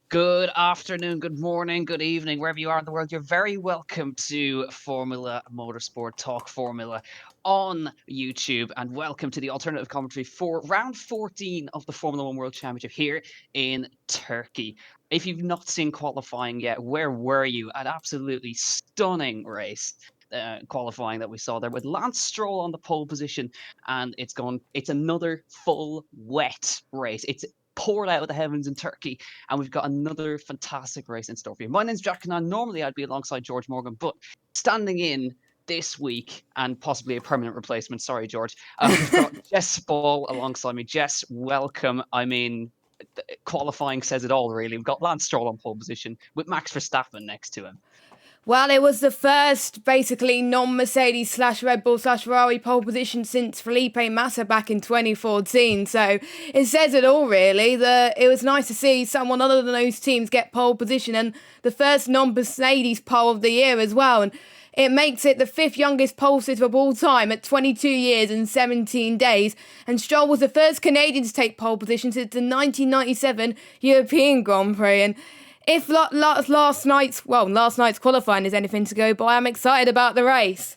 Good afternoon, good morning, good evening, wherever you are in the world. You're very welcome to Formula Motorsport Talk Formula on YouTube, and welcome to the alternative commentary for round 14 of the Formula One World Championship here in Turkey. If you've not seen qualifying yet, where were you? An absolutely stunning race. Qualifying that we saw there with Lance Stroll on the pole position, and it's another full wet race. It's poured out of the heavens in Turkey, and we've got another fantastic race in store for you. My name's Jack, and normally I'd be alongside George Morgan, but standing in this week and possibly a permanent replacement. Sorry, George. We've got Jess Ball alongside me. Jess, welcome. I mean, qualifying says it all, really. We've got Lance Stroll on pole position with Max Verstappen next to him. Well, it was the first basically non-Mercedes slash Red Bull slash Ferrari pole position since Felipe Massa back in 2014. So it says it all, really. It was nice to see someone other than those teams get pole position, and the first non-Mercedes pole of the year as well. And it makes it the fifth youngest pole sitter of all time at 22 years and 17 days. And Stroll was the first Canadian to take pole position since the 1997 European Grand Prix. And if last night's qualifying is anything to go by, I'm excited about the race.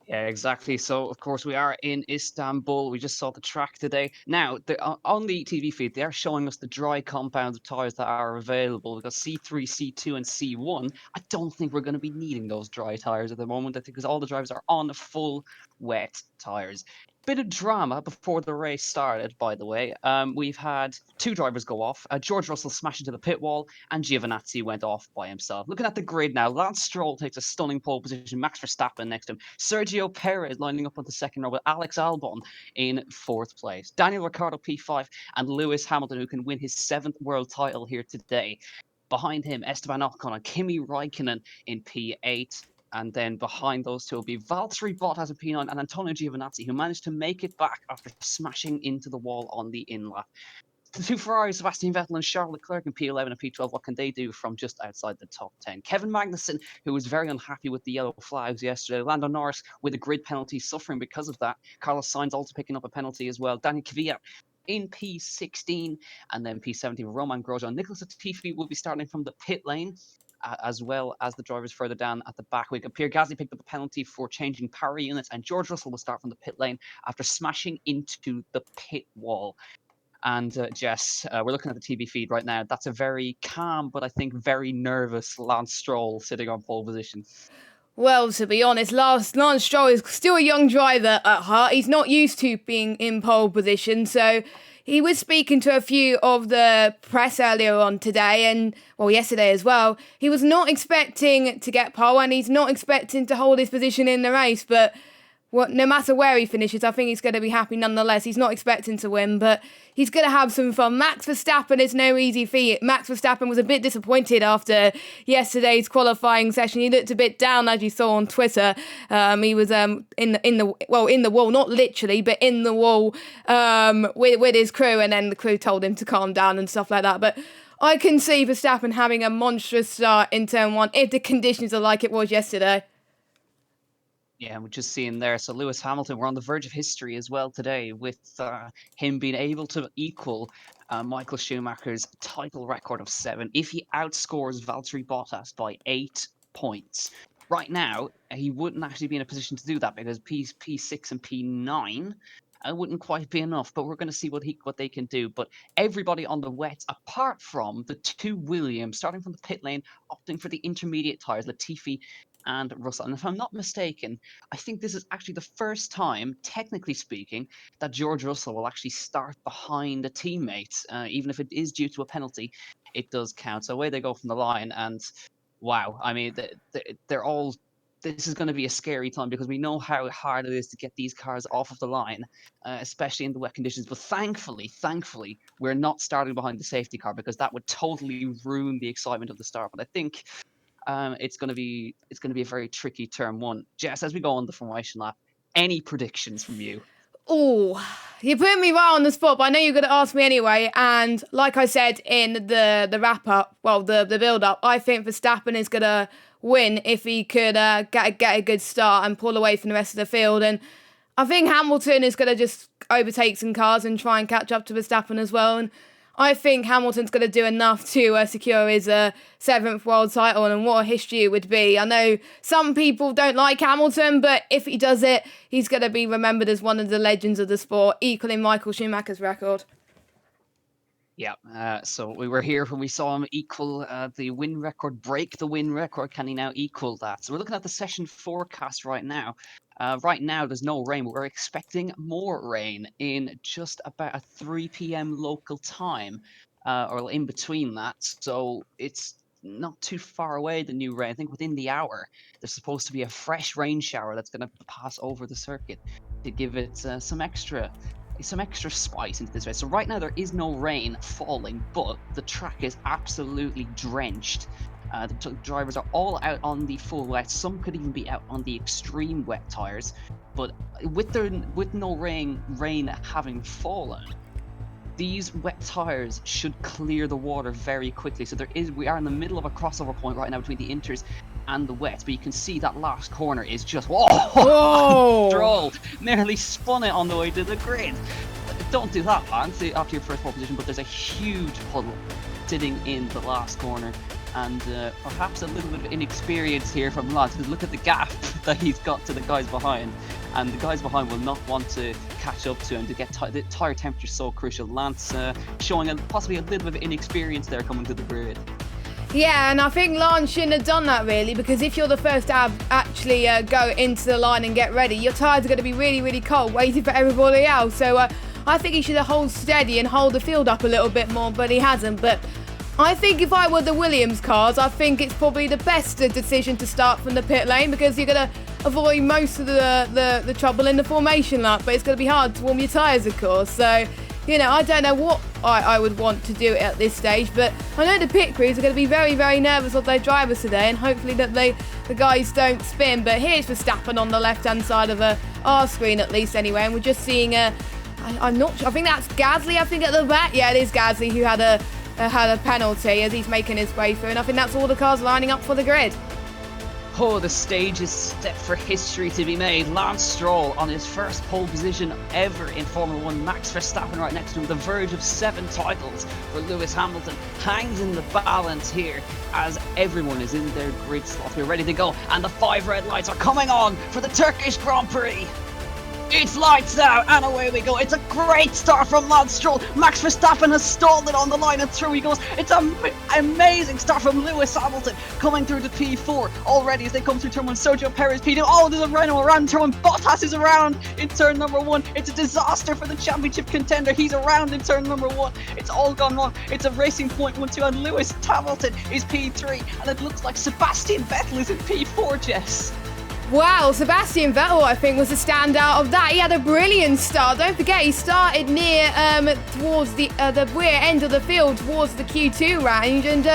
Yeah, exactly. So, of course, we are in Istanbul. We just saw the track today. Now, on the TV feed, they are showing us the dry compounds of tyres that are available. We've got C3, C2, and C1. I don't think we're going to be needing those dry tyres at the moment, I think, because all the drivers are on full wet tyres. Bit of drama before the race started, by the way. We've had two drivers go off. George Russell smashed into the pit wall, and Giovinazzi went off by himself. Looking at the grid now, Lance Stroll takes a stunning pole position. Max Verstappen next to him. Sergio Perez lining up on the second row with Alex Albon in fourth place. Daniel Ricciardo P5, and Lewis Hamilton, who can win his seventh world title here today. Behind him, Esteban Ocon and Kimi Raikkonen in P8. And then behind those two will be Valtteri Bottas in P9 and Antonio Giovinazzi, who managed to make it back after smashing into the wall on the in-lap. The two Ferraris, Sebastian Vettel and Charles Leclerc in P11 and P12, what can they do from just outside the top 10? Kevin Magnussen, who was very unhappy with the yellow flags yesterday. Lando Norris with a grid penalty, suffering because of that. Carlos Sainz also picking up a penalty as well. Daniel Kvyat in P16, and then P17, Romain Grosjean. Nicholas Latifi will be starting from the pit lane, as well as the drivers further down at the back. Pierre Gasly picked up a penalty for changing power units, and George Russell will start from the pit lane after smashing into the pit wall. And Jess, we're looking at the TV feed right now. That's a very calm, but I think very nervous Lance Stroll sitting on pole position. Well, to be honest, Lance Stroll is still a young driver at heart. He's not used to being in pole position, so he was speaking to a few of the press earlier on today, and well, yesterday as well. He was not expecting to get pole, and he's not expecting to hold his position in the race, but no matter where he finishes, I think he's going to be happy nonetheless. He's not expecting to win, but he's going to have some fun. Max Verstappen is no easy feat. Max Verstappen was a bit disappointed after yesterday's qualifying session. He looked a bit down, as you saw on Twitter. He was in the wall, not literally, but in the wall with his crew, and then the crew told him to calm down and stuff like that. But I can see Verstappen having a monstrous start in turn one if the conditions are like it was yesterday. Yeah, we're just seeing there. So Lewis Hamilton, we're on the verge of history as well today, with him being able to equal Michael Schumacher's title record of 7 if he outscores Valtteri Bottas by 8 points. Right now, he wouldn't actually be in a position to do that because P6 and P9 wouldn't quite be enough, but we're going to see what they can do. But everybody on the wets, apart from the two Williams, starting from the pit lane, opting for the intermediate tyres, Latifi and Russell. And if I'm not mistaken, I think this is actually the first time, technically speaking, that George Russell will actually start behind a teammate. Even if it is due to a penalty, it does count. So away they go from the line. And wow, I mean, they're all... This is going to be a scary time because we know how hard it is to get these cars off of the line, especially in the wet conditions. But thankfully, we're not starting behind the safety car because that would totally ruin the excitement of the start. But I think it's going to be a very tricky turn one. Jess, as we go on the formation lap, any predictions from you? Oh, you put me right on the spot, but I know you're going to ask me anyway. And like I said in the wrap up, well, the build up, I think Verstappen is going to win if he could get a good start and pull away from the rest of the field. And I think Hamilton is going to just overtake some cars and try and catch up to Verstappen as well. And I think Hamilton's going to do enough to secure his 7th world title, and what a history it would be. I know some people don't like Hamilton, but if he does it, he's going to be remembered as one of the legends of the sport, equaling Michael Schumacher's record. Yeah, so we were here when we saw him equal the win record, break the win record. Can he now equal that? So we're looking at the session forecast right now. Right now, there's no rain, but we're expecting more rain in just about 3 p.m. local time, or in between that. So it's not too far away, the new rain. I think within the hour, there's supposed to be a fresh rain shower that's going to pass over the circuit to give it some extra spice into this race. So right now there is no rain falling, but the track is absolutely drenched. The drivers are all out on the full wet. Some could even be out on the extreme wet tires. But with no rain having fallen, these wet tires should clear the water very quickly. So we are in the middle of a crossover point right now between the inters and the wets, but you can see that last corner is just Stroll nearly spun it on the way to the grid. Don't do that, man, after your first pole position. But there's a huge puddle sitting in the last corner, and perhaps a little bit of inexperience here from Lance, because look at the gap that he's got to the guys behind, and the guys behind will not want to catch up to him. To get the tire temperature is so crucial. Lance showing possibly a little bit of inexperience there coming to the grid. Yeah, and I think Lance shouldn't have done that, really, because if you're the first to actually go into the line and get ready, your tyres are going to be really, really cold, waiting for everybody else. So I think he should have held steady and hold the field up a little bit more, but he hasn't. But I think if I were the Williams cars, I think it's probably the best decision to start from the pit lane, because you're going to avoid most of the trouble in the formation lap, but it's going to be hard to warm your tyres, of course. So, you know, I don't know what I would want to do at this stage, but I know the pit crews are going to be very, very nervous of their drivers today, and hopefully that the guys don't spin. But here's Verstappen on the left-hand side of our screen, at least anyway, and we're just seeing I'm not sure, I think that's Gasly, I think, at the back. Yeah, it is Gasly who had a penalty as he's making his way through, and I think that's all the cars lining up for the grid. Oh, the stage is set for history to be made. Lance Stroll on his first pole position ever in Formula 1. Max Verstappen right next to him, the verge of 7 titles for Lewis Hamilton. Hangs in the balance here as everyone is in their grid slot here, ready to go. And the 5 red lights are coming on for the Turkish Grand Prix. It's lights out, and away we go. It's a great start from Lance Stroll. Max Verstappen has stalled it on the line, and through he goes. It's an amazing start from Lewis Hamilton, coming through the P4 already as they come through turn 1. Sergio Perez, P2. Oh, there's a Renault around turn 1. Bottas is around in turn number 1. It's a disaster for the championship contender. He's around in turn number 1. It's all gone wrong. It's a racing point 1-2, and Lewis Hamilton is P3, and it looks like Sebastian Vettel is in P4, Jess. Wow, Sebastian Vettel, I think, was the standout of that. He had a brilliant start. Don't forget, he started near towards the rear end of the field, towards the Q2 range, and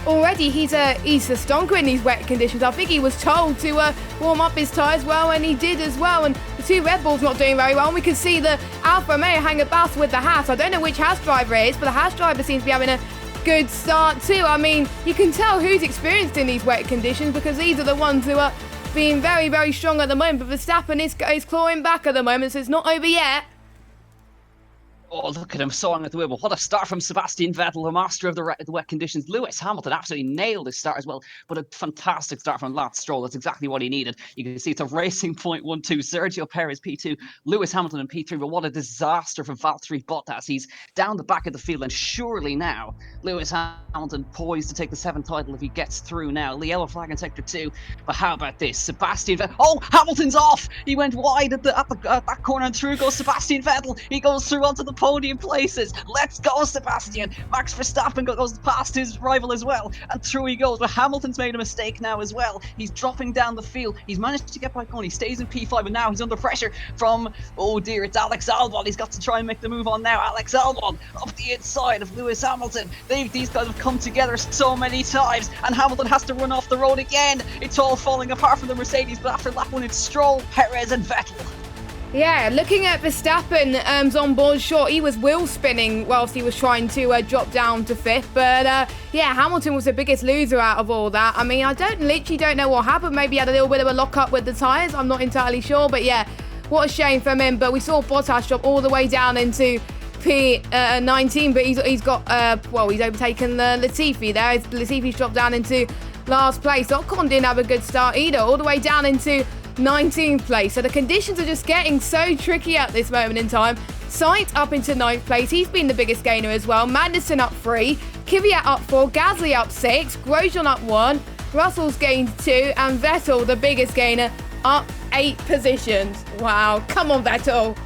already he's a stonker in these wet conditions. I think he was told to warm up his tyres well, and he did as well. And the 2 Red Bulls not doing very well. And we can see the Alfa Romeo hang about with the Haas. I don't know which Haas driver it is, but the Haas driver seems to be having a good start too. I mean, you can tell who's experienced in these wet conditions, because these are the ones who are being very, very strong at the moment. But Verstappen is clawing back at the moment, so it's not over yet. Oh, look at him sawing at the wheel. What a start from Sebastian Vettel, the master of the wet conditions. Lewis Hamilton absolutely nailed his start as well, but a fantastic start from Lance Stroll. That's exactly what he needed. You can see it's a racing point 1-2. Sergio Perez P2, Lewis Hamilton in P3, but what a disaster from Valtteri Bottas. He's down the back of the field, and surely now Lewis Hamilton poised to take the 7th title if he gets through now. The yellow flag in sector 2, but how about this? Sebastian Vettel. Oh, Hamilton's off! He went wide at that corner, and through goes Sebastian Vettel. He goes through onto the podium places. Let's go, Sebastian. Max Verstappen goes past his rival as well, and through he goes. But Hamilton's made a mistake now as well. He's dropping down the field. He's managed to get back on. He stays in P5, and now he's under pressure from, oh dear, it's Alex Albon. He's got to try and make the move on now. Alex Albon up the inside of Lewis Hamilton. These guys have come together so many times, and Hamilton has to run off the road again. It's all falling apart for the Mercedes, but after lap 1 it's Stroll, Perez and Vettel. Yeah, looking at Verstappen's onboard shot, he was wheel spinning whilst he was trying to drop down to 5th. But yeah, Hamilton was the biggest loser out of all that. I mean, I literally don't know what happened. Maybe he had a little bit of a lock up with the tyres. I'm not entirely sure. But yeah, what a shame for him. But we saw Bottas drop all the way down into P19, but he's got he's overtaken Latifi there. Latifi's dropped down into last place. Ocon didn't have a good start either, all the way down into 19th place. So the conditions are just getting so tricky at this moment in time. Sainz up into 9th place. He's been the biggest gainer as well. Magnussen up 3, Kvyat up 4, Gasly up 6, Grosjean up 1, Russell's gained 2, and Vettel, the biggest gainer, up 8 positions. Wow, come on, Vettel.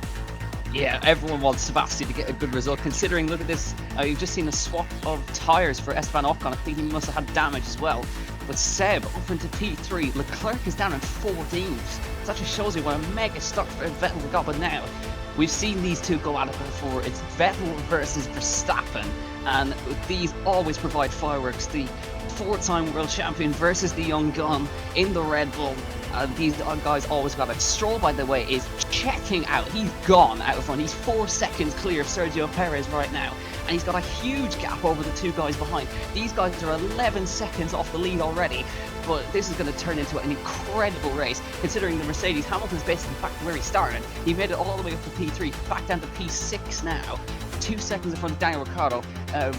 Yeah, everyone wants Sebastian to get a good result, considering, look at this, you've just seen a swap of tyres for Esteban Ocon. I think he must have had damage as well. But Seb up into P3, Leclerc is down in 14th. That just shows you what a mega start for Vettel got. But now, we've seen these two go at it before. It's Vettel versus Verstappen, and these always provide fireworks. The 4-time world champion versus the young gun in the Red Bull. These guys always got it. Stroll, by the way, is checking out. He's gone out front. He's 4 seconds clear of Sergio Perez right now. And he's got a huge gap over the 2 guys behind. These guys are 11 seconds off the lead already. But this is going to turn into an incredible race, considering the Mercedes. Hamilton's basically back to where he started. He made it all the way up to P3, back down to P6 now. 2 seconds in front of Daniel Ricciardo.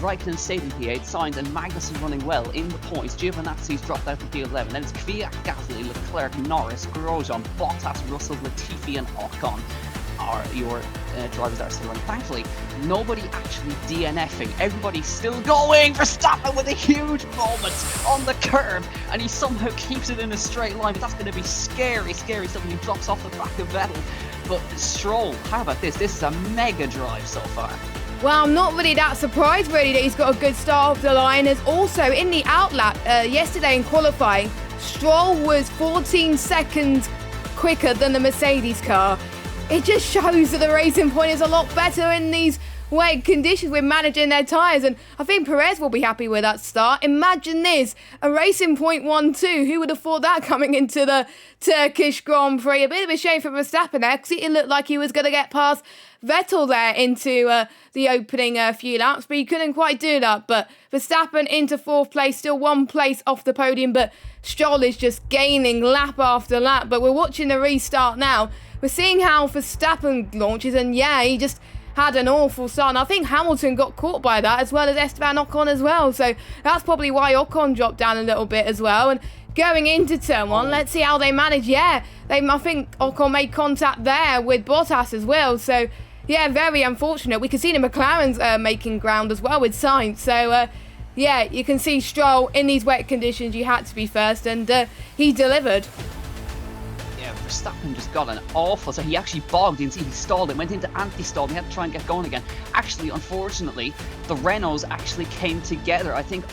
Raikkonen stayed in P8, Sainz and Magnussen running well in the points. Giovinazzi's dropped out to P11. Then it's Kvyat, Gasly, Leclerc, Norris, Grosjean, Bottas, Russell, Latifi and Ocon are your drivers that are still running. Thankfully, nobody actually DNFing. Everybody's still going. Verstappen with a huge moment on the curb, and he somehow keeps it in a straight line. But that's going to be scary stuff when he drops off the back of Vettel. But Stroll, how about this? This is a mega drive so far. Well, I'm not really that surprised really that he's got a good start off the line. As also in the outlap yesterday in qualifying, Stroll was 14 seconds quicker than the Mercedes car. It just shows that the Racing Point is a lot better in these wet conditions with managing their tyres, and I think Perez will be happy with that start. Imagine this, a Racing Point 1-2. Who would have thought that coming into the Turkish Grand Prix? A bit of a shame for Verstappen there, because it looked like he was going to get past Vettel there into the opening few laps, but he couldn't quite do that. But Verstappen into 4th place, still 1 place off the podium, but Stroll is just gaining lap after lap. But we're watching the restart now. We're seeing how Verstappen launches, and yeah, he just had an awful start. And I think Hamilton got caught by that, as well as Esteban Ocon as well. So that's probably why Ocon dropped down a little bit as well. And going into turn 1, let's see how they manage. Yeah, I think Ocon made contact there with Bottas as well. So yeah, very unfortunate. We can see the McLarens making ground as well with Sainz. So yeah, you can see Stroll in these wet conditions. You had to be first, and he delivered. Verstappen just got an awful, so he actually bogged in, he stalled it, went into anti-stall, he had to try and get going again. Actually, unfortunately, the Renaults actually came together. I think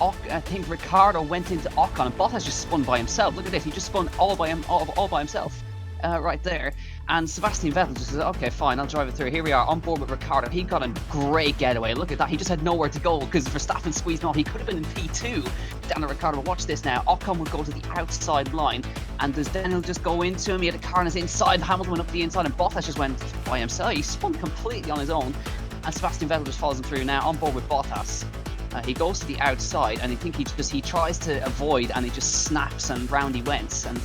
Ricciardo went into Ocon, and Bottas just spun by himself. Look at this, he just spun all by himself. Right there, and Sebastian Vettel just said, okay, fine, I'll drive it through. Here we are on board with Ricciardo. He got a great getaway. Look at that, he just had nowhere to go because Verstappen squeezed him off. He could have been in P2 down to Ricciardo. But watch this now, Ocon would go to the outside line, and does Daniel just go into him? He had a car on his inside, Hamilton went up the inside, and Bottas just went by himself. He spun completely on his own, and Sebastian Vettel just follows him through now on board with Bottas. He goes to the outside, and I think he tries to avoid, and he just snaps, and round he went. And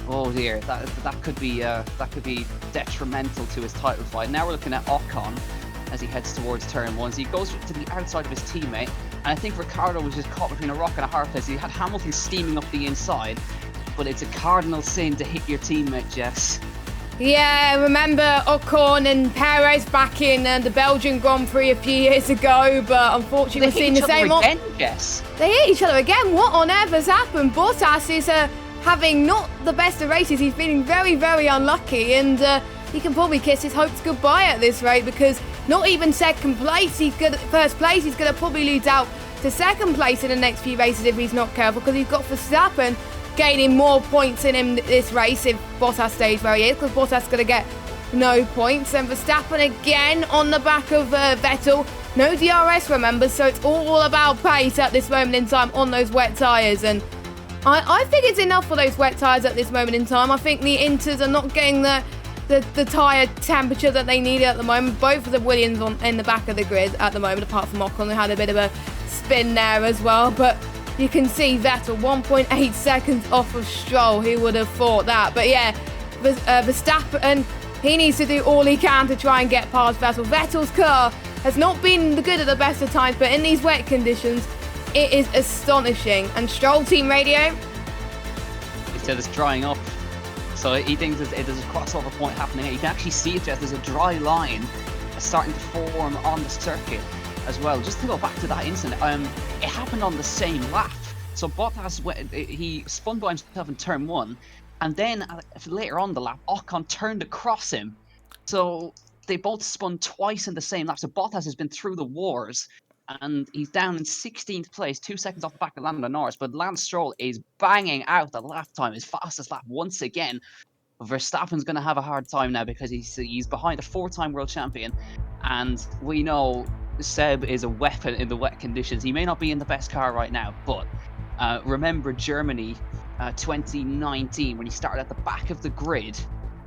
oh dear, that could be detrimental to his title fight. Now we're looking at Ocon as he heads towards turn 1. So he goes to the outside of his teammate, and I think Ricciardo was just caught between a rock and a hard place. He had Hamilton steaming up the inside, but it's a cardinal sin to hit your teammate, Jess. Yeah, remember Ocon and Perez back in the Belgian Grand Prix a few years ago, but unfortunately we're seeing the same. Again, Jess. They hit each other again. What on earth has happened? Bottas is having not the best of races. He's feeling very, very unlucky, and he can probably kiss his hopes goodbye at this rate, because not even second place, first place, he's going to probably lose out to second place in the next few races if he's not careful, because he's got Verstappen gaining more points in him this race if Bottas stays where he is, because Bottas is going to get no points. And Verstappen again on the back of Vettel. No DRS, remember, so it's all about pace at this moment in time on those wet tyres. And I think it's enough for those wet tyres at this moment in time. I think the Inters are not getting the tyre temperature that they need at the moment. Both of the Williams in the back of the grid at the moment, apart from Ocon, who had a bit of a spin there as well. But you can see Vettel 1.8 seconds off of Stroll. Who would have thought that? But yeah, Verstappen, he needs to do all he can to try and get past Vettel. Vettel's car has not been the good at the best of times, but in these wet conditions, it is astonishing. And Stroll team radio? He said it's drying up. So he thinks there's a crossover point happening. You can actually see it, Jess. There's a dry line starting to form on the circuit as well. Just to go back to that incident, it happened on the same lap. So Bottas, he spun by himself in turn 1, and then later on the lap, Ocon turned across him. So they both spun twice in the same lap. So Bottas has been through the wars, and he's down in 16th place, 2 seconds off the back of Lando Norris. But Lance Stroll is banging out the lap time, his fastest lap once again. Verstappen's going to have a hard time now because he's behind a 4-time world champion, and we know Seb is a weapon in the wet conditions. He may not be in the best car right now, but remember Germany 2019 when he started at the back of the grid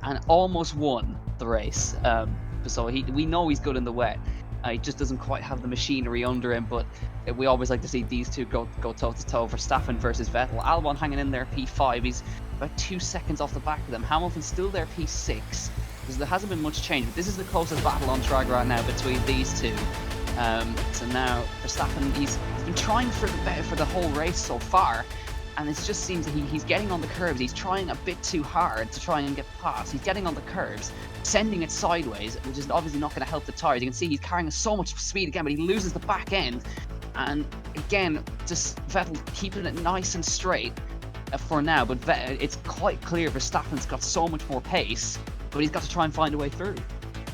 and almost won the race. So we know he's good in the wet. He just doesn't quite have the machinery under him, but we always like to see these two go toe-to-toe. Verstappen versus Vettel. Albon hanging in there P5. He's about 2 seconds off the back of them. Hamilton's still there P6. Because there hasn't been much change, but this is the closest battle on track right now between these two. So now Verstappen, he's been trying for the whole race so far, and it just seems that he's getting on the curves. He's trying a bit too hard to try and get past. He's getting on the curves, sending it sideways, which is obviously not going to help the tyres. You can see he's carrying so much speed again, but he loses the back end. And again, just Vettel keeping it nice and straight for now. But it's quite clear Verstappen's got so much more pace, but he's got to try and find a way through.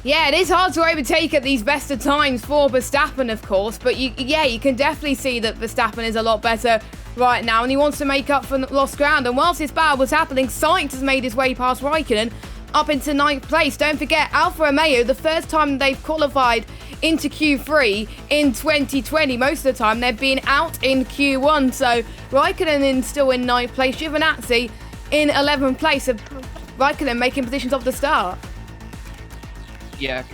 Yeah, it is hard to overtake at these best of times for Verstappen, of course, but you can definitely see that Verstappen is a lot better right now, and he wants to make up for lost ground. And whilst this battle was happening, Sainz has made his way past Raikkonen up into 9th place. Don't forget, Alfa Romeo, the first time they've qualified into Q3 in 2020. Most of the time they've been out in Q1, so Raikkonen still in 9th place, Giovinazzi in 11th place, so Raikkonen making positions off the start. Yeah,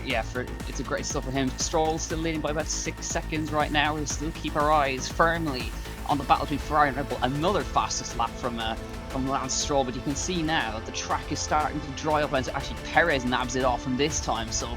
it's a great stuff for him. Stroll still leading by about 6 seconds right now. We'll still keep our eyes firmly on the battle between Ferrari and Red Bull. Another fastest lap from Lance Stroll, but you can see now that the track is starting to dry up, and actually Perez nabs it off from this time. So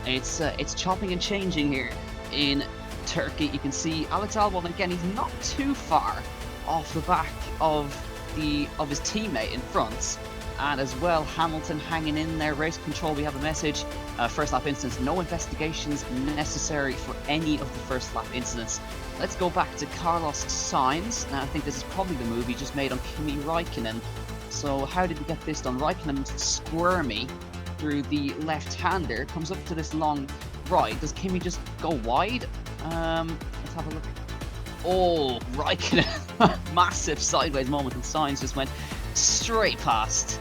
it's chopping and changing here in Turkey. You can see Alex Albon again. He's not too far off the back of his teammate in front. And as well, Hamilton hanging in there. Race control, we have a message. First lap incidents, no investigations necessary for any of the first lap incidents. Let's go back to Carlos Sainz. Now I think this is probably the move he just made on Kimi Raikkonen. So how did he get this done? Raikkonen squirmy through the left-hander, comes up to this long right. Does Kimi just go wide? Let's have a look. Oh, Raikkonen, massive sideways moment, and Sainz just went straight past.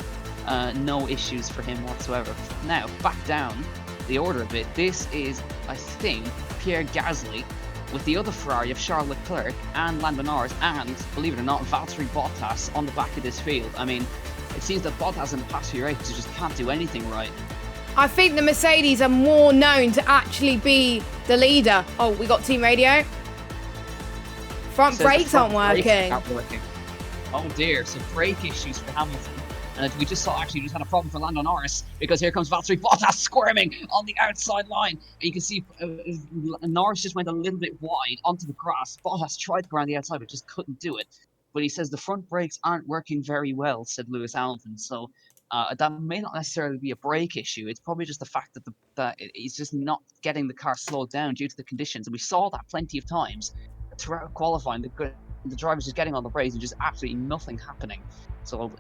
No issues for him whatsoever. Now, back down the order a bit. This is, I think, Pierre Gasly with the other Ferrari of Charles Leclerc and Lando Norris, and, believe it or not, Valtteri Bottas on the back of this field. I mean, it seems that Bottas in the past few races just can't do anything right. I think the Mercedes are more known to actually be the leader. Oh, we got team radio. Front brakes aren't working. Oh dear, so brake issues for Hamilton. And we just saw, actually, we just had a problem for Lando Norris, because here comes Valtteri Bottas squirming on the outside line. And you can see Norris just went a little bit wide onto the grass. Bottas tried to go around the outside, but just couldn't do it. But he says the front brakes aren't working very well, said Lewis Hamilton. So that may not necessarily be a brake issue. It's probably just the fact that he's just not getting the car slowed down due to the conditions. And we saw that plenty of times throughout qualifying. The driver's just getting on the brakes and just absolutely nothing happening. So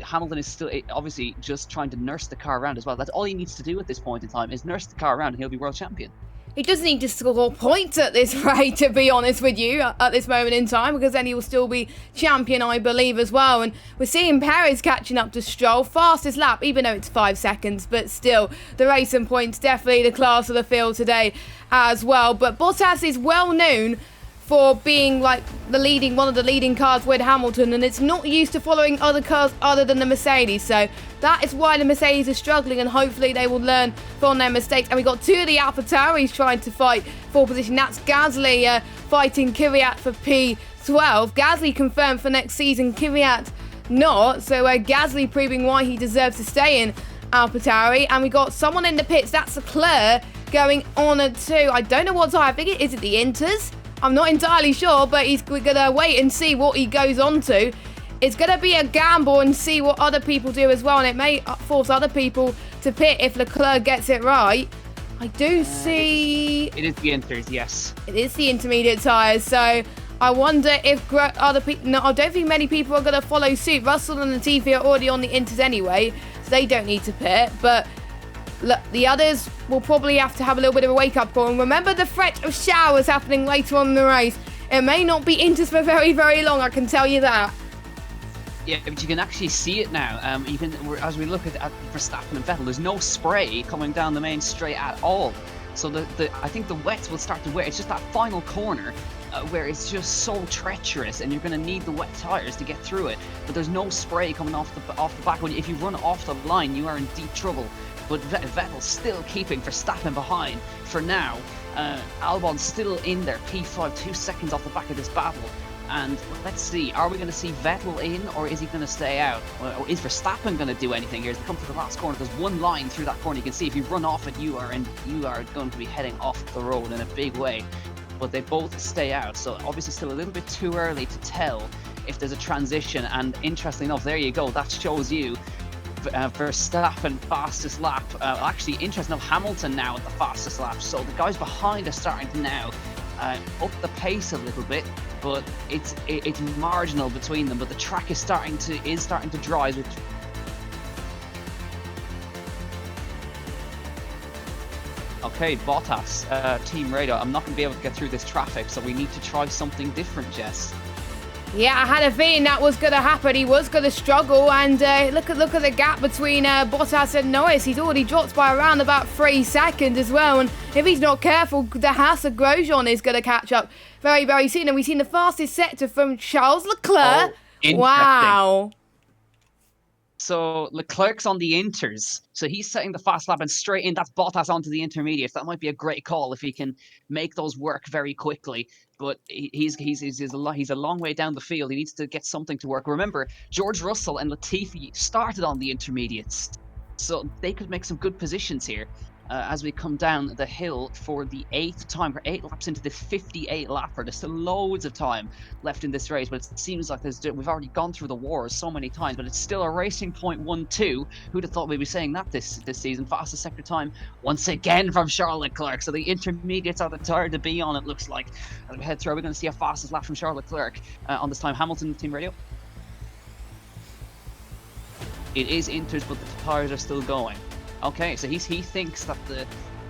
Hamilton is still obviously just trying to nurse the car around as well. That's all he needs to do at this point in time, is nurse the car around, and he'll be world champion. He doesn't need to score points at this rate, to be honest with you, at this moment in time, because then he will still be champion, I believe, as well. And we're seeing Perez catching up to Stroll, fastest lap, even though it's 5 seconds, but still, the racing points definitely the class of the field today as well. But Bottas is well known for being like one of the leading cars with Hamilton, and it's not used to following other cars other than the Mercedes. So that is why the Mercedes are struggling, and hopefully they will learn from their mistakes. And we got 2 of the AlphaTauris trying to fight for position. That's Gasly fighting Kvyat for P12. Gasly confirmed for next season, Kvyat not. So Gasly proving why he deserves to stay in AlphaTauri. And we got someone in the pits. That's Leclerc going on at 2. I don't know what tyre. I think is it the Inters? I'm not entirely sure, but we're going to wait and see what he goes on to. It's going to be a gamble and see what other people do as well, and it may force other people to pit if Leclerc gets it right. I do see... It is the Inters, yes. It is the intermediate tyres, so I wonder if other people... No, I don't think many people are going to follow suit. Russell and Latifi are already on the Inters anyway, so they don't need to pit, but look, the others will probably have to have a little bit of a wake-up call. And remember the threat of showers happening later on in the race. It may not be Inters for very, very long, I can tell you that. Yeah, but you can actually see it now. As we look at Verstappen and Vettel, there's no spray coming down the main straight at all. So I think the wets will start to wear. It's just that final corner where it's just so treacherous, and you're going to need the wet tires to get through it. But there's no spray coming off the back. If you run off the line, you are in deep trouble. But Vettel's still keeping Verstappen behind for now. Albon's still in there, P5, 2 seconds off the back of this battle. And let's see, are we going to see Vettel in, or is he going to stay out? Or is Verstappen going to do anything here? As we come to the last corner, there's one line through that corner. You can see if you run off it, you are going to be heading off the road in a big way. But they both stay out, so obviously still a little bit too early to tell if there's a transition. And interestingly enough, there you go, that shows you Verstappen fastest lap. Actually, interesting enough, Hamilton now at the fastest lap. So the guys behind are starting to now up the pace a little bit, but it's marginal between them. But the track is starting to dry. Okay, Bottas, team radar. I'm not going to be able to get through this traffic, so we need to try something different, Jess. Yeah, I had a feeling that was going to happen. He was going to struggle, and look at the gap between Bottas and Norris. He's already dropped by around about 3 seconds as well, and if he's not careful, the Haas of Grosjean is going to catch up very, very soon. And we've seen the fastest sector from Charles Leclerc. Oh, wow. So Leclerc's on the Inters, so he's setting the fast lap and straight in. That's Bottas onto the intermediates. That might be a great call if he can make those work very quickly. But he's a long way down the field. He needs to get something to work. Remember, George Russell and Latifi started on the intermediates, so they could make some good positions here. As we come down the hill for the 8th time. We're 8 laps into this 58 lapper. There's still loads of time left in this race, but it seems like we've already gone through the wars so many times, but it's still a racing point 1-2. Who'd have thought we'd be saying that this season? Fastest sector time once again from Charles Leclerc. So the intermediates are the tire to be on, it looks like. As we head through, we're going to see a fastest lap from Charles Leclerc on this time. Hamilton, team radio. It is Inters, but the tires are still going. Okay, so he thinks that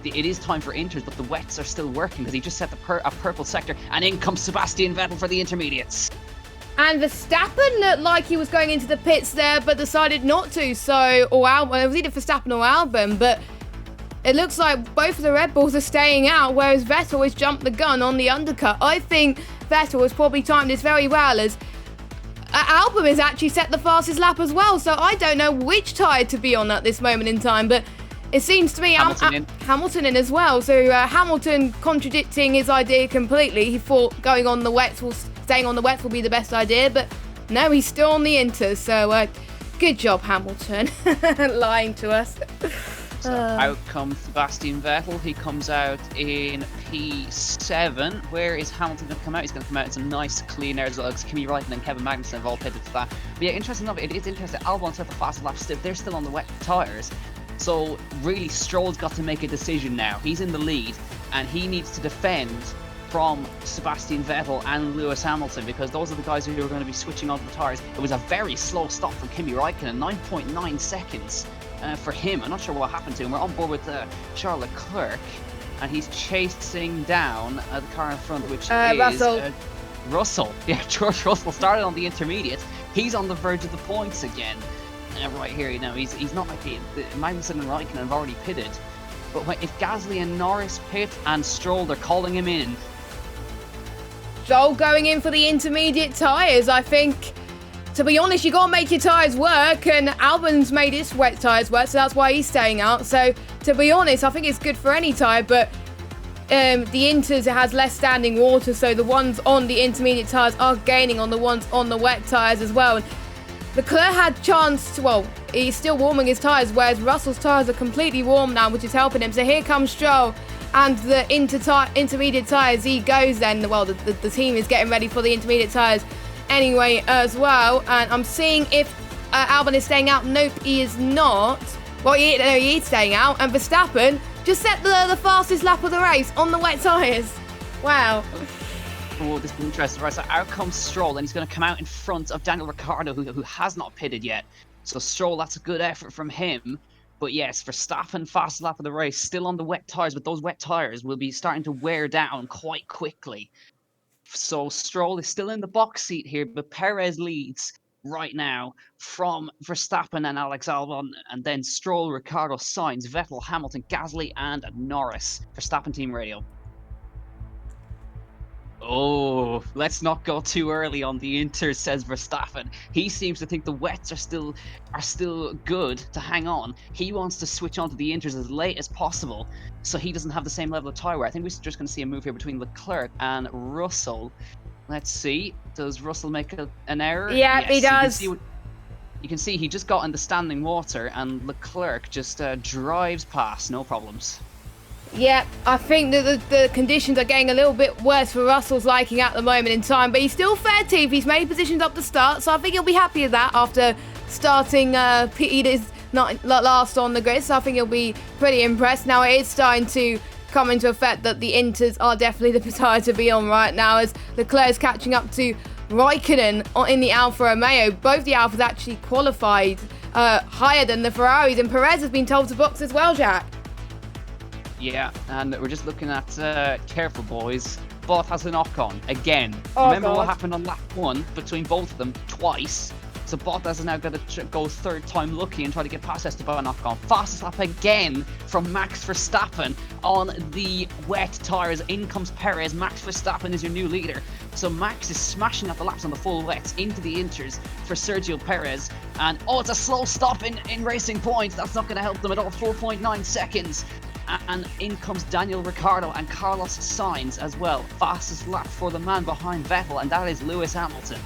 it is time for Inters, but the wets are still working because he just set a purple sector, and in comes Sebastian Vettel for the intermediates. And Verstappen looked like he was going into the pits there, but decided not to. So, or Albon, it was either Verstappen or Albon, but it looks like both of the Red Bulls are staying out, whereas Vettel has jumped the gun on the undercut. I think Vettel has probably timed this very well, as Albon has actually set the fastest lap as well, so I don't know which tyre to be on at this moment in time, but it seems to me Hamilton in as well. So Hamilton contradicting his idea completely. He thought staying on the wets will be the best idea, but no, he's still on the Inters, so good job, Hamilton, lying to us. So out comes Sebastian Vettel. He comes out in P7. Where is Hamilton going to come out? He's going to come out in some nice clean air as well. Kimi Räikkönen and Kevin Magnussen have all pitted for that. But yeah, interesting enough, it is interesting. Albon's at the fast lap still. They're still on the wet tyres. So really, Stroll's got to make a decision now. He's in the lead, and he needs to defend from Sebastian Vettel and Lewis Hamilton, because those are the guys who are going to be switching onto the tyres. It was a very slow stop from Kimi Räikkönen, 9.9 seconds. For him, I'm not sure what happened to him. We're on board with Charles Leclerc, and he's chasing down the car in front, which is Russell. Yeah, George Russell started on the intermediate. He's on the verge of the points again. Right here, you know, he's not like Magnussen and Räikkönen have already pitted. But if Gasly and Norris pit and Stroll, they're calling him in. Stroll going in for the intermediate tyres, I think. To be honest, you got to make your tyres work, and Albon's made his wet tyres work, so that's why he's staying out. So, to be honest, I think it's good for any tyre, but the Inters, it has less standing water, so the ones on the intermediate tyres are gaining on the ones on the wet tyres as well. And Leclerc had chance to, well, he's still warming his tyres, whereas Russell's tyres are completely warm now, which is helping him. So here comes Stroll, and the intermediate tyres he goes then. Well, the team is getting ready for the intermediate tyres anyway as well. And I'm seeing if Albon is staying out. Nope, he is not. Well, he is staying out. And Verstappen just set the fastest lap of the race on the wet tyres. Wow. Oh, this is interesting. Right, so out comes Stroll, and he's going to come out in front of Daniel Ricciardo, who has not pitted yet. So Stroll, that's a good effort from him. But yes, Verstappen, fastest lap of the race, still on the wet tyres, but those wet tyres will be starting to wear down quite quickly. So Stroll is still in the box seat here, but Perez leads right now from Verstappen and Alex Albon, and then Stroll, Ricciardo, Sainz, Vettel, Hamilton, Gasly, and Norris. Verstappen team radio. Oh, let's not go too early on the Inters, says Verstappen. He seems to think the wets are still good to hang on. He wants to switch on to the Inters as late as possible, so he doesn't have the same level of tyre wear. I think we're just going to see a move here between Leclerc and Russell. Let's see. Does Russell make an error? Yeah, yes, he does. You can see he just got in the standing water, and Leclerc just drives past, no problems. Yeah, I think that the conditions are getting a little bit worse for Russell's liking at the moment in time, but he's still fair teeth. He's made positions up to start, so I think he'll be happy with that after starting P8 not last on the grid, so I think he'll be pretty impressed. Now it is starting to come into effect that the Inters are definitely the tyre to be on right now, as Leclerc is catching up to Raikkonen in the Alfa Romeo. Both the Alfas actually qualified higher than the Ferraris, and Perez has been told to box as well, Jack. Yeah, and we're just looking at, careful boys, Bottas and Ocon, again. Oh, remember God. What happened on lap 1 between both of them twice? So Bottas is now going to go third time lucky and try to get past Esteban Ocon. Fastest lap again from Max Verstappen on the wet tyres. In comes Perez. Max Verstappen is your new leader. So Max is smashing up the laps on the full wets into the Inters for Sergio Perez. And it's a slow stop in Racing Point. That's not going to help them at all. 4.9 seconds. And in comes Daniel Ricciardo and Carlos Sainz as well. Fastest lap for the man behind Vettel, and that is Lewis Hamilton.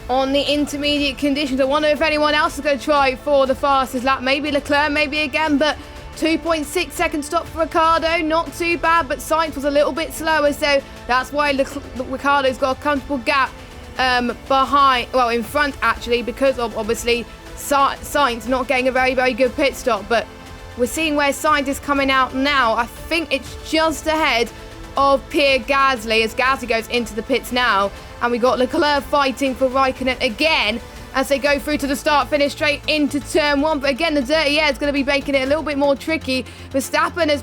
On the intermediate conditions, I wonder if anyone else is going to try for the fastest lap. Maybe Leclerc, maybe again, but 2.6 second stop for Ricciardo. Not too bad, but Sainz was a little bit slower, so that's why Ricciardo's got a comfortable gap in front actually, because of obviously Sainz not getting a very, very good pit stop. But we're seeing where Sainz is coming out now. I think it's just ahead of Pierre Gasly as Gasly goes into the pits now. And we got Leclerc fighting for Raikkonen again as they go through to the start, finish straight into turn 1. But again, the dirty air is going to be making it a little bit more tricky. Verstappen has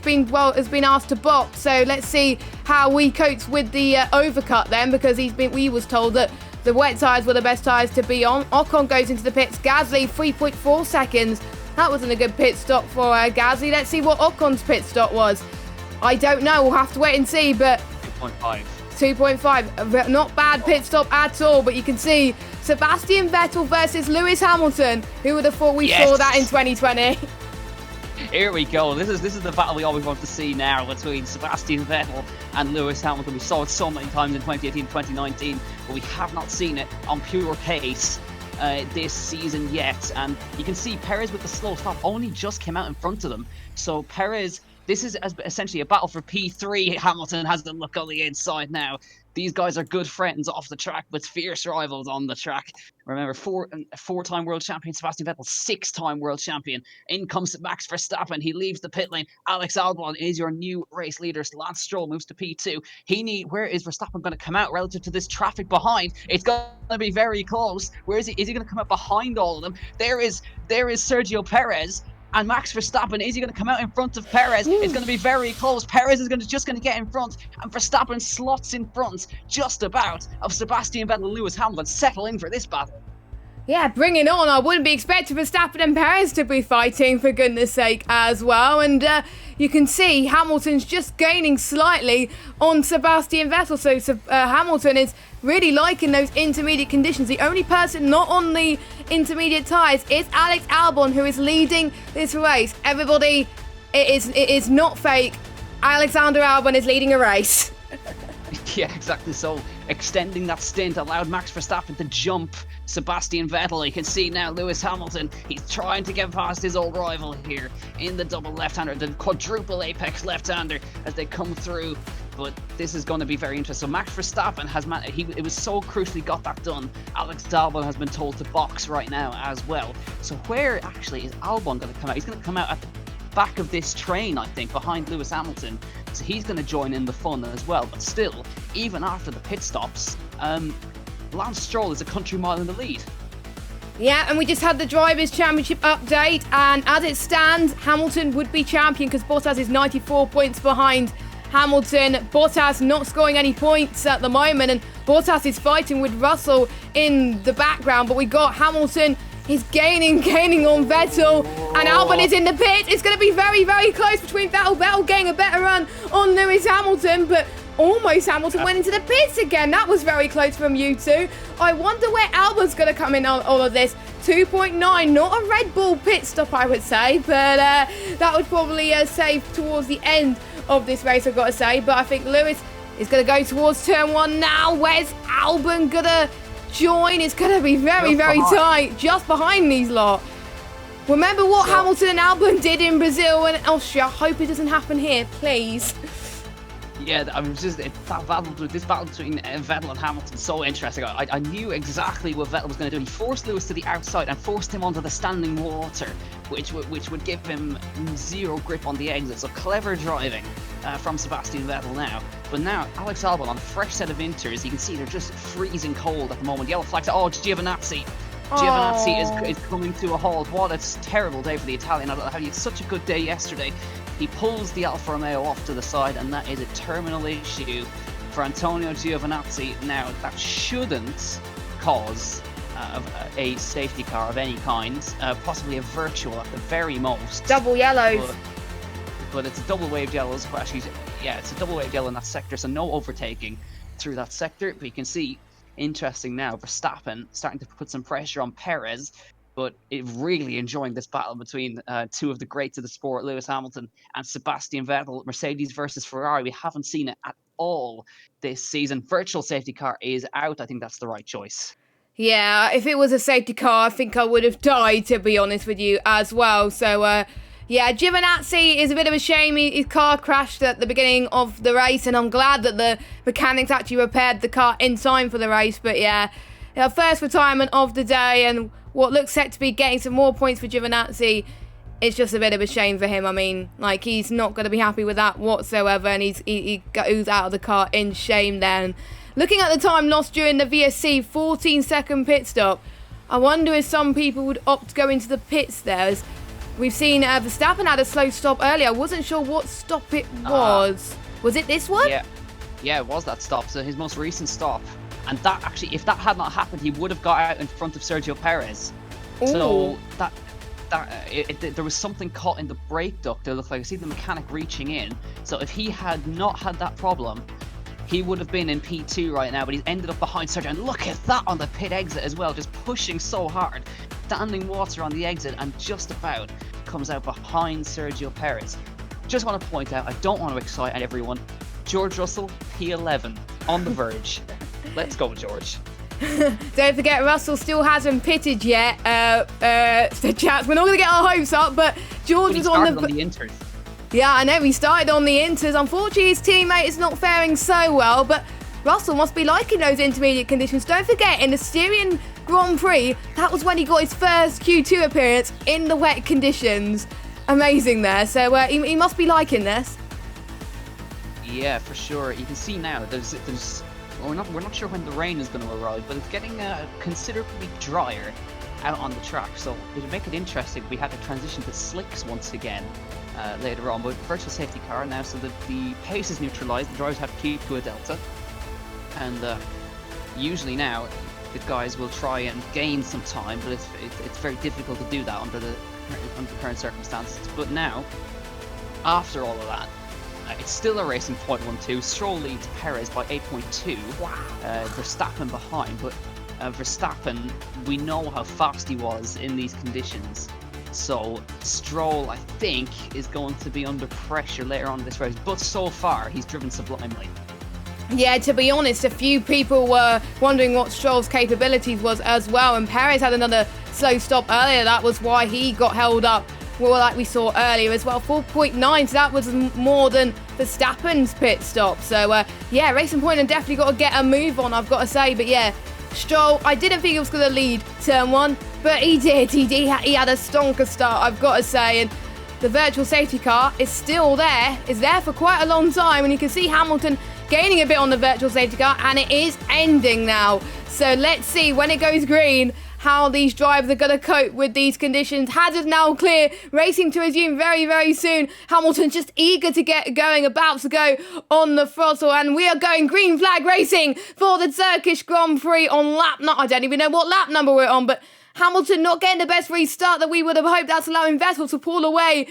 been asked to box. So let's see how we cope with the overcut then, because we was told that the wet tyres were the best tyres to be on. Ocon goes into the pits. Gasly, 3.4 seconds. That wasn't a good pit stop for Gasly. Let's see what Ocon's pit stop was. I don't know. We'll have to wait and see, but 2.5. 2.5. Not bad pit stop at all, but you can see Sebastian Vettel versus Lewis Hamilton. Who would have thought we saw that in 2020? Here we go. This is the battle we always want to see now between Sebastian Vettel and Lewis Hamilton. We saw it so many times in 2018, 2019, but we have not seen it on pure pace this season yet. And you can see Perez with the slow stop only just came out in front of them. So Perez, this is essentially a battle for P3. Hamilton has the look on the inside now. These guys are good friends off the track, but fierce rivals on the track. Remember, four-time world champion Sebastian Vettel, 6-time world champion. In comes Max Verstappen. He leaves the pit lane. Alex Albon is your new race leader. Lance Stroll moves to P2. Where is Verstappen going to come out relative to this traffic behind? It's going to be very close. Where is he? Is he going to come out behind all of them? There is Sergio Perez. And Max Verstappen, is he going to come out in front of Perez? It's going to be very close. Perez is just going to get in front, and Verstappen slots in front just about of Sebastian Vettel and Lewis Hamilton. Settle in for this battle. Yeah, bring it on. I wouldn't be expecting Verstappen and Perez to be fighting, for goodness sake, as well. And you can see Hamilton's just gaining slightly on Sebastian Vettel. So Hamilton is really liking those intermediate conditions. The only person not on the intermediate tyres is Alex Albon, who is leading this race. Everybody, it is not fake. Alexander Albon is leading a race. Yeah, exactly. So extending that stint allowed Max Verstappen to jump Sebastian Vettel. You can see now Lewis Hamilton. He's trying to get past his old rival here in the double left-hander, the quadruple apex left-hander as they come through. But this is going to be very interesting. So Max Verstappen has it was so crucial he got that done. Alex Albon has been told to box right now as well. So where actually is Albon going to come out? He's going to come out at the back of this train, I think, behind Lewis Hamilton. So he's going to join in the fun as well. But still, even after the pit stops, Lance Stroll is a country mile in the lead. Yeah, and we just had the Drivers' Championship update, and as it stands, Hamilton would be champion because Bottas is 94 points behind Hamilton. Bottas not scoring any points at the moment, and Bottas is fighting with Russell in the background, but we got Hamilton. He's gaining on Vettel, and Albon is in the pit. It's going to be very, very close between Vettel. Vettel getting a better run on Lewis Hamilton, but almost Hamilton went into the pits again. That was very close from you two. I wonder where Albon's going to come in on all of this. 2.9, not a Red Bull pit stop, I would say, but that would probably save towards the end of this race, I've got to say. But I think Lewis is going to go towards turn one now. Where's Albon going to join? It's going to be very, very tight, just behind these lot. Remember what Hamilton and Albon did in Brazil and Austria. I hope it doesn't happen here, please. Yeah, I mean, this battle between Vettel and Hamilton is so interesting. I knew exactly what Vettel was going to do. He forced Lewis to the outside and forced him onto the standing water, which would give him zero grip on the exit. So clever driving from Sebastian Vettel now. But now, Alex Albon on a fresh set of inters. You can see they're just freezing cold at the moment. Yellow flags. Oh, Giovinazzi. Giovinazzi is coming to a halt. What a terrible day for the Italian. I don't know how he had such a good day yesterday. He pulls the Alfa Romeo off to the side, and that is a terminal issue for Antonio Giovinazzi. Now, that shouldn't cause a safety car of any kind, possibly a virtual at the very most. Double yellows. But it's a double waved yellows. Actually, yeah, it's a double waved yellow in that sector, so no overtaking through that sector. But you can see, interesting now, Verstappen starting to put some pressure on Perez, but really enjoying this battle between two of the greats of the sport, Lewis Hamilton and Sebastian Vettel. Mercedes versus Ferrari. We haven't seen it at all this season. Virtual safety car is out. I think that's the right choice. Yeah, if it was a safety car, I think I would have died, to be honest with you, as well. So, yeah, Giovinazzi is a bit of a shame. His car crashed at the beginning of the race, and I'm glad that the mechanics actually repaired the car in time for the race. But yeah, first retirement of the day, and what looks set to be getting some more points for Giovinazzi. It's just a bit of a shame for him. I mean, like, he's not going to be happy with that whatsoever, and he goes out of the car in shame then. Looking at the time lost during the VSC 14-second pit stop, I wonder if some people would opt to go into the pits there. As we've seen Verstappen had a slow stop earlier. I wasn't sure what stop it was. Was it this one? Yeah, it was that stop. So his most recent stop. And that actually, if that had not happened, he would have got out in front of Sergio Perez. Ooh. So there was something caught in the brake duct. It looked like I see the mechanic reaching in. So if he had not had that problem, he would have been in P2 right now, but he's ended up behind Sergio. And look at that on the pit exit as well, just pushing so hard. Standing water on the exit and just about comes out behind Sergio Perez. Just want to point out, I don't want to excite everyone, George Russell, P11, on the verge. Let's go, George. Don't forget, Russell still hasn't pitted yet. So chaps, we're not going to get our hopes up, but George was on the inters. Yeah, I know, he started on the inters. Unfortunately, his teammate is not faring so well, but Russell must be liking those intermediate conditions. Don't forget, in the Styrian Grand Prix, that was when he got his first Q2 appearance in the wet conditions. Amazing there. So he must be liking this. Yeah, for sure. You can see now, we're not sure when the rain is going to arrive, but it's getting considerably drier out on the track. So it would make it interesting if we had to transition to slicks once again later on. But virtual safety car now, so that the pace is neutralised, the drivers have to keep to a delta. And usually now, the guys will try and gain some time, but it's very difficult to do that under the current circumstances. But now, after all of that, it's still a racing 0.12. Stroll leads Perez by 8.2. Wow. Verstappen behind, but Verstappen, we know how fast he was in these conditions. So Stroll, I think, is going to be under pressure later on in this race. But so far, he's driven sublimely. Yeah, to be honest, a few people were wondering what Stroll's capabilities was as well, and Perez had another slow stop earlier. That was why he got held up, well, like we saw earlier as well. 4.9, so that was more than Verstappen's pit stop. So, yeah, Racing Point have definitely got to get a move on, I've got to say. But, yeah, Stroll, I didn't think he was going to lead turn 1, but he did. He had a stonker start, I've got to say. And the virtual safety car is still there. It's there for quite a long time, and you can see Hamilton gaining a bit on the virtual safety car, and it is ending now. So let's see when it goes green how these drivers are going to cope with these conditions. Hazard now clear, racing to resume very, very soon. Hamilton just eager to get going, about to go on the throttle, and we are going green flag racing for the Turkish Grand Prix on I don't even know what lap number we're on, but Hamilton not getting the best restart that we would have hoped. That's allowing Vettel to pull away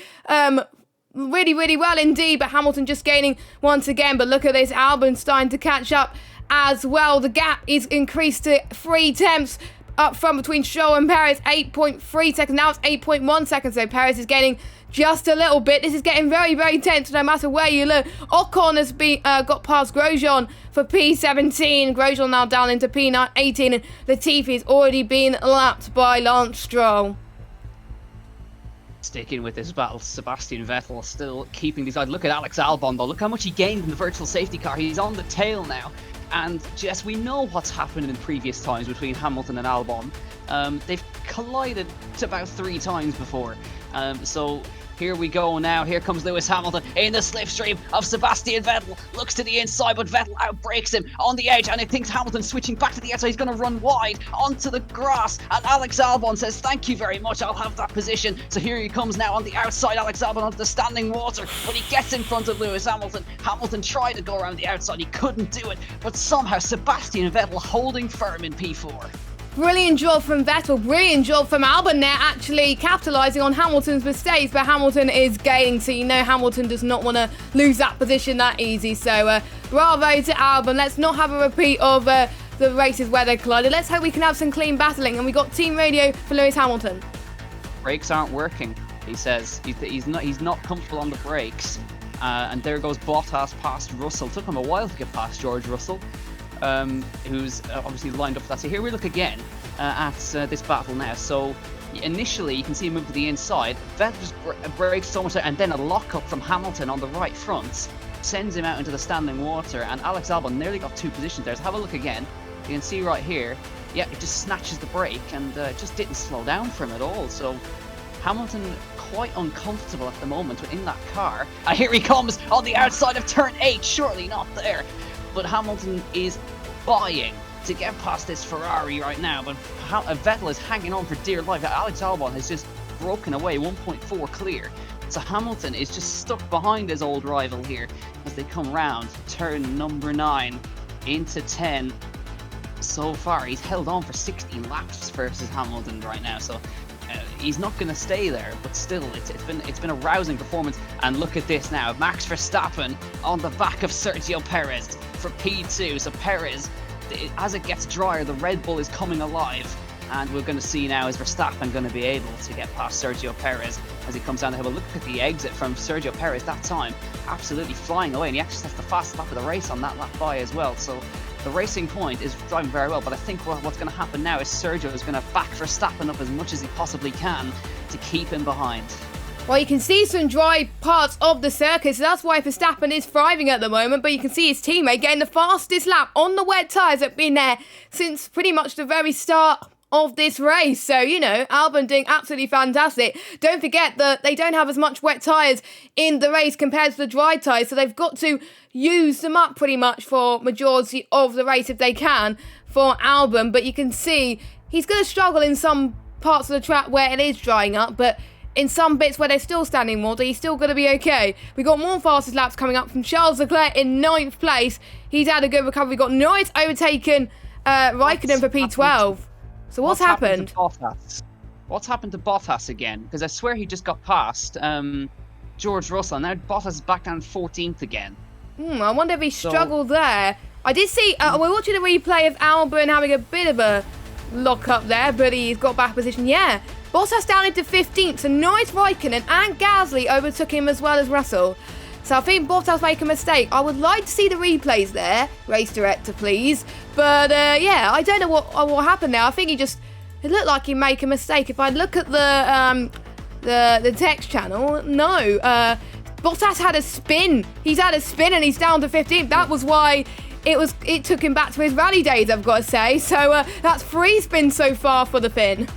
really, really well indeed, but Hamilton just gaining once again. But look at this, Albon starting to catch up as well. The gap is increased to 3 tenths up front between Stroll and Perez, 8.3 seconds. Now it's 8.1 seconds, so Perez is gaining just a little bit. This is getting very, very tense no matter where you look. Ocon has got past Grosjean for P17. Grosjean now down into P18, and Latifi has already been lapped by Lance Stroll. Sticking with this battle, Sebastian Vettel still keeping these guys. Look at Alex Albon though. Look how much he gained in the virtual safety car. He's on the tail now. And Jess, we know what's happened in previous times between Hamilton and Albon. They've collided about 3 times before. So here we go now. Here comes Lewis Hamilton in the slipstream of Sebastian Vettel. Looks to the inside, but Vettel outbreaks him on the edge, and I think Hamilton switching back to the outside. He's going to run wide onto the grass, and Alex Albon says, "Thank you very much, I'll have that position." So here he comes now on the outside, Alex Albon onto the standing water, but he gets in front of Lewis Hamilton. Hamilton tried to go around the outside, he couldn't do it, but somehow Sebastian Vettel holding firm in P4. Brilliant job from Vettel, brilliant job from Albon there, actually capitalising on Hamilton's mistakes, but Hamilton is gaining, so you know Hamilton does not want to lose that position that easy. So bravo to Albon. Let's not have a repeat of the races where they collided. Let's hope we can have some clean battling, and we got team radio for Lewis Hamilton. Brakes aren't working, he says. He's not comfortable on the brakes, and there goes Bottas past Russell. Took him a while to get past George Russell, who's obviously lined up for that. So here we look again at this battle now. So initially you can see him move to the inside. Vettel just brakes so much, and then a lock-up from Hamilton on the right front sends him out into the standing water, and Alex Albon nearly got 2 positions there. So have a look again. You can see right here, yeah, it just snatches the brake, and it just didn't slow down for him at all. So Hamilton quite uncomfortable at the moment in that car. And here he comes on the outside of turn 8, surely not there. But Hamilton is buying to get past this Ferrari right now, but Vettel is hanging on for dear life. Alex Albon has just broken away, 1.4 clear. So Hamilton is just stuck behind his old rival here as they come round turn number 9 into 10. So far, he's held on for 16 laps versus Hamilton right now, so he's not going to stay there, but still, it's been a rousing performance. And look at this now, Max Verstappen on the back of Sergio Perez for P2. So Perez, as it gets drier, the Red Bull is coming alive, and we're going to see now is Verstappen going to be able to get past Sergio Perez as he comes down the hill. But look at the exit from Sergio Perez that time, absolutely flying away, and he actually has the fastest lap of the race on that lap by as well. So the Racing Point is driving very well, but I think what's going to happen now is Sergio is going to back Verstappen up as much as he possibly can to keep him behind. Well, you can see some dry parts of the circuit, so that's why Verstappen is thriving at the moment, but you can see his teammate getting the fastest lap on the wet tyres that have been there since pretty much the very start of this race. So, you know, Albon doing absolutely fantastic. Don't forget that they don't have as much wet tyres in the race compared to the dry tyres, so they've got to use them up pretty much for majority of the race if they can for Albon. But you can see he's going to struggle in some parts of the track where it is drying up, but in some bits where they're still standing water, he's still going to be okay. We got more fastest laps coming up from Charles Leclerc in 9th place. He's had a good recovery. We got Norris overtaken Raikkonen for P12. So what's happened? What's happened to Bottas again? Because I swear he just got past George Russell. Now Bottas is back down 14th again. I wonder if he struggled there. I did see, we're watching a replay of Albon having a bit of a lock up there, but he's got back position. Yeah, Bottas down into 15th, so Norris, Raikkonen and Gasly overtook him as well as Russell. So I think Bottas make a mistake. I would like to see the replays there, race director, please. But yeah, I don't know what happened there. I think it looked like he made a mistake. If I look at the text channel, no. Bottas had a spin. He's had a spin and he's down to 15th. That was why it took him back to his rally days, I've got to say. So that's 3 spins so far for the Finn.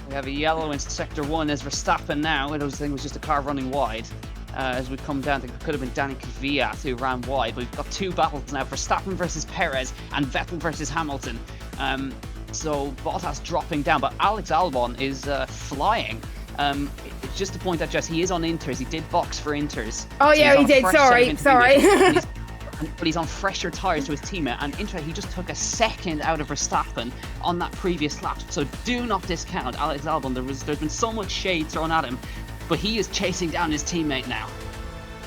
We have a yellow in sector 1 as Verstappen now. I think it was just a car running wide. As we come down, I think it could have been Danny Kvyat who ran wide. But we've got 2 battles now: Verstappen versus Perez and Vettel versus Hamilton. So Bottas dropping down, but Alex Albon is flying. Just to point out, Jess, he is on Inters. He did box for Inters. Oh, so yeah, he did. Sorry. But he's on fresher tyres to his teammate, and he just took a second out of Verstappen on that previous lap. So do not discount Alex Albon. There's been so much shade thrown at him, but he is chasing down his teammate now.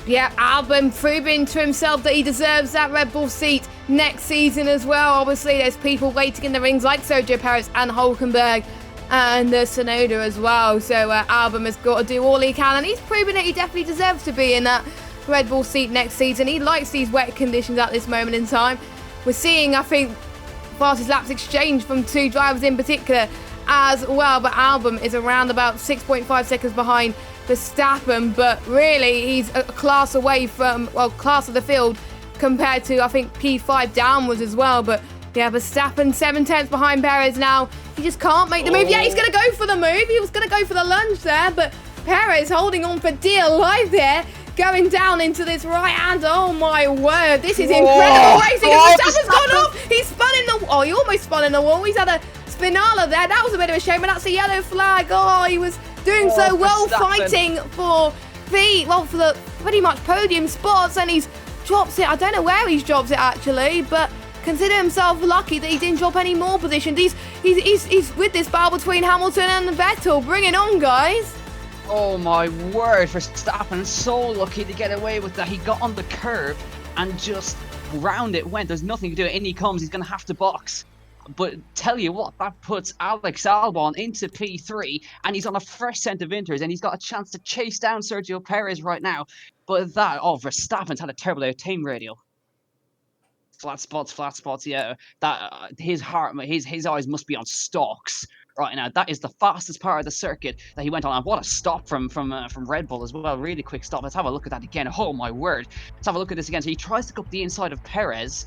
Yeah, Albon proving to himself that he deserves that Red Bull seat next season as well. Obviously, there's people waiting in the rings like Sergio Perez and Hülkenberg and Tsunoda as well. So Albon has got to do all he can, and he's proven that he definitely deserves to be in that Red Bull seat next season. He likes these wet conditions at this moment in time. We're seeing, I think, fastest laps exchange from 2 drivers in particular as well, but Albon is around about 6.5 seconds behind Verstappen, but really he's a class away from, well, class of the field compared to, I think, P5 downwards as well. But yeah, Verstappen 7/10 behind Perez now. He just can't make the move. Yeah, he's going to go for the move. He was going to go for the lunge there, but Perez holding on for dear life there, going down into this right hand. Oh my word, this is incredible racing. Verstappen's gone off. He's spun in the, he almost spun in the wall. He's had a spinala there. That was a bit of a shame, and that's a yellow flag. Oh, he was doing so well, fighting for the pretty much podium spots, and he's drops it. I don't know where he's dropped it actually, but consider himself lucky that he didn't drop any more positions. He's with this battle between Hamilton and Vettel. Bring it on, guys. Oh my word, Verstappen so lucky to get away with that. He got on the curb and just round it went. There's nothing to do. In he comes. He's going to have to box. But tell you what, that puts Alex Albon into P3, and he's on a fresh set of Inters, and he's got a chance to chase down Sergio Perez right now. But Verstappen's had a terrible day of team radio. Flat spots, yeah. That his eyes must be on stalks right now. That is the fastest part of the circuit that he went on. And what a stop from Red Bull as well. Really quick stop. Let's have a look at that again. Oh my word. Let's have a look at this again. So he tries to go up the inside of Perez.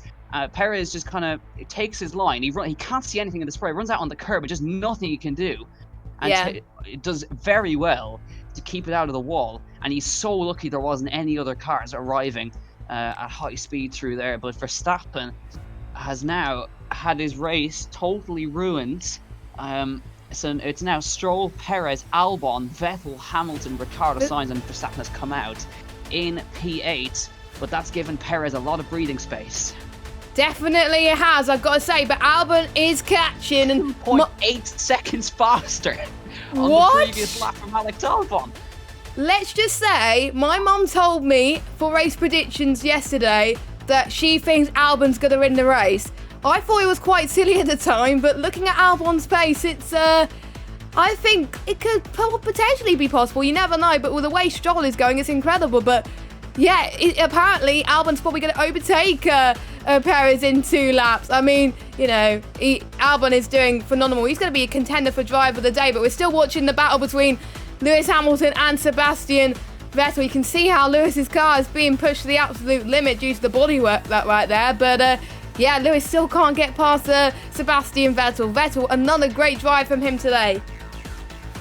Perez just kind of takes his line. He can't see anything in the spray. Runs out on the curb, but just nothing he can do. And it does very well to keep it out of the wall. And he's so lucky there wasn't any other cars arriving at high speed through there. But Verstappen has now had his race totally ruined. So it's now Stroll, Perez, Albon, Vettel, Hamilton, Ricciardo, Sainz, and Verstappen has come out in P8. But that's given Perez a lot of breathing space. Definitely it has, I've got to say, but Albon is catching and 0.8 seconds faster on the previous lap from Alex Albon. Let's just say, my mum told me for race predictions yesterday that she thinks Albon's going to win the race. I thought it was quite silly at the time, but looking at Albon's pace, I think it could potentially be possible. You never know, but with the way Stroll is going, it's incredible. But yeah, apparently Albon's probably going to overtake Perez in 2 laps. I mean, you know, Albon is doing phenomenal. He's going to be a contender for driver of the day, but we're still watching the battle between Lewis Hamilton and Sebastian Vettel. You can see how Lewis's car is being pushed to the absolute limit due to the bodywork that right there. But yeah, Lewis still can't get past Sebastian Vettel. Vettel, another great drive from him today.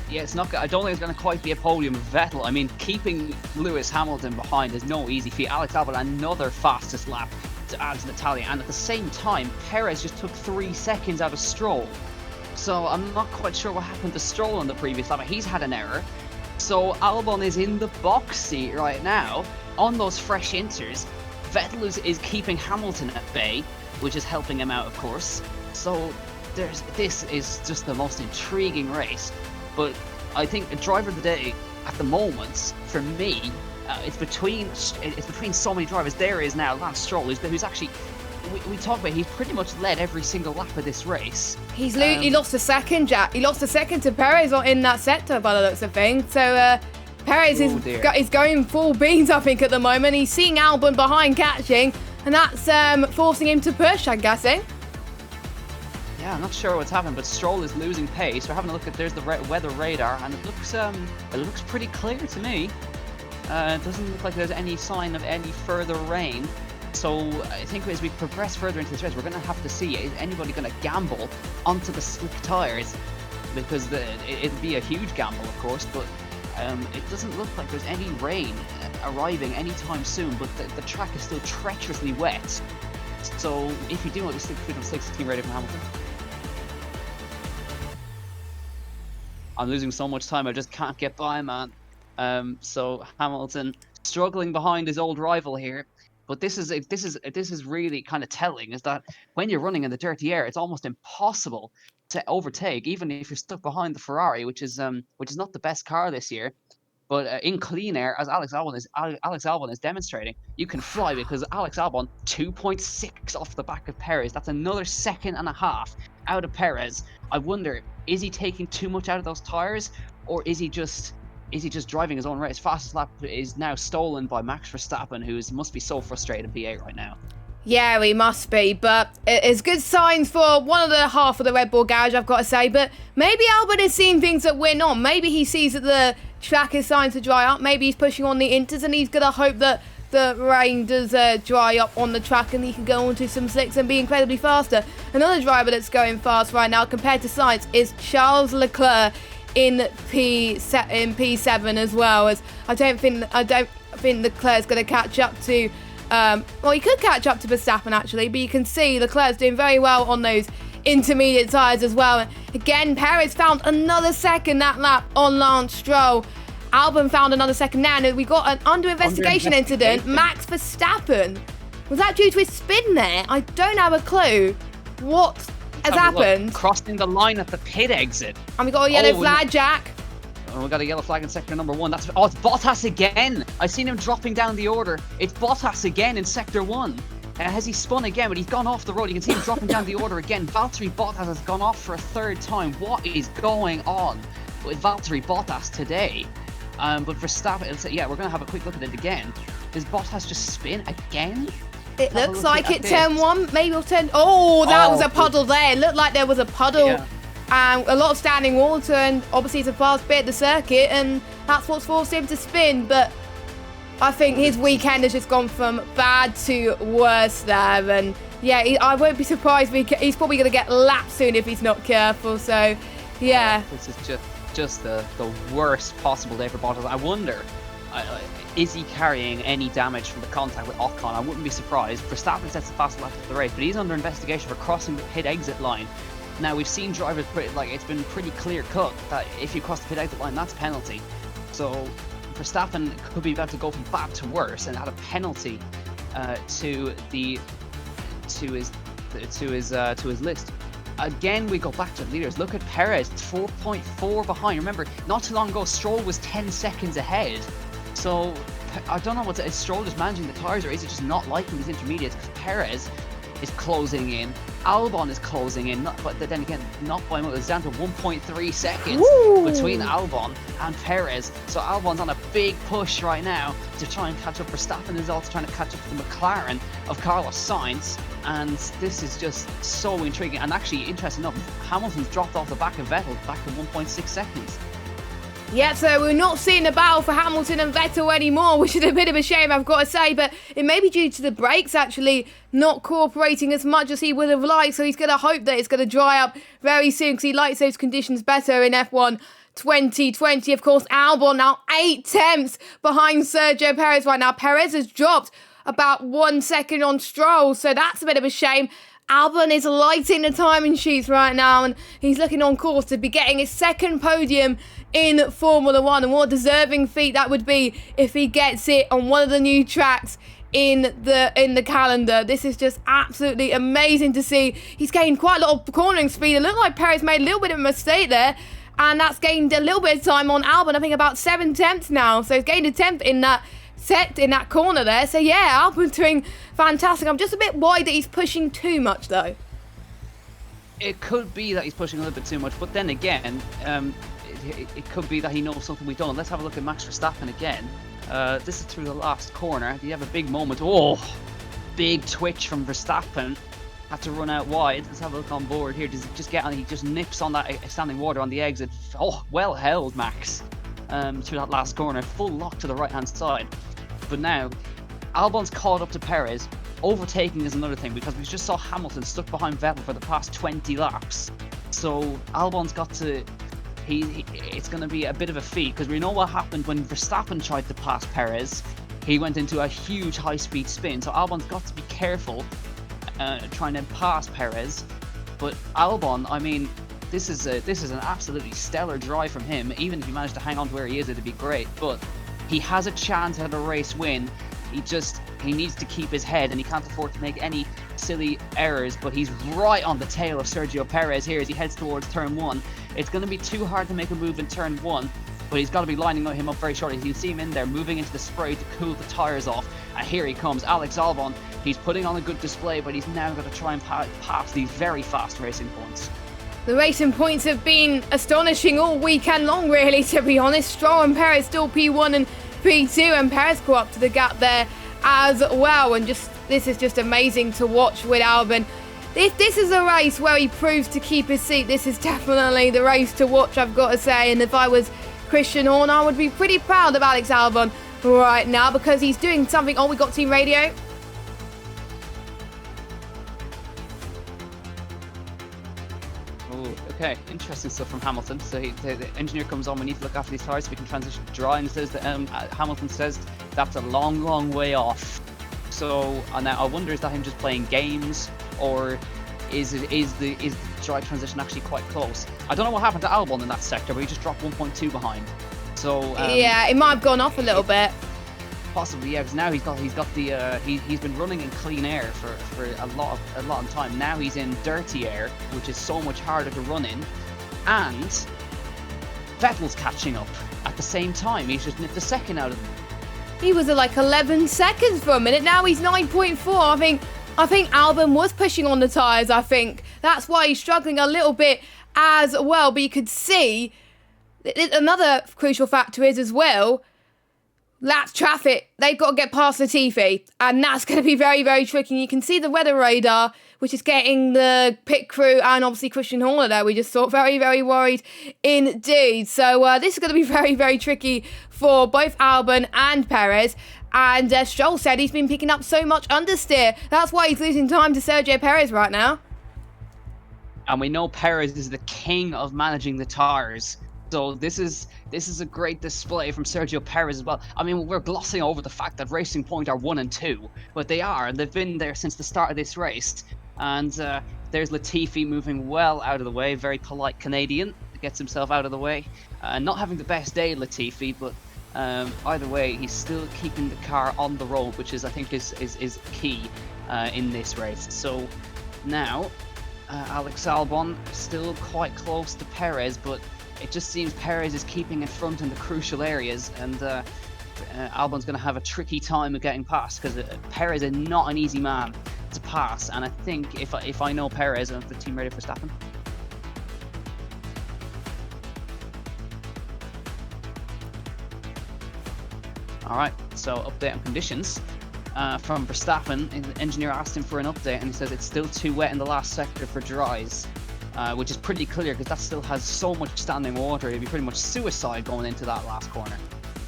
Yeah, it's not. I don't think it's going to quite be a podium of Vettel. I mean, keeping Lewis Hamilton behind is no easy feat. Alex Albon, another fastest lap to add to the tally, and at the same time, Perez just took 3 seconds out of Stroll. So I'm not quite sure what happened to Stroll on the previous lap, but he's had an error. So Albon is in the box seat right now on those fresh Inters. Vettel is keeping Hamilton at bay, which is helping him out, of course. So this is just the most intriguing race. But I think a driver of the day at the moment, for me, it's between so many drivers. There is now Lance Stroll, who's actually, we talk about, he's pretty much led every single lap of this race. He lost a second, Jack. He lost a second to Perez in that sector by the looks of things. So Perez is going full beans, I think, at the moment. He's seeing Albon behind catching, and that's forcing him to push, I'm guessing. Yeah, I'm not sure what's happened, but Stroll is losing pace. We're having a look at, there's the weather radar, and it looks pretty clear to me. It doesn't look like there's any sign of any further rain. So I think as we progress further into this race, we're going to have to see, is anybody going to gamble onto the slick tyres? Because it'd be a huge gamble, of course, but it doesn't look like there's any rain arriving anytime soon, but the track is still treacherously wet. So if you do want to stick with the 16 rating from Hamilton. I'm losing so much time, I just can't get by, man. So Hamilton struggling behind his old rival here. But this is really kind of telling, is that when you're running in the dirty air, it's almost impossible to overtake, even if you're stuck behind the Ferrari, which is not the best car this year. But in clean air, as Alex Albon is demonstrating, you can fly, because Alex Albon 2.6 off the back of Perez. That's another 1.5 seconds out of Perez. I wonder, is he taking too much out of those tires, or is he just driving his own race? Fastest lap is now stolen by Max Verstappen, who must be so frustrated in P8 right now. Yeah, he must be, but it's good signs for one of the half of the Red Bull garage, I've got to say. But maybe Albon is seeing things that we're not. Maybe he sees that the track is starting to dry up. Maybe he's pushing on the inters, and he's going to hope that the rain does dry up on the track and he can go onto some slicks and be incredibly faster. Another driver that's going fast right now compared to Sainz is Charles Leclerc in P7 as well. As I don't think Leclerc's going to catch up to. Well, he could catch up to Verstappen actually, but you can see Leclerc's doing very well on those intermediate tyres as well. And again, Perez found another second that lap on Lance Stroll. Albon found another second now, and we got an under investigation incident. Max Verstappen, was that due to his spin there? I don't have a clue what has happened. Crossing the line at the pit exit. And we got a yellow flag, Jack. We got a yellow flag in sector number 1. It's Bottas again. I've seen him dropping down the order. It's Bottas again in sector 1. Has he spun again? But he's gone off the road. You can see him dropping down the order again. Valtteri Bottas has gone off for a 3rd time. What is going on with Valtteri Bottas today? But Verstappen, yeah, we're going to have a quick look at it again. Does Bottas just spin again? It looks like it. Turn 1, maybe turn. Oh, that was a puddle there. It looked like there was a puddle. Yeah. And a lot of standing water, and obviously it's a fast bit of the circuit, and that's what's forced him to spin. But I think his weekend has just gone from bad to worse there, and yeah, I won't be surprised. He's probably going to get lapped soon if he's not careful. So, yeah. This is just the worst possible day for Bottas. I wonder, is he carrying any damage from the contact with Ocon? I wouldn't be surprised. Verstappen sets the fastest lap of the race, but he's under investigation for crossing the pit exit line. Now, we've seen drivers, it's been pretty clear cut that if you cross the pit exit line, that's a penalty. So Verstappen could be about to go from bad to worse and add a penalty to his list. Again, we go back to the leaders. Look at Perez, 4.4 behind. Remember, not too long ago, Stroll was 10 seconds ahead. So I don't know is Stroll just managing the tyres, or is he just not liking these intermediates? Because Perez is closing in. Albon is closing in, but then again, not by much. It's down to 1.3 seconds between Albon and Perez. So Albon's on a big push right now to try and catch up. Verstappen is also trying to catch up to the McLaren of Carlos Sainz. And this is just so intriguing. And actually, interesting enough, Hamilton's dropped off the back of Vettel back to 1.6 seconds. Yeah, so we're not seeing a battle for Hamilton and Vettel anymore, which is a bit of a shame, I've got to say. But it may be due to the brakes actually not cooperating as much as he would have liked. So he's going to hope that it's going to dry up very soon, because he likes those conditions better in F1 2020. Of course, Albon now 8 tenths behind Sergio Perez right now. Perez has dropped about 1 second on Stroll, so that's a bit of a shame. Albon is lighting the timing sheets right now, and he's looking on course to be getting his 2nd podium in Formula 1, and what a deserving feat that would be if he gets it on one of the new tracks in the calendar. This is just absolutely amazing to see. He's gained quite a lot of cornering speed. It looked like Perez made a little bit of a mistake there, and that's gained a little bit of time on Albon. I think about 7 tenths now, so he's gained a tenth in that set in that corner there. So yeah, Albon's doing fantastic. I'm just a bit worried that he's pushing too much though. It could be that he's pushing a little bit too much, but then again, it could be that he knows something we don't. Let's have a look at Max Verstappen again. This is through the last corner. Do you have a big moment? Oh, big twitch from Verstappen. Had to run out wide. Let's have a look on board here. Does he just get on? He just nips on that standing water on the exit. Oh, well held, Max. Through that last corner. Full lock to the right-hand side. But now, Albon's caught up to Perez. Overtaking is another thing, because we just saw Hamilton stuck behind Vettel for the past 20 laps. So Albon's got to... it's going to be a bit of a feat, because we know what happened when Verstappen tried to pass Perez. He went into a huge high-speed spin, so Albon's got to be careful trying to pass Perez. But Albon, I mean, this is an absolutely stellar drive from him. Even if he managed to hang on to where he is, it'd be great. But he has a chance at a race win. He needs to keep his head, and he can't afford to make any silly errors. But he's right on the tail of Sergio Perez here as he heads towards turn 1. It's going to be too hard to make a move in turn 1, but he's got to be lining him up very shortly. You see him in there moving into the spray to cool the tyres off. And here he comes, Alex Albon. He's putting on a good display, but he's now got to try and pass these very fast racing points. The racing points have been astonishing all weekend long, really, to be honest. Stroll and Perez still P1 and P2, and Perez go up to the gap there as well. And this is just amazing to watch with Albon. If this is a race where he proves to keep his seat, this is definitely the race to watch, I've got to say. And if I was Christian Horner, I would be pretty proud of Alex Albon right now, because he's doing something. Oh, we got team radio. Okay, interesting stuff from Hamilton. So the engineer comes on, we need to look after these tyres so we can transition to dry, and says that Hamilton says that's a long way off. So now I wonder, is that him just playing games, or is the dry transition actually quite close? I don't know what happened to Albon in that sector, but he just dropped 1.2 behind. So yeah, it might have gone off a little bit. Possibly, yeah, because now he's been running in clean air for a lot of time. Now he's in dirty air, which is so much harder to run in, and Vettel's catching up at the same time. He's just nipped a second out of him. He was at like 11 seconds for a minute. Now he's 9.4. I think Albon was pushing on the tyres. I think that's why he's struggling a little bit as well. But you could see another crucial factor is as well, that's traffic. They've got to get past Latifi, and that's going to be very, very tricky. You can see the weather radar, which is getting the pit crew and obviously Christian Horner there. We just saw very, very worried indeed. So this is going to be very, very tricky for both Albon and Perez. And Stroll said he's been picking up so much understeer. That's why he's losing time to Sergio Perez right now. And we know Perez is the king of managing the tyres. So this is a great display from Sergio Perez as well. I mean, we're glossing over the fact that Racing Point are 1 and 2, but they are, and they've been there since the start of this race. And there's Latifi moving well out of the way, very polite Canadian, gets himself out of the way. Not having the best day, Latifi, but either way, he's still keeping the car on the road, which I think is key in this race. So now, Alex Albon still quite close to Perez, but it just seems Perez is keeping in front in the crucial areas, and Albon's going to have a tricky time of getting past, because Perez is not an easy man to pass. And I think if I know Perez, and the team ready for Verstappen. All right, so update on conditions from Verstappen. The engineer asked him for an update, and he says it's still too wet in the last sector for dries. Which is pretty clear, because that still has so much standing water. It'd be pretty much suicide going into that last corner.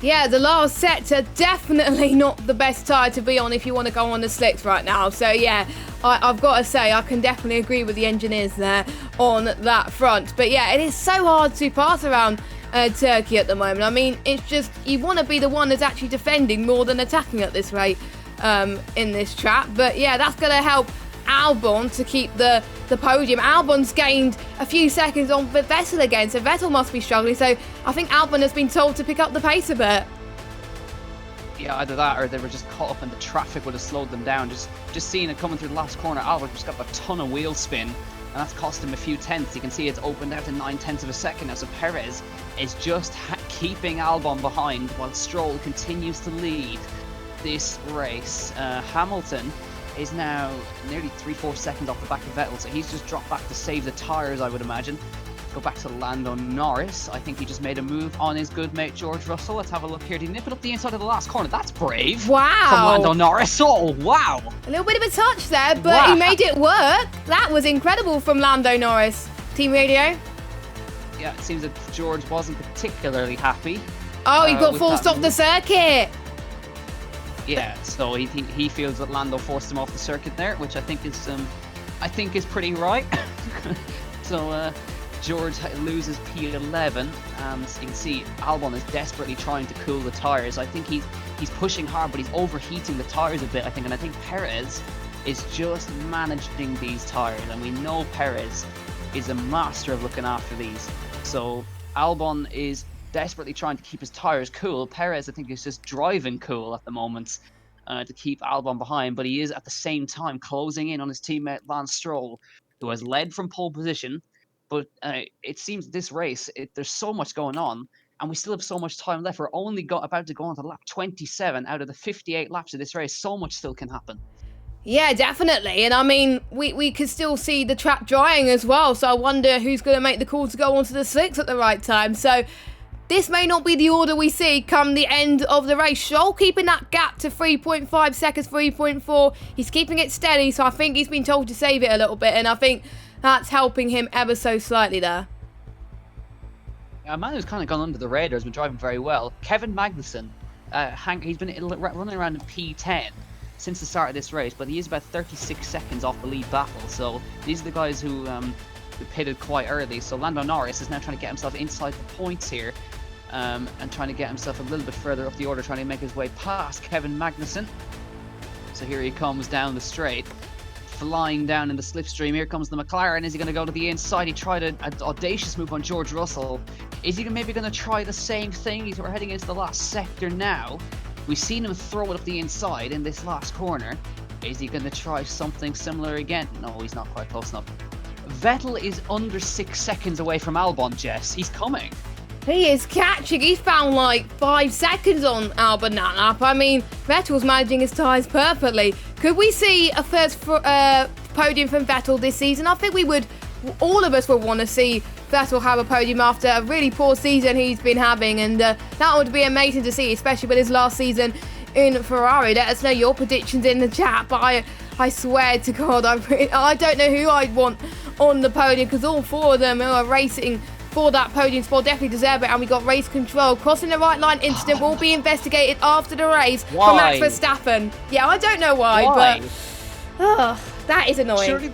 Yeah, the last sector, definitely not the best tyre to be on if you want to go on the slicks right now. So yeah, I've got to say, I can definitely agree with the engineers there on that front. But yeah, it is so hard to pass around Turkey at the moment. I mean, it's just, you want to be the one that's actually defending more than attacking at this rate in this track. But yeah, that's going to help Albon to keep the podium. Albon's gained a few seconds on Vettel again, so Vettel must be struggling. So I think Albon has been told to pick up the pace a bit. Yeah, either that or they were just caught up and the traffic would have slowed them down. Just seeing it coming through the last corner, Albon just got a ton of wheel spin, and that's cost him a few tenths. You can see it's opened out to 9/10 of a second now. So Perez is just keeping Albon behind while Stroll continues to lead this race. Hamilton is now nearly 3-4 seconds off the back of Vettel, so he's just dropped back to save the tyres, I would imagine. go back to Lando Norris. I think he just made a move on his good mate George Russell. Let's have a look here. Did he nip it up the inside of the last corner? That's brave. Wow. From Lando Norris. Oh, wow. A little bit of a touch there, but he made it work. That was incredible from Lando Norris. Team radio? Yeah, it seems that George wasn't particularly happy. Oh, he got forced off the circuit. Yeah, so he feels that Lando forced him off the circuit there, which I think is pretty right. So George loses P11, and you can see Albon is desperately trying to cool the tires. I think he's pushing hard, but he's overheating the tires a bit, I think, and I think Perez is just managing these tires, and we know Perez is a master of looking after these. So Albon is desperately trying to keep his tires cool. Perez, I think, is just driving cool at the moment to keep Albon behind, but he is at the same time closing in on his teammate Lance Stroll, who has led from pole position. But it seems this race, there's so much going on, and we still have so much time left. We're only about to go on to lap 27 out of the 58 laps of this race. So much still can happen. Yeah, definitely. And I mean, we could still see the track drying as well. So I wonder who's going to make the call to go onto the slicks at the right time. So this may not be the order we see come the end of the race. Stroll keeping that gap to 3.5 seconds, 3.4. He's keeping it steady. So I think he's been told to save it a little bit. And I think that's helping him ever so slightly there. A man who's kind of gone under the radar has been driving very well. Kevin Magnussen. He's been running around in P10 since the start of this race, but he is about 36 seconds off the lead battle. So these are the guys who pitted quite early. So Lando Norris is now trying to get himself inside the points here, and trying to get himself a little bit further up the order, trying to make his way past Kevin Magnussen. So here he comes down the straight, flying down in the slipstream. Here comes the McLaren. Is he going to go to the inside? He tried an audacious move on George Russell. Is he maybe going to try the same thing? We're heading into the last sector now. We've seen him throw it up the inside in this last corner. Is he going to try something similar again? No, he's not quite close enough. Vettel is under 6 seconds away from Albon, Jess. He's coming. He is catching. He's found like 5 seconds on Albon that lap. I mean, Vettel's managing his tyres perfectly. Could we see a first podium from Vettel this season? I think all of us would want to see Vettel have a podium after a really poor season he's been having, and that would be amazing to see, especially with his last season in Ferrari. Let us know your predictions in the chat, but I swear to God, I don't know who I'd want on the podium, because all 4 of them who are racing for that podium spot definitely deserve it. And we got race control. Crossing the right line incident will be investigated after the race from Max Verstappen. Yeah, I don't know why? But that is annoying.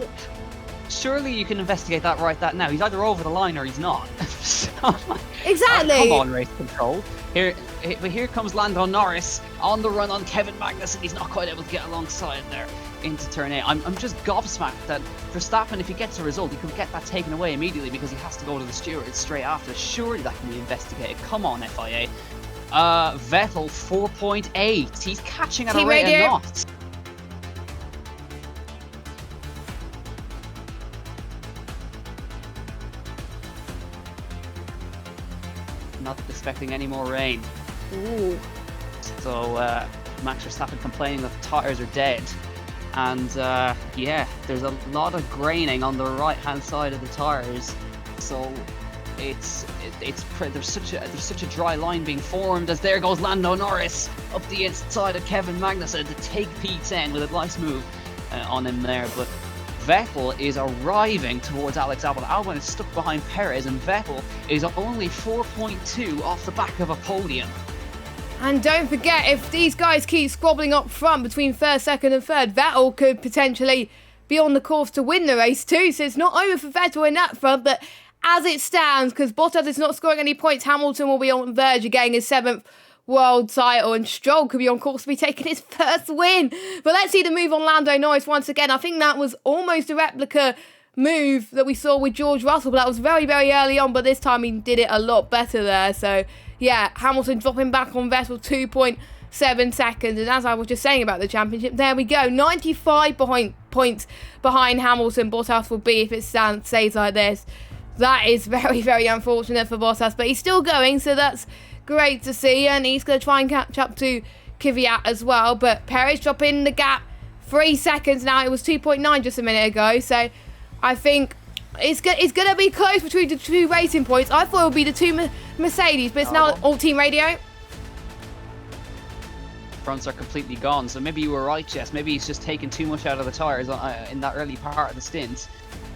Surely you can investigate that now. He's either over the line or he's not. Exactly. Come on, race control. Here comes Lando Norris on the run on Kevin Magnussen. He's not quite able to get alongside there into turn 8. I'm just gobsmacked that Verstappen, if he gets a result, he could get that taken away immediately because he has to go to the stewards straight after. Surely that can be investigated. Come on, FIA. Vettel 4.8. He's catching at a rate of knots. Not expecting any more rain. Ooh. So Max Verstappen complaining that the tyres are dead, and yeah, there's a lot of graining on the right hand side of the tyres. So there's such a dry line being formed as there goes Lando Norris up the inside of Kevin Magnussen to take P10 with a nice move on him there, but Vettel is arriving towards Alex Albon. Albon is stuck behind Perez, and Vettel is only 4.2 off the back of a podium. And don't forget, if these guys keep squabbling up front between first, second and third, Vettel could potentially be on the course to win the race too. So it's not over for Vettel in that front, but as it stands, because Bottas is not scoring any points, Hamilton will be on the verge of getting his 7th world title, and Stroll could be on course to be taking his first win. But let's see the move on Lando Norris once again. I think that was almost a replica move that we saw with George Russell, but that was very, very early on, but this time he did it a lot better there. So yeah, Hamilton dropping back on Vettel 2.7 seconds, and as I was just saying about the championship, there we go, 95 points behind Hamilton. Bottas will be if it stays like this. That is very, very unfortunate for Bottas, but he's still going, so that's great to see, and he's going to try and catch up to Kvyat as well. But Perez dropping the gap 3 seconds now. It was 2.9 just a minute ago, so I think It's going to be close between the two racing points. I thought it would be the two Mercedes, but it's now all team radio. Fronts are completely gone, so maybe you were right, Jess. Maybe he's just taken too much out of the tyres in that early part of the stint.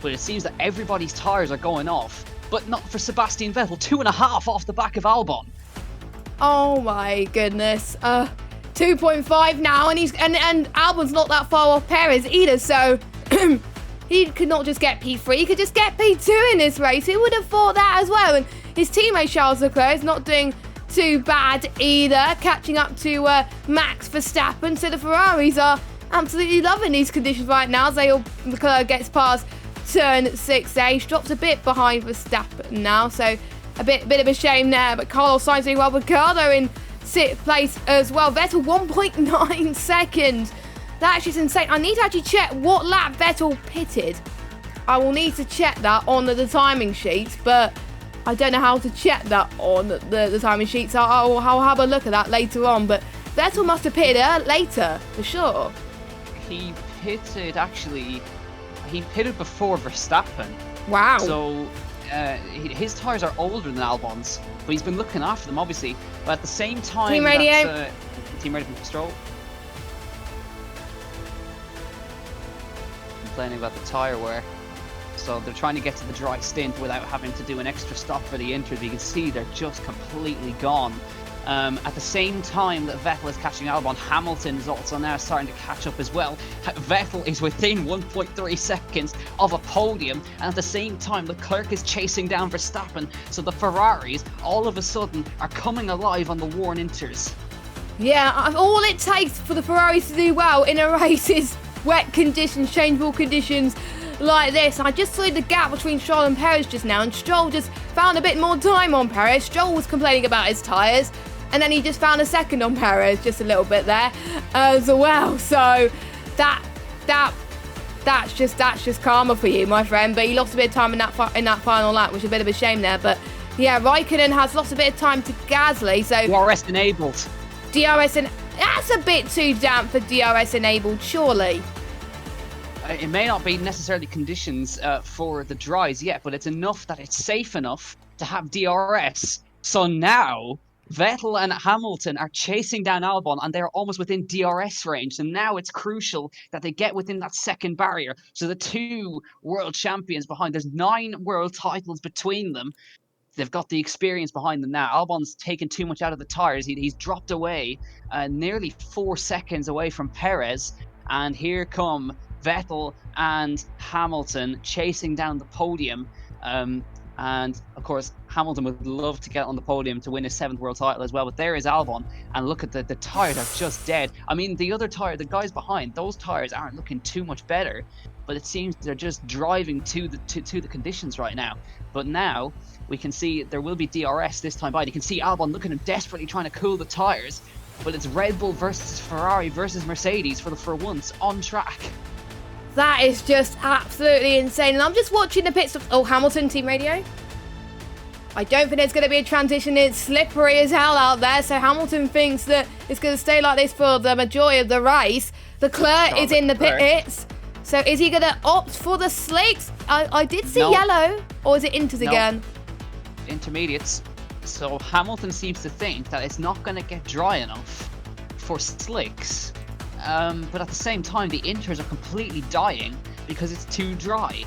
But it seems that everybody's tyres are going off, but not for Sebastian Vettel. 2.5 off the back of Albon. Oh my goodness. 2.5 now, and and Albon's not that far off Perez either, so he could not just get P3, he could just get P2 in this race. Who would have thought that as well? And his teammate Charles Leclerc is not doing too bad either, catching up to Max Verstappen. So the Ferraris are absolutely loving these conditions right now as Leclerc gets past turn 6A. Drops a bit behind Verstappen now, so a bit of a shame there. But Carlos Sainz doing well. Ricciardo in 6th place as well. Vettel 1.9 seconds. That's just insane. I need to actually check what lap Vettel pitted. I will need to check that on the timing sheets, but I don't know how to check that on the timing sheets. So I'll have a look at that later on. But Vettel must have pitted later, for sure. He pitted before Verstappen. Wow. So his tyres are older than Albon's, but he's been looking after them, obviously. But at the same time, Team radio. Team radio from Stroll. Complaining about the tyre wear. So they're trying to get to the dry stint without having to do an extra stop for the inters. You can see they're just completely gone. At the same time that Vettel is catching Albon, Hamilton is also now starting to catch up as well. Vettel is within 1.3 seconds of a podium, and at the same time Leclerc is chasing down Verstappen. So the Ferraris all of a sudden are coming alive on the worn inters. Yeah, all it takes for the Ferraris to do well in a race is wet conditions, changeable conditions like this. I just saw the gap between Stroll and Perez just now, and Stroll just found a bit more time on Perez. Stroll was complaining about his tyres, and then he just found a second on Perez, just a little bit there as well. So that's just karma for you, my friend. But he lost a bit of time in that final lap, which is a bit of a shame there. But yeah, Raikkonen has lost a bit of time to Gasly. So DRS enabled. That's a bit too damp for DRS enabled, surely. It may not be necessarily conditions for the dries yet, but it's enough that it's safe enough to have DRS. So now Vettel and Hamilton are chasing down Albon, and they're almost within DRS range. And now it's crucial that they get within that second barrier. So the two world champions behind, there's 9 world titles between them. They've got the experience behind them now. Albon's taken too much out of the tyres. He's dropped away nearly 4 seconds away from Perez. And here come Vettel and Hamilton chasing down the podium. And of course, Hamilton would love to get on the podium to win his 7th world title as well. But there is Albon, and look at the tyres are just dead. I mean, the other tyre, the guys behind, those tyres aren't looking too much better. But it seems they're just driving to the conditions right now. But now we can see there will be DRS this time by. You can see Albon looking and desperately trying to cool the tyres. But it's Red Bull versus Ferrari versus Mercedes for once on track. That is just absolutely insane. And I'm just watching the pit stop. Oh, Hamilton, team radio. I don't think there's going to be a transition. It's slippery as hell out there. So Hamilton thinks that it's going to stay like this for the majority of the race. Leclerc is in the pits. So is he going to opt for the slicks? I did see yellow. Or is it inters again? Intermediates. So Hamilton seems to think that it's not going to get dry enough for slicks. But at the same time, the inters are completely dying because it's too dry.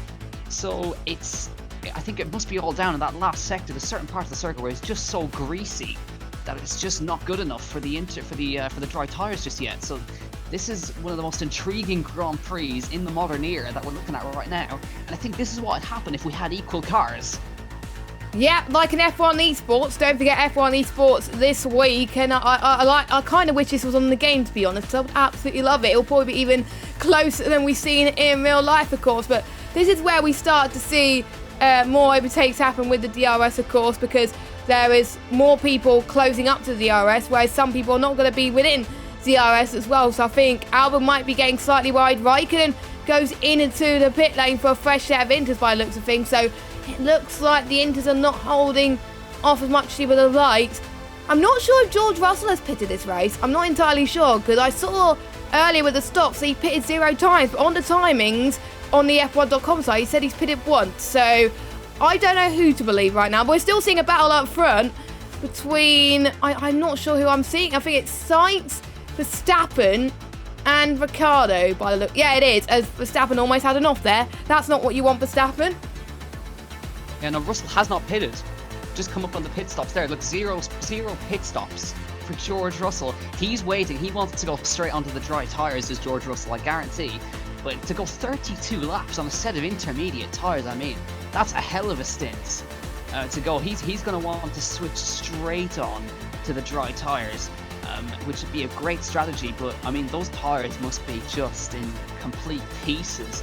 So I think it must be all down in that last sector. There's certain parts of the circuit where it's just so greasy that it's just not good enough for the dry tires just yet. So this is one of the most intriguing Grand Prix in the modern era that we're looking at right now. And I think this is what would happen if we had equal cars. Yeah, like an F1 Esports. Don't forget F1 Esports this week, and I kind of wish this was on the game, to be honest. I would absolutely love it. It'll probably be even closer than we've seen in real life, of course. But this is where we start to see more overtakes happen with the DRS, of course, because there is more people closing up to the DRS, whereas some people are not going to be within DRS as well. So I think Albon might be getting slightly wide. Raikkonen goes into the pit lane for a fresh set of inters by the looks of things. So it looks like the inters are not holding off as much as he would have liked. I'm not sure if George Russell has pitted this race. I'm not entirely sure, because I saw earlier with the stops, he pitted 0 times. But on the timings on the F1.com site, he said he's pitted once. So I don't know who to believe right now. But we're still seeing a battle up front between, I'm not sure who I'm seeing. I think it's Sainz, Verstappen, and Ricciardo by the look. Yeah, it is, as Verstappen almost had an off there. That's not what you want, Verstappen. Yeah, no, Russell has not pitted. Just come up on the pit stops there. Look, zero pit stops for George Russell. He's waiting. He wants to go straight onto the dry tyres, as George Russell, I guarantee. But to go 32 laps on a set of intermediate tyres, I mean, that's a hell of a stint to go. He's going to want to switch straight on to the dry tyres, which would be a great strategy. But, I mean, those tyres must be just in complete pieces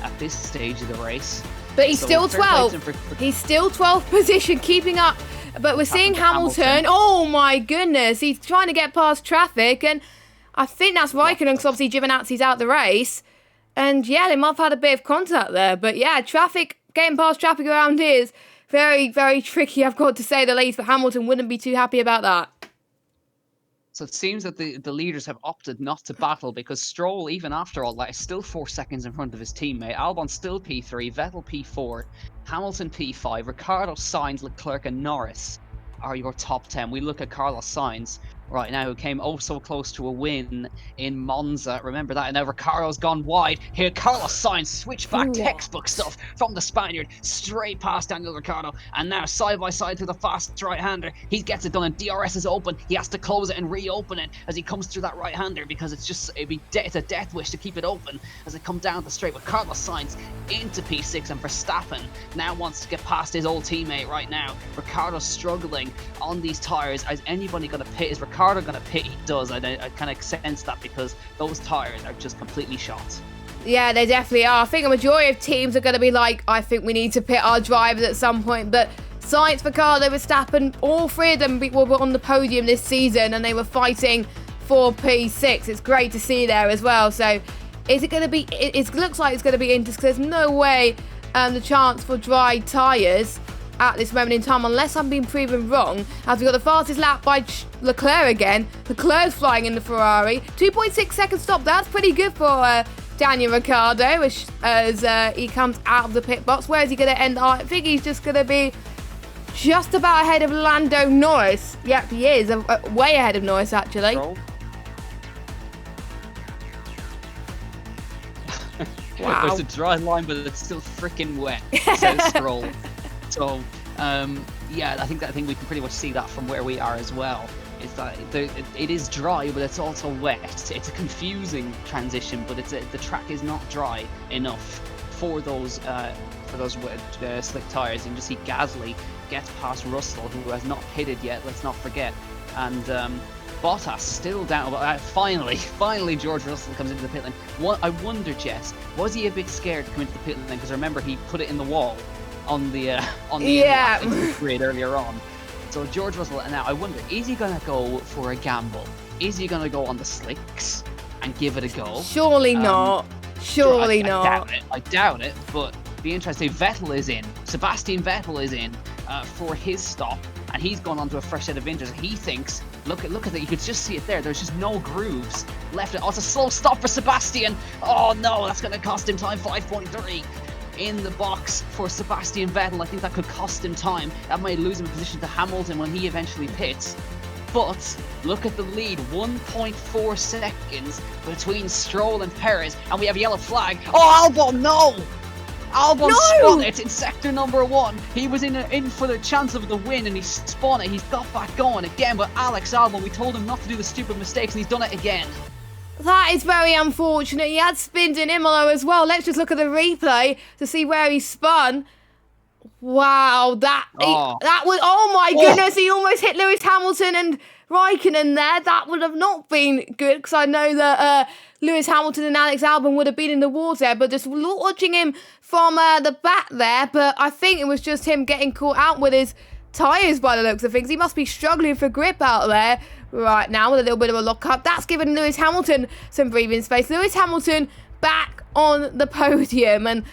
at this stage of the race. But he's still 12th. He's still 12th position, keeping up. But we're seeing Hamilton. Oh my goodness, he's trying to get past traffic, and I think that's Raikkonen, because obviously Giovinazzi's out the race. And yeah, they might have had a bit of contact there. But yeah, getting past traffic around here is very, very tricky, I've got to say the least. But Hamilton wouldn't be too happy about that. So it seems that the leaders have opted not to battle, because Stroll, even after all that, is still 4 seconds in front of his teammate. Albon still P3, Vettel P4, Hamilton P5, Ricciardo, Sainz, Leclerc and Norris are your top 10. We look at Carlos Sainz right now, who came oh so close to a win in Monza. Remember that? And now Ricciardo's gone wide. Here, Carlos Sainz switchback textbook stuff from the Spaniard straight past Daniel Ricciardo. And now side by side through the fast right-hander. He gets it done, and DRS is open. He has to close it and reopen it as he comes through that right-hander, because it's a death wish to keep it open as it comes down the straight with Carlos Sainz into P6, and Verstappen now wants to get past his old teammate right now. Ricciardo's struggling on these tyres. Is anybody going to pit? Is Ricciardo going to pit? He does. I kind of sense that, because those tyres are just completely shot. Yeah, they definitely are. I think a majority of teams are going to be like, I think we need to pit our drivers at some point. But Sainz, Ricciardo, Verstappen, all 3 of them were on the podium this season, and they were fighting for P6. It's great to see there as well. So is it going to be, it looks like it's going to be interesting. There's no way the chance for dry tyres at this moment in time, unless I'm being proven wrong, as we got the fastest lap by Leclerc again. Leclerc's flying in the Ferrari. 2.6 second stop. That's pretty good for Daniel Ricciardo as he comes out of the pit box. Where is he going to end? I think he's just going to be just about ahead of Lando Norris. Yep, he is. Way ahead of Norris, actually. Wow. It's a dry line, but it's still freaking wet, says Stroll. So, yeah, I think we can pretty much see that from where we are as well. Is that it is dry, but it's also wet. It's a confusing transition, but the track is not dry enough for those wet, slick tires. And you just see Gasly gets past Russell, who has not pitted yet. Let's not forget, and Bottas still down. Finally, George Russell comes into the pit lane. I wonder, Jess, was he a bit scared to come into the pit lane? Because remember, he put it in the wall on the grid earlier on. So George Russell, now I wonder, is he going to go for a gamble? Is he going to go on the slicks and give it a go? Surely not. Surely not. I doubt it, but be interesting. Vettel is in. Sebastian Vettel is in for his stop, and he's gone onto a fresh set of injuries. He thinks, look at that, you could just see it there. There's just no grooves left. Oh, it's a slow stop for Sebastian. Oh no, that's going to cost him time. 5.3 in the box for Sebastian Vettel. I think that could cost him time. That might lose him a position to Hamilton when he eventually pits. But look at the lead, 1.4 seconds between Stroll and Perez, and we have a yellow flag. Oh, Albon, no! Albon spun it in sector number 1. He was in for the chance of the win, and he spun it. He's got back going again, but Alex Albon, we told him not to do the stupid mistakes, and he's done it again. That is very unfortunate. He had spins in Imola as well. Let's just look at the replay to see where he spun. Wow, that was, oh my goodness, he almost hit Lewis Hamilton and Raikkonen there. That would have not been good, because I know that Lewis Hamilton and Alex Albon would have been in the wars there, but just watching him from the back there, but I think it was just him getting caught out with his tyres by the looks of things. He must be struggling for grip out there right now with a little bit of a lock-up. That's given Lewis Hamilton some breathing space. Lewis Hamilton back on the podium and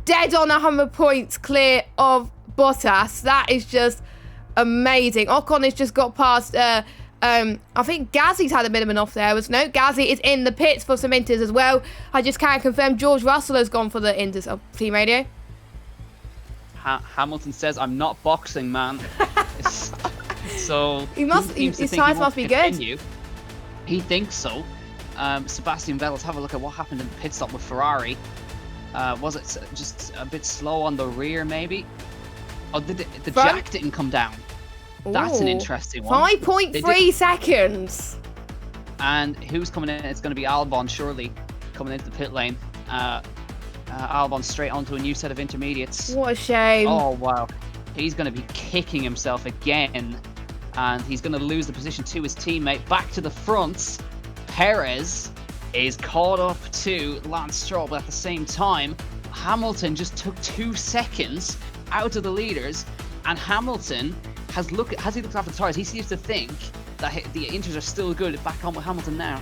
dead on 100 points clear of Bottas. That is just amazing. Ocon has just got past I think Gazzy's had a bit of an off there. No, Gazzy is in the pits for some Inters as well. I just can't confirm George Russell has gone for the Inters of Team Radio. Hamilton says, "I'm not boxing, man." So his tyres must be good. He thinks so. Sebastian Vettel, let's have a look at what happened in the pit stop with Ferrari. Was it just a bit slow on the rear, maybe? Oh, the jack didn't come down. That's an interesting one. 5.3 seconds. And who's coming in? It's going to be Albon, surely, coming into the pit lane. Albon straight onto a new set of intermediates. What a shame. Oh, wow. He's going to be kicking himself again. And he's going to lose the position to his teammate. Back to the front. Perez is caught up to Lance Stroll, but at the same time, Hamilton just took 2 seconds out of the leaders. And Hamilton has he looked after the tyres? He seems to think that the Inters are still good. Back on with Hamilton now.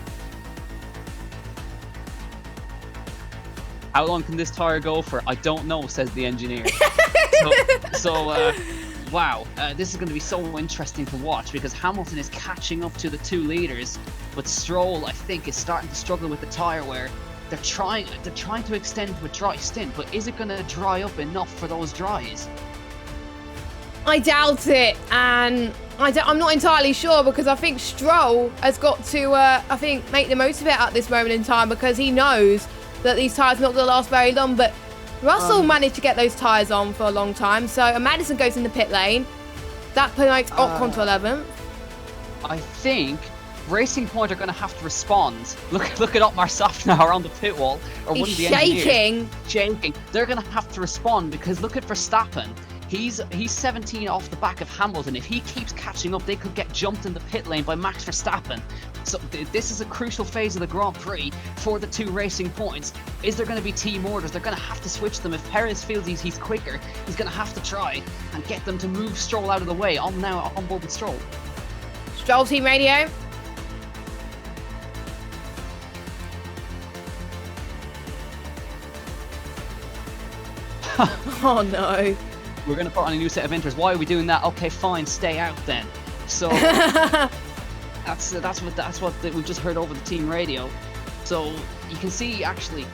How long can this tyre go for? I don't know, says the engineer. Wow, this is going to be so interesting to watch because Hamilton is catching up to the 2 leaders, but Stroll, I think, is starting to struggle with the tyre wear. They're trying to extend to a dry stint, but is it going to dry up enough for those dries? I doubt it, and I'm not entirely sure because I think Stroll has got to, make the most of it at this moment in time because he knows that these tyres are not going to last very long, but Russell managed to get those tyres on for a long time, so Madison goes in the pit lane. That promotes Ocon to 11th. I think Racing Point are going to have to respond. Look at Otmar Safnauer on the pit wall. Or He's shaking. They're going to have to respond because look at Verstappen. He's 17 off the back of Hamilton. If he keeps catching up, they could get jumped in the pit lane by Max Verstappen. So this is a crucial phase of the Grand Prix for the 2 Racing Points. Is there going to be team orders? They're going to have to switch them. If Perez feels he's quicker, he's going to have to try and get them to move Stroll out of the way. On board with Stroll. Stroll Team Radio. Oh no. We're going to put on a new set of Inters. Why are we doing that? Okay, fine, stay out then. So that's what we've just heard over the team radio. So you can see actually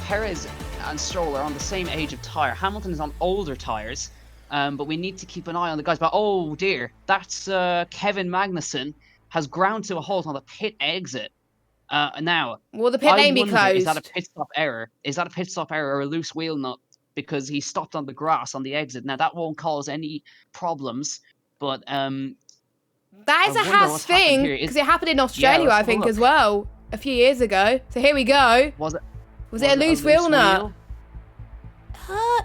Perez and Stroll are on the same age of tyre. Hamilton is on older tyres, but we need to keep an eye on the guys. But oh dear, that's Kevin Magnussen has ground to a halt on the pit exit. Now, will the pit lane be closed? Is that a pit stop error? Is that a pit stop error or a loose wheel nut? Because he stopped on the grass on the exit. Now that won't cause any problems, but that is a Haas thing because it happened in Australia, I think, as well a few years ago. So here we go. Was it a loose wheel nut?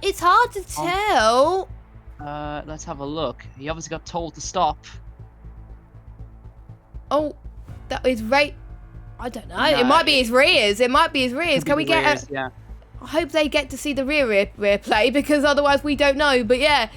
It's hard to tell. Let's have a look. He obviously got told to stop. Oh, that is right. I don't know. No, it might be his rears. Can we get Yeah. I hope they get to see the rear play because otherwise we don't know. But yeah,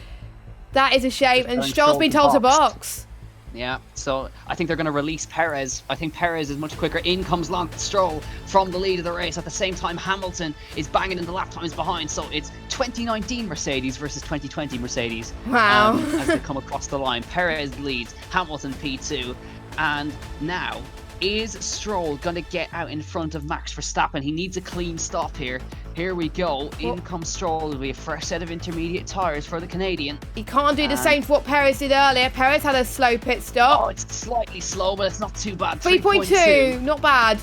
that is a shame. And Stroll's been told to box. Yeah, so I think they're going to release Perez. I think Perez is much quicker. In comes Lance Stroll from the lead of the race. At the same time, Hamilton is banging in the lap times behind. So it's 2019 Mercedes versus 2020 Mercedes. Wow. As they come across the line. Perez leads, Hamilton P2. And now, is Stroll going to get out in front of Max Verstappen? He needs a clean stop here. Here we go. In comes Stroll. It'll be a fresh set of intermediate tyres for the Canadian. He can't do the same to what Perez did earlier. Perez had a slow pit stop. Oh, it's slightly slow, but it's not too bad. 3.2. Not bad.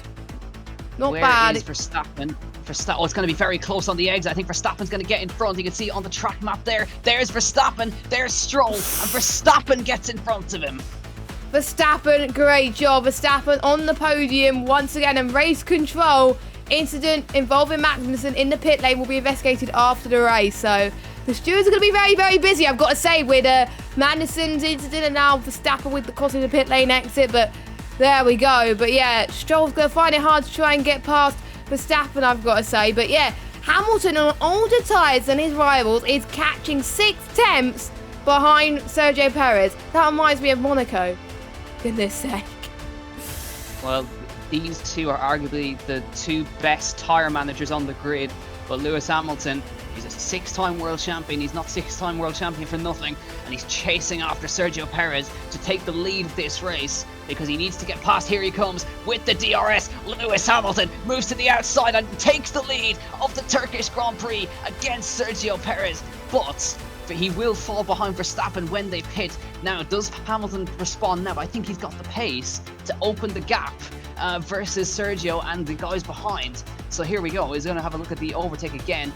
Not bad. Where is Verstappen? Oh, it's going to be very close on the exit. I think Verstappen's going to get in front. You can see on the track map there. There's Verstappen. There's Stroll. And Verstappen gets in front of him. Verstappen, great job. Verstappen on the podium once again, and race control incident involving Magnussen in the pit lane will be investigated after the race. So the stewards are going to be very, very busy, I've got to say, with Magnussen's incident and now Verstappen with the causing the pit lane exit. But there we go. But yeah, Stroll's going to find it hard to try and get past Verstappen, I've got to say. But yeah, Hamilton on older tyres than his rivals is catching 6/10 behind Sergio Perez. That reminds me of Monaco. Goodness sake. Well, these two are arguably the 2 best tyre managers on the grid, but Lewis Hamilton He's a 6-time world champion. He's not 6-time world champion for nothing. And he's chasing after Sergio Perez to take the lead of this race because he needs to get past. Here he comes with the DRS. Lewis Hamilton moves to the outside and takes the lead of the Turkish Grand Prix against Sergio Perez. But he will fall behind Verstappen when they pit. Now, does Hamilton respond now? I think he's got the pace to open the gap versus Sergio and the guys behind. So here we go. He's going to have a look at the overtake again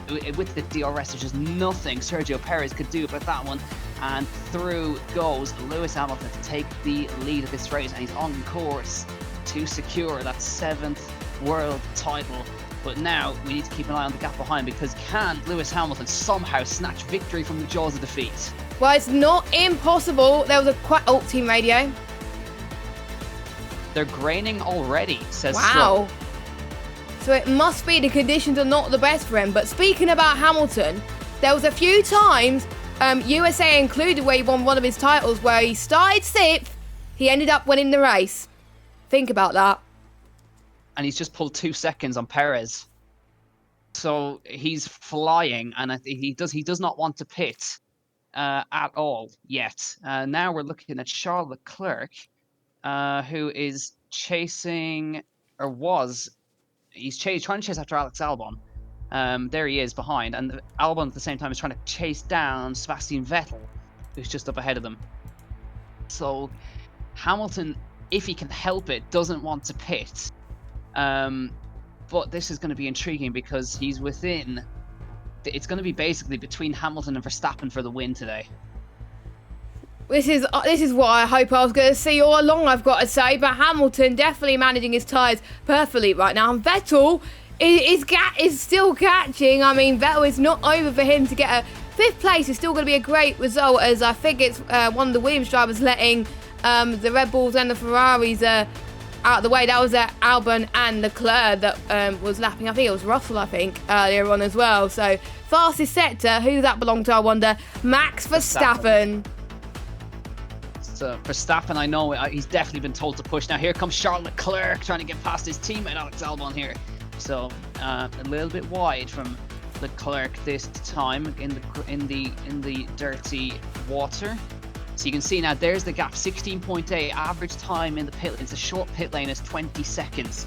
with the DRS. There's just nothing Sergio Perez could do about that one. And through goes Lewis Hamilton to take the lead of this race. And he's on course to secure that 7th world title. But now we need to keep an eye on the gap behind, because can Lewis Hamilton somehow snatch victory from the jaws of defeat? Well, it's not impossible. There was a team radio. They're graining already, says Wow. Stroll. So it must be the conditions are not the best for him. But speaking about Hamilton, there was a few times, USA included, where he won one of his titles, where he started 6th, he ended up winning the race. Think about that. And he's just pulled 2 seconds on Perez. So he's flying, and he does not want to pit at all yet. Now we're looking at Charles Leclerc, who is chasing, or was, trying to chase after Alex Albon. There he is behind, and Albon at the same time is trying to chase down Sebastian Vettel, who's just up ahead of them. So Hamilton, if he can help it, doesn't want to pit. But this is going to be intriguing because he's within. It's going to be basically between Hamilton and Verstappen for the win today. This is what I hope I was going to see all along, I've got to say. But Hamilton definitely managing his tyres perfectly right now. And Vettel is still catching. I mean, Vettel is not over for him to get a 5th place. Is still going to be a great result, as I think it's one of the Williams drivers letting the Red Bulls and the Ferraris out of the way. That was Albon and Leclerc that was lapping. I think it was Russell, earlier on as well. So fastest sector, who that belonged to, I wonder? Max Verstappen. So Verstappen, I know he's definitely been told to push. Now here comes Charles Leclerc trying to get past his teammate Alex Albon here. So a little bit wide from Leclerc this time in the dirty water. So you can see now there's the gap, 16.8 average time in the pit. It's a short pit lane, is 20 seconds.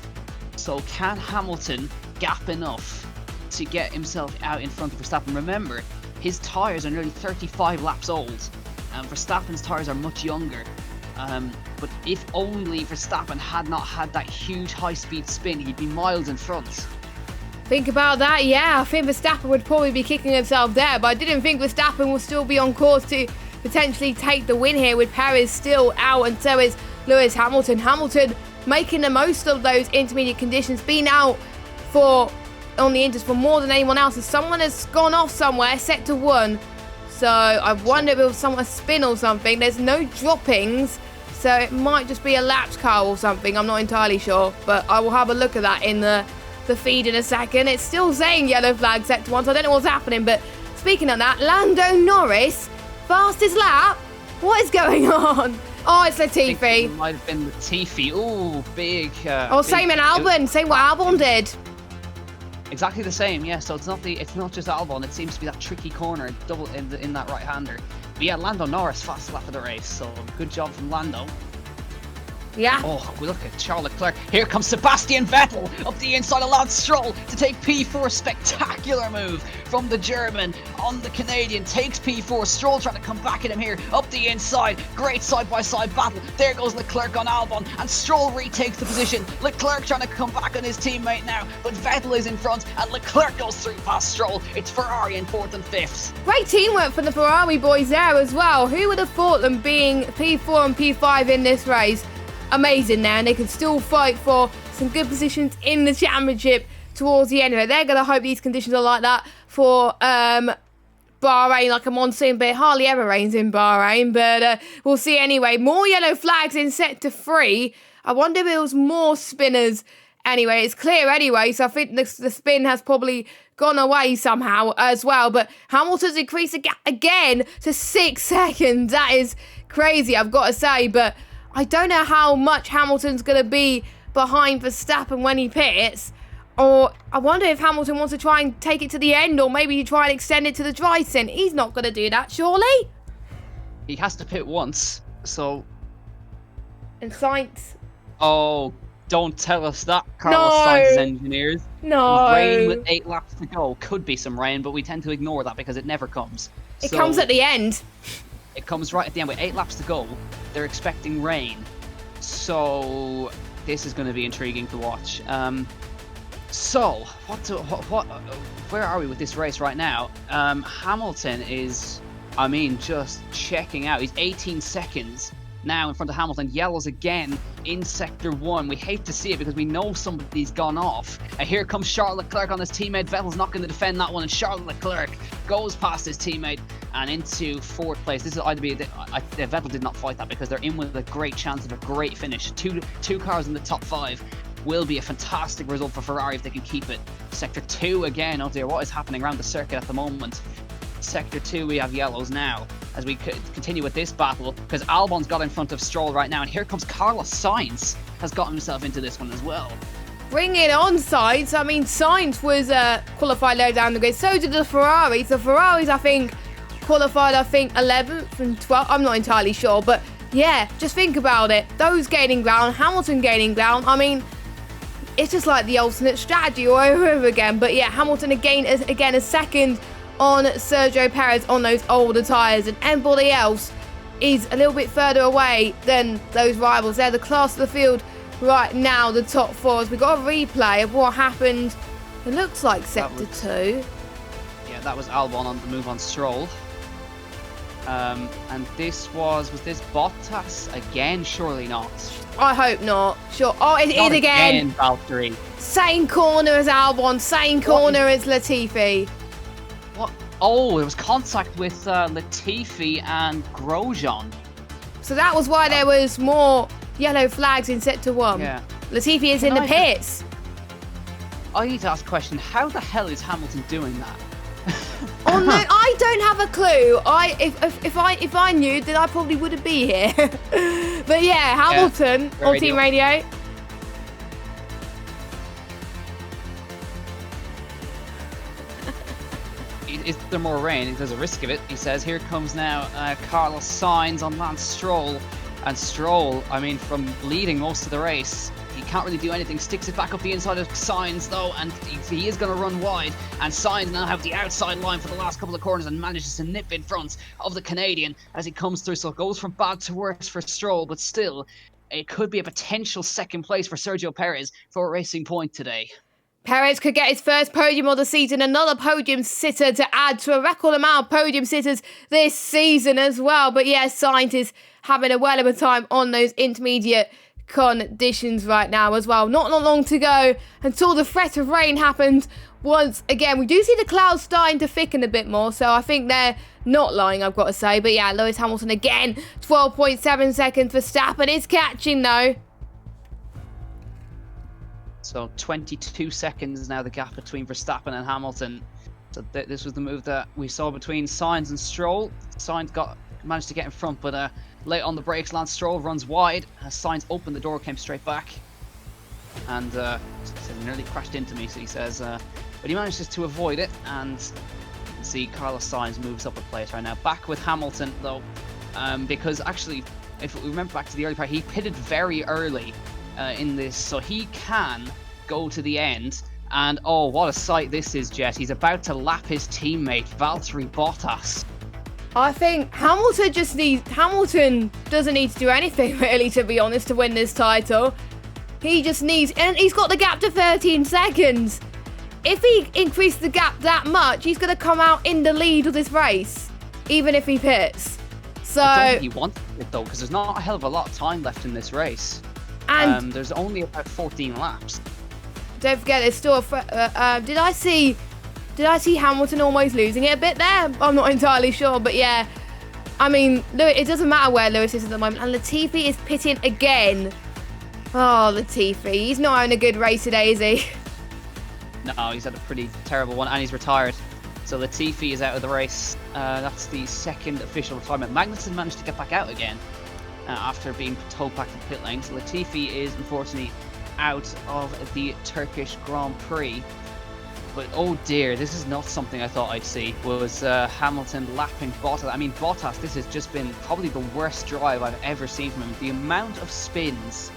So can Hamilton gap enough to get himself out in front of Verstappen? Remember, his tyres are nearly 35 laps old. Verstappen's tyres are much younger. But if only Verstappen had not had that huge high-speed spin, he'd be miles in front. Think about that, yeah. I think Verstappen would probably be kicking himself there, but I didn't think Verstappen will still be on course to potentially take the win here, with Perez still out, and so is Lewis Hamilton. Hamilton making the most of those intermediate conditions, being out on the inters for more than anyone else. As someone has gone off somewhere, sector 1. So I wonder if it was a spin or something. There's no droppings, so it might just be a lapped car or something. I'm not entirely sure, but I will have a look at that in the feed in a second. It's still saying yellow flag sector 1, so I don't know what's happening. But speaking of that, Lando Norris, fastest lap? What is going on? Oh, it's Latifi. It might have been Latifi. Ooh, big. Same in Albon. Same what Albon did. Exactly the same, yeah. So it's not just Albon. It seems to be that tricky corner double in that right-hander. But yeah, Lando Norris fast lap of the race. So good job from Lando. Yeah. Oh, we look at Charles Leclerc. Here comes Sebastian Vettel up the inside of Lance Stroll to take P4. Spectacular move from the German on the Canadian. Takes P4. Stroll trying to come back at him here up the inside. Great side-by-side battle. There goes Leclerc on Albon, and Stroll retakes the position. Leclerc trying to come back on his teammate now, but Vettel is in front, and Leclerc goes through past Stroll. It's Ferrari in 4th and 5th. Great teamwork from the Ferrari boys there as well. Who would have thought them being P4 and P5 in this race? Amazing there, and they can still fight for some good positions in the championship towards the end of it. They're going to hope these conditions are like that for Bahrain, like a monsoon, but it hardly ever rains in Bahrain. But we'll see anyway. More yellow flags in sector 3. I wonder if it was more spinners. Anyway, it's clear anyway, so I think the spin has probably gone away somehow as well. But Hamilton's increased the gap again to 6 seconds. That is crazy, I've got to say, but I don't know how much Hamilton's going to be behind Verstappen when he pits. Or I wonder if Hamilton wants to try and take it to the end, or maybe try and extend it to the dry stint. He's not going to do that, surely. He has to pit once, so... And Sainz... Oh, don't tell us that, Carlos No. Sainz's engineers. No. Rain with 8 laps to go. Could be some rain, but we tend to ignore that because it never comes. It comes at the end. It comes right at the end with 8 laps to go. They're expecting rain. So this is going to be intriguing to watch. So where are we with this race right now? Hamilton is, I mean, just checking out. He's 18 seconds now in front of Hamilton. Yellows again in sector 1. We hate to see it because we know somebody's gone off. And here comes Charles Leclerc on his teammate. Vettel's not going to defend that one, and Charles Leclerc goes past his teammate and into 4th place. This is Vettel did not fight that because they're in with a great chance of a great finish. Two cars in the top 5 will be a fantastic result for Ferrari if they can keep it. Sector 2 again. Oh dear, what is happening around the circuit at the moment? Sector 2, we have yellows now as we continue with this battle, because Albon's got in front of Stroll right now, and here comes Carlos Sainz, has gotten himself into this one as well. Bring it on, Sainz. I mean, Sainz was qualified low down the grid. So did the Ferraris. The Ferraris, I think, qualified, 11th and 12th. I'm not entirely sure, but yeah, just think about it. Those gaining ground, Hamilton gaining ground. I mean, it's just like the alternate strategy all over again. But yeah, Hamilton again a second on Sergio Perez on those older tyres, and everybody else is a little bit further away than those rivals. They're the class of the field right now, the top 4. We've got a replay of what happened. It looks like sector 2. Yeah, that was Albon on the move on Stroll. And this was this Bottas again? Surely not. I hope not. Sure. Oh, it is again. Valtteri. Same corner as Albon, same corner as Latifi. What? Oh, there was contact with Latifi and Grosjean. So that was why there was more yellow flags in sector 1. Yeah. Latifi is in the pits. I need to ask a question. How the hell is Hamilton doing that? Oh no, I don't have a clue. If I knew, then I probably wouldn't be here. But yeah, Hamilton on team radio. Is there more rain? There's a risk of it. He says, here comes now Carlos Sainz on Lance Stroll. And Stroll, I mean, from leading most of the race, he can't really do anything. Sticks it back up the inside of Sainz, though, and he is going to run wide. And Sainz now have the outside line for the last couple of corners and manages to nip in front of the Canadian as he comes through. So it goes from bad to worse for Stroll, but still, it could be a potential second place for Sergio Perez for a Racing Point today. Perez could get his first podium of the season, another podium sitter to add to a record amount of podium sitters this season as well. But yeah, Sainz is having a well of a time on those intermediate conditions right now as well. Not long to go until the threat of rain happens once again. We do see the clouds starting to thicken a bit more, so I think they're not lying, I've got to say. But yeah, Lewis Hamilton again, 12.7 seconds. Verstappen is catching though. So 22 seconds now the gap between Verstappen and Hamilton. So this was the move that we saw between Sainz and Stroll. Sainz managed to get in front, but late on the brakes, Lance Stroll runs wide. As Sainz opened the door, came straight back. And he nearly crashed into me, so he says, but he manages to avoid it. And you can see Carlos Sainz moves up a place right now. Back with Hamilton, though, because actually, if we remember back to the early part, he pitted very early in this, so he can go to the end. And oh, what a sight this is, Jess. He's about to lap his teammate, Valtteri Bottas. I think Hamilton doesn't need to do anything really, to be honest, to win this title. He just needs, and he's got the gap to 13 seconds. If he increased the gap that much, he's going to come out in the lead of this race, even if he pits. So I don't think he wants it though, because there's not a hell of a lot of time left in this race. And there's only about 14 laps. Don't forget, there's still did I see Hamilton almost losing it a bit there? I'm not entirely sure, but yeah. I mean, it doesn't matter where Lewis is at the moment. And Latifi is pitting again. Oh, Latifi. He's not having a good race today, is he? No, he's had a pretty terrible one, and he's retired. So Latifi is out of the race. That's the second official retirement. Magnussen managed to get back out again after being towed back to the pit lane. So Latifi is unfortunately out of the Turkish Grand Prix. But oh dear, this is not something I thought I'd see, was Hamilton lapping Bottas. I mean, Bottas, this has just been probably the worst drive I've ever seen from him. The amount of spins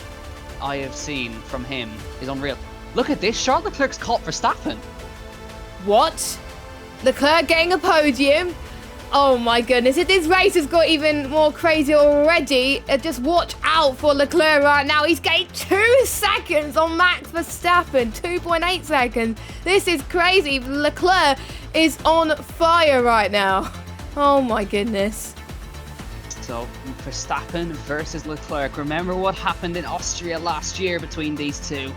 I have seen from him is unreal. Look at this, Charles Leclerc's caught Verstappen. What? Leclerc getting a podium? Oh my goodness, if this race has got even more crazy already, just watch out for Leclerc right now. He's getting 2 seconds on Max Verstappen, 2.8 seconds. This is crazy. Leclerc is on fire right now. Oh my goodness. So, Verstappen versus Leclerc. Remember what happened in Austria last year between these two?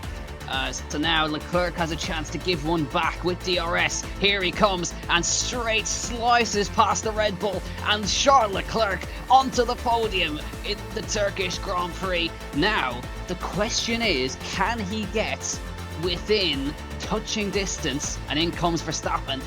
So now Leclerc has a chance to give one back with DRS. Here he comes and straight slices past the Red Bull and Charles Leclerc onto the podium in the Turkish Grand Prix. Now, the question is, can he get within touching distance? And in comes Verstappen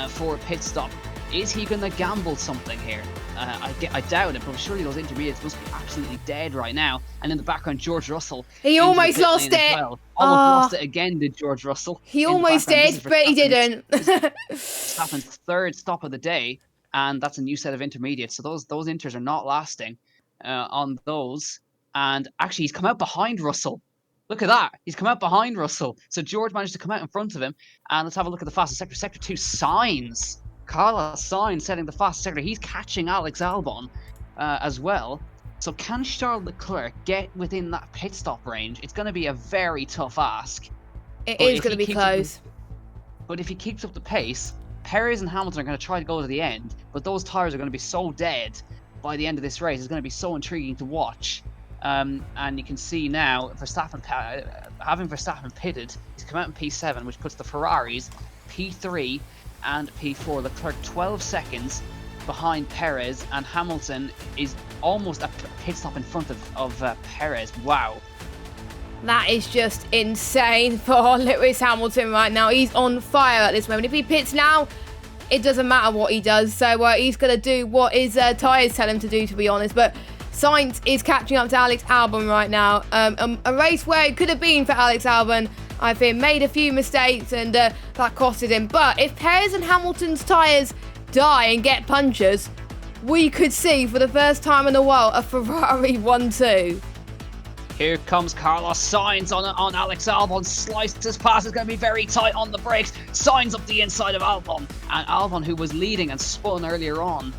for a pit stop. Is he going to gamble something here? I doubt it, but surely those intermediates must be absolutely dead right now. And in the background, George Russell. He almost lost it. Well. Almost lost it again, did George Russell. He almost did, but he didn't. Verstappen's third stop of the day, and that's a new set of intermediates. So those inters are not lasting on those. And actually, he's come out behind Russell. Look at that. He's come out behind Russell. So George managed to come out in front of him. And let's have a look at the fastest sector. Sector 2, Sainz. Carlos Sainz setting the fastest sector. He's catching Alex Albon as well. So can Charles Leclerc get within that pit stop range? It's going to be a very tough ask. It is going to be close. But if he keeps up the pace, Perez and Hamilton are going to try to go to the end. But those tyres are going to be so dead by the end of this race. It's going to be so intriguing to watch. And you can see now, having Verstappen pitted, he's come out in P7, which puts the Ferraris P3 and P4. Leclerc 12 seconds behind Perez, and Hamilton is almost a pit stop in front of Perez. Wow. That is just insane for Lewis Hamilton right now. He's on fire at this moment. If he pits now, it doesn't matter what he does. So he's going to do what his tyres tell him to do, to be honest. But Sainz is catching up to Alex Albon right now. A race where it could have been for Alex Albon. I think made a few mistakes and that costed him. But if Perez and Hamilton's tyres die and get punctures, we could see for the first time in a while a Ferrari 1-2. Here comes Carlos Sainz on Alex Albon. Slices past. It's going to be very tight on the brakes. Sainz up the inside of Albon. And Albon, who was leading and spun earlier on,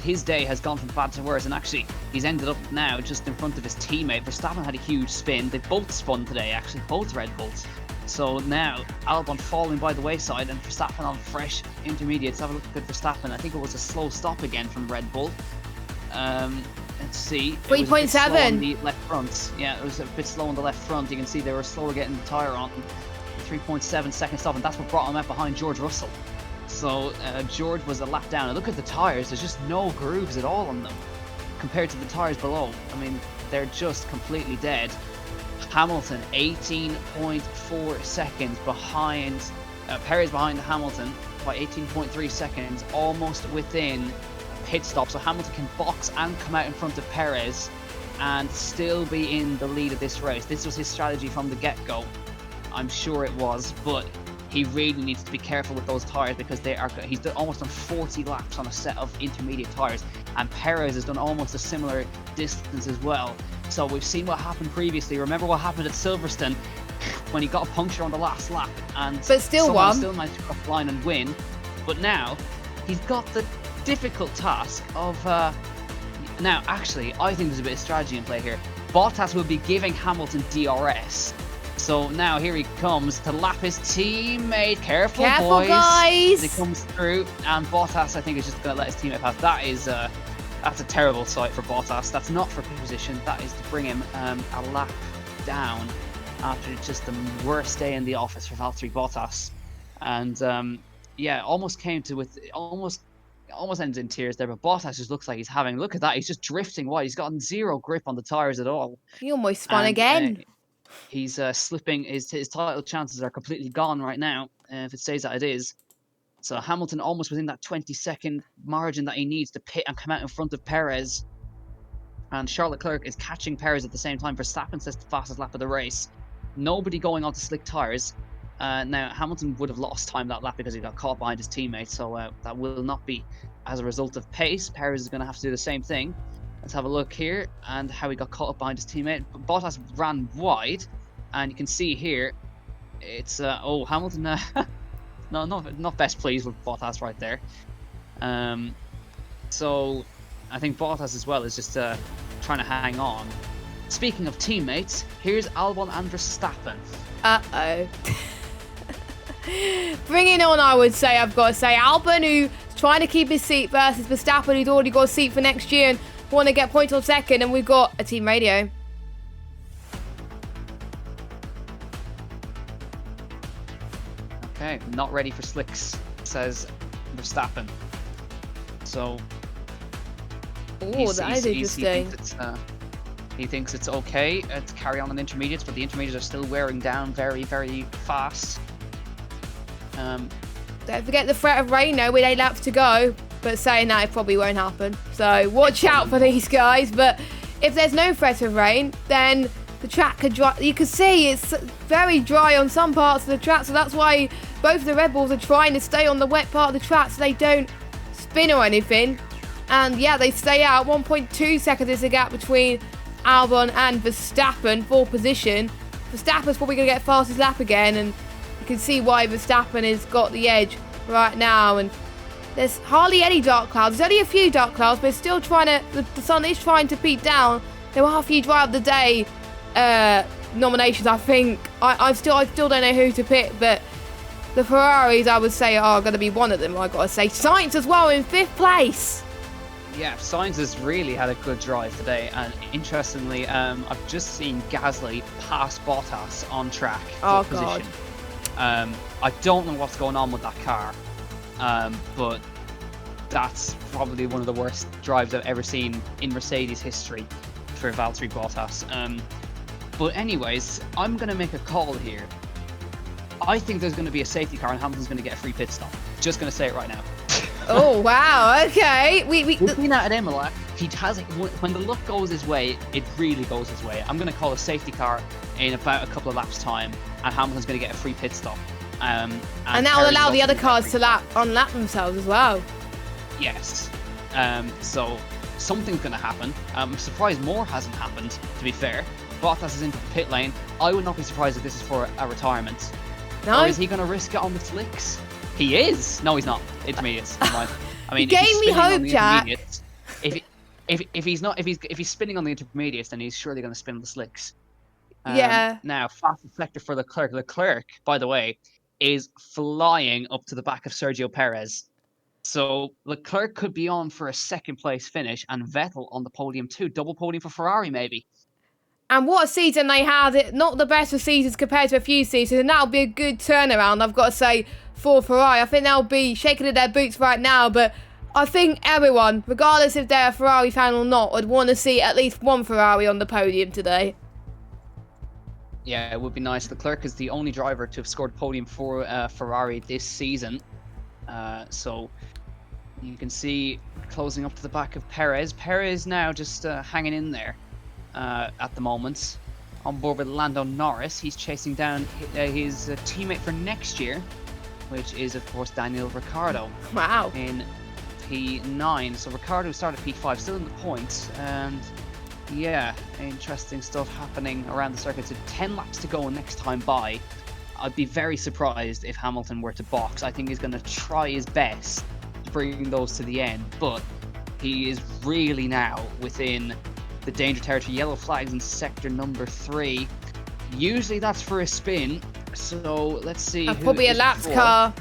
his day has gone from bad to worse. And actually, he's ended up now just in front of his teammate. Verstappen had a huge spin. They both spun today, actually, both Red Bulls. So now, Albon falling by the wayside and Verstappen on fresh intermediates. Have a look at Verstappen. I think it was a slow stop again from Red Bull. Let's see. 3.7 on the left front. Yeah, it was a bit slow on the left front. You can see they were slower getting the tyre on. 3.7 second stop, and that's what brought him out behind George Russell. So George was a lap down. And look at the tyres. There's just no grooves at all on them compared to the tyres below. I mean, they're just completely dead. Hamilton 18.4 seconds behind. Perez behind Hamilton by 18.3 seconds, almost within pit stop, so Hamilton can box and come out in front of Perez and still be in the lead of this race. This was his strategy from the get-go. I'm sure it was, but he really needs to be careful with those tyres because he's almost done 40 laps on a set of intermediate tyres, and Perez has done almost a similar distance as well. So we've seen what happened previously. Remember what happened at Silverstone when he got a puncture on the last lap and still managed to cross the line and win. But now he's got the difficult task of now actually I think there's a bit of strategy in play here. Bottas will be giving Hamilton DRS, so now here he comes to lap his teammate. Careful boys, as he comes through, and Bottas I think is just going to let his teammate pass. That is that's a terrible sight for Bottas. That's not for position, that is to bring him a lap down after just the worst day in the office for Valtteri Bottas. And yeah, almost came to with almost ends in tears there, but Bottas just looks like he's having, look at that, he's just drifting wide. He's gotten zero grip on the tyres at all. He almost spun again. He's slipping, his title chances are completely gone right now, if it stays that it is. So Hamilton almost within that 20-second margin that he needs to pit and come out in front of Perez. And Charles Leclerc is catching Perez at the same time. Verstappen sets the fastest lap of the race. nobody going onto slick tyres. Now, Hamilton would have lost time that lap because he got caught behind his teammate, so that will not be as a result of pace. Perez is going to have to do the same thing. Let's have a look here and how he got caught up behind his teammate. Bottas ran wide, and you can see here, it's Hamilton. No, not best pleased with Bottas right there. So I think Bottas as well is just trying to hang on. Speaking of teammates, here's Albon and Verstappen. Uh-oh. Bring it on, I would say. I've got to say, Albon, who's trying to keep his seat, versus Verstappen, who's already got a seat for next year and want to get points on second, and we've got a team radio. Okay, not ready for slicks, says Verstappen. So, that is interesting. He thinks it's okay to carry on intermediates, but the intermediates are still wearing down very, very fast. Don't forget the threat of rain, though, with 8 laps to go. But saying that, it probably won't happen. So watch out for these guys. But if there's no threat of rain, then the track could dry. You can see it's very dry on some parts of the track. So that's why both the Red Bulls are trying to stay on the wet part of the track so they don't spin or anything. And yeah, they stay out. 1.2 seconds is the gap between Albon and Verstappen for position. Verstappen's probably going to get fastest lap again, and you can see why Verstappen has got the edge right now. And there's hardly any dark clouds. There's only a few dark clouds, but it's still trying to. The sun is trying to peak down. There were a few Drive of the Day nominations. I think I still don't know who to pick, but the Ferraris I would say are going to be one of them. I got to say, Sainz as well in 5th place. Yeah, Sainz has really had a good drive today, and interestingly, I've just seen Gasly pass Bottas on track for position. God. I don't know what's going on with that car, but that's probably one of the worst drives I've ever seen in Mercedes history for Valtteri Bottas. But anyways, I'm going to make a call here. I think there's going to be a safety car and Hamilton's going to get a free pit stop. Just going to say it right now. Oh, wow, okay. We've seen that at Imola. He has it when the luck goes his way, it really goes his way. I'm going to call a safety car in about a couple of laps' time, and Hamilton's going to get a free pit stop. And that will allow the other cars to unlap themselves as well. Yes. So something's going to happen. I'm surprised more hasn't happened, to be fair. Bottas is into the pit lane. I would not be surprised if this is for a retirement. No. Or is he going to risk it on the slicks? He is. No, he's not. Intermediates. Never mind. I mean, you gave me hope, Jack. If he's spinning on the intermediates, then he's surely going to spin on the slicks. Yeah. Now, fast sector for Leclerc. Leclerc, by the way, is flying up to the back of Sergio Perez. So Leclerc could be on for a 2nd place finish, and Vettel on the podium too. Double podium for Ferrari, maybe. And what a season they had. Not the best of seasons compared to a few seasons, and that'll be a good turnaround, I've got to say, for Ferrari. I think they'll be shaking in their boots right now, but I think everyone, regardless if they're a Ferrari fan or not, would want to see at least one Ferrari on the podium today. Yeah, it would be nice. Leclerc is the only driver to have scored a podium for Ferrari this season. So you can see closing up to the back of Perez. Perez now just hanging in there at the moment. On board with Lando Norris. He's chasing down his teammate for next year, which is, of course, Daniel Ricciardo. Wow. In P9. So Ricciardo started P5, still in the points. And yeah, interesting stuff happening around the circuit. So 10 laps to go next time by. I'd be very surprised if Hamilton were to box. I think he's going to try his best to bring those to the end, but he is really now within the danger territory. Yellow flags in sector number 3. Usually that's for a spin, so let's see. Probably a laps car.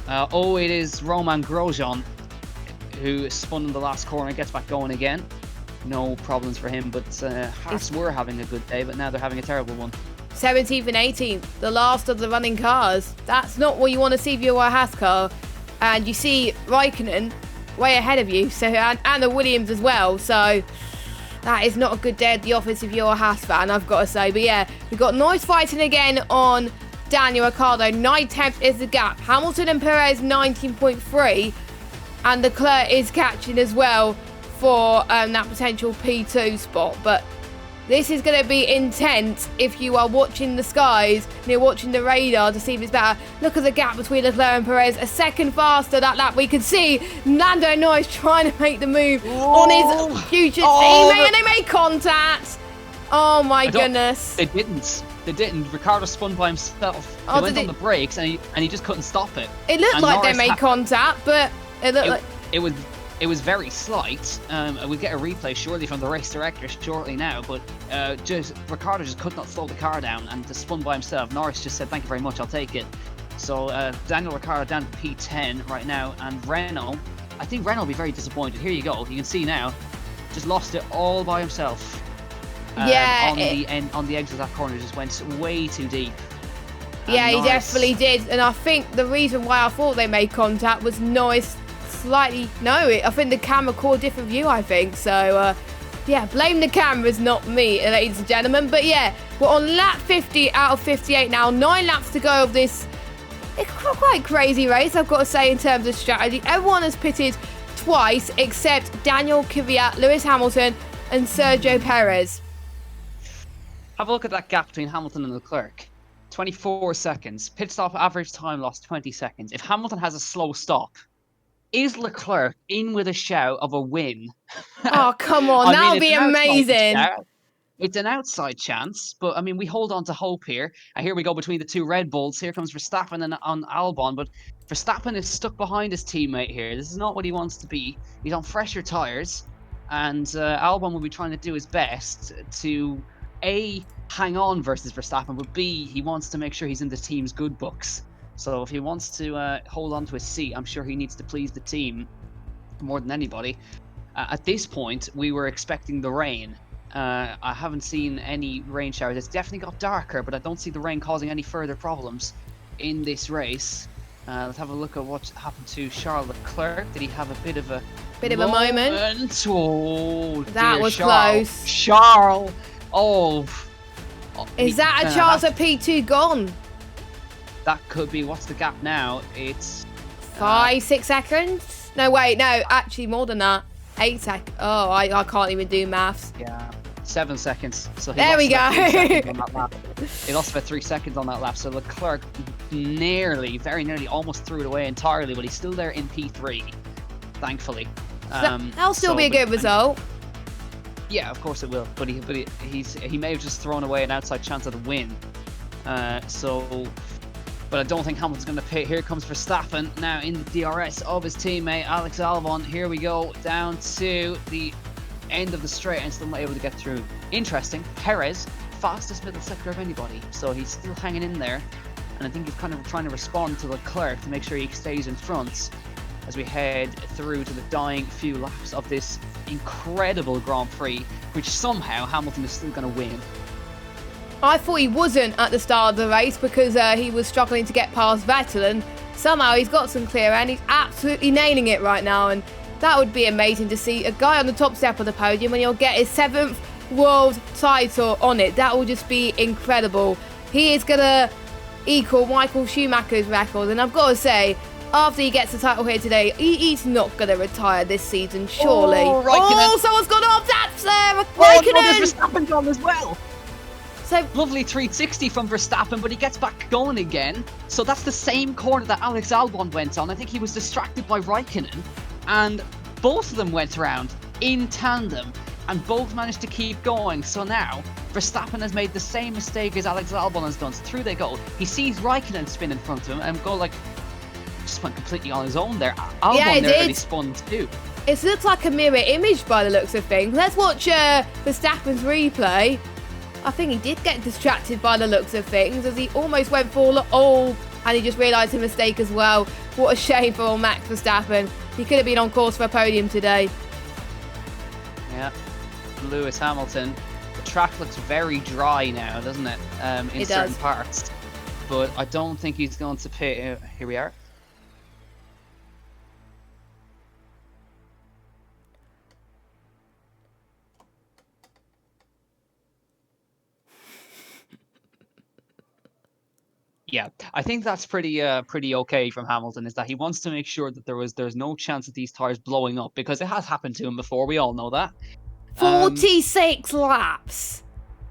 It is Romain Grosjean, who spun in the last corner and gets back going again. No problems for him, but Haas were having a good day, but now they're having a terrible one. 17th and 18th, the last of the running cars. That's not what you want to see if you're a Haas car. And you see Raikkonen way ahead of you, so and the Williams as well. So that is not a good day at the office if you're a Haas fan, I've got to say. But yeah, we've got Norris fighting again on Daniel Ricciardo. 9/10 is the gap. Hamilton and Perez 19.3, and Leclerc is catching as well for that potential P2 spot. But This is going to be intense if you are watching the skies and you're watching the radar to see if it's better. Look at the gap between Leclerc and Perez. A second faster that lap. We can see Lando Norris trying to make the move on his future teammate, and they made contact. Oh my goodness. They didn't. Ricardo spun by himself. He went on the brakes and he just couldn't stop it. It looked like they made contact, but it looked like... It was very slight. We'll get a replay shortly from the race director shortly now, but Ricardo just could not slow the car down and just spun by himself. Norris just said, "Thank you very much, I'll take it." So Daniel Ricciardo down to P10 right now, and Renault, I think Renault will be very disappointed. Here you go. You can see now, just lost it all by himself. On the exit of that corner, just went way too deep. Yeah, he definitely did. And I think the reason why I thought they made contact was Norris slightly... I think the camera caught a different view, I think. So, yeah, blame the cameras, not me, ladies and gentlemen. But yeah, we're on lap 50 out of 58 now. 9 laps to go of this. It's quite crazy race, I've got to say, in terms of strategy. Everyone has pitted twice except Daniel Kvyat, Lewis Hamilton and Sergio Perez. Have a look at that gap between Hamilton and Leclerc. 24 seconds. Pit stop average time lost 20 seconds. If Hamilton has a slow stop, is Leclerc in with a shout of a win? Oh, come on. That would be amazing. It's an outside chance, but I mean, we hold on to hope here. And here we go between the two Red Bulls. Here comes Verstappen and on Albon, but Verstappen is stuck behind his teammate here. This is not what he wants to be. He's on fresher tyres, and Albon will be trying to do his best to A, hang on versus Verstappen, but B, he wants to make sure he's in the team's good books. So if he wants to hold on to his seat, I'm sure he needs to please the team more than anybody. At this point, we were expecting the rain. I haven't seen any rain showers. It's definitely got darker, but I don't see the rain causing any further problems in this race. Let's have a look at what happened to Charles Leclerc. Did he have a bit of a moment? Oh, that was Charles. close. Charles. Is that a chance of P2 gone? That could be. What's the gap now? It's 6 seconds? No, wait, no, actually more than that. 8 seconds. Oh, I can't even do maths. Yeah, 7 seconds. So there we go. He lost about 3 seconds on that lap. So Leclerc very nearly, almost threw it away entirely, but he's still there in P3, thankfully. That'll still be a good result. Yeah, of course it will. But he may have just thrown away an outside chance of the win. But I don't think Hamilton's going to pit. Here comes Verstappen now in the DRS of his teammate Alex Albon. Here we go down to the end of the straight and still not able to get through. Interesting. Perez, fastest middle sector of anybody, so he's still hanging in there. And I think he's kind of trying to respond to Leclerc to make sure he stays in front as we head through to the dying few laps of this incredible Grand Prix, which somehow Hamilton is still going to win. I thought he wasn't at the start of the race because he was struggling to get past Vettel, and somehow he's got some clear and he's absolutely nailing it right now. And that would be amazing to see a guy on the top step of the podium, and he'll get his 7th world title on it. That will just be incredible. He is going to equal Michael Schumacher's record, and I've got to say, after he gets the title here today, he's not going to retire this season, surely. Oh, Raikkonen. Someone's gone off. That's Raikkonen. Oh, there's Verstappen gone as well. So, lovely 360 from Verstappen, but he gets back going again. So that's the same corner that Alex Albon went on. I think he was distracted by Raikkonen, and both of them went around in tandem, and both managed to keep going. So now Verstappen has made the same mistake as Alex Albon has done. So through they go. He sees Raikkonen spin in front of him and go like, just went completely on his own there. Albon nearly spun too. It looks like a mirror image by the looks of things. Let's watch Verstappen's replay. I think he did get distracted by the looks of things as he almost went for and he just realised his mistake as well. What a shame for Max Verstappen. He could have been on course for a podium today. Yeah, Lewis Hamilton. The track looks very dry now, doesn't it? In certain parts. But I don't think he's going to pit. Here we are. Yeah, I think that's pretty okay from Hamilton, is that he wants to make sure that there's no chance of these tires blowing up, because it has happened to him before. We all know that. 46 laps.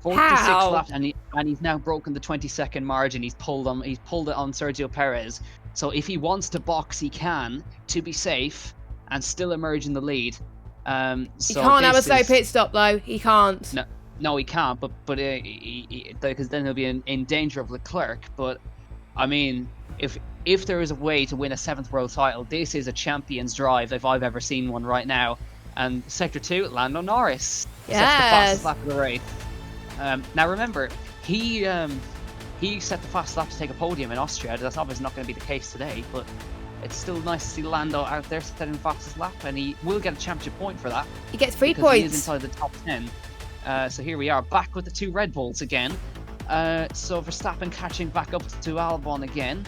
46 How? laps, and he's now broken the 20-second margin. He's pulled it on Sergio Perez. So if he wants to box, he can, to be safe and still emerge in the lead. He can't have a slow pit stop though. He can't. No, he can't. But because then he'll be in danger of Leclerc. But I mean, if there is a way to win a 7th world title, this is a champion's drive if I've ever seen one right now. And Sector 2, Lando Norris. Sets the fastest lap of the race. Now remember, he set the fastest lap to take a podium in Austria. That's obviously not going to be the case today, but it's still nice to see Lando out there setting the fastest lap, and he will get a championship point for that. He gets 3 points. He is inside the top 10. So here we are, back with the 2 Red Bulls again. So Verstappen catching back up to Albon again.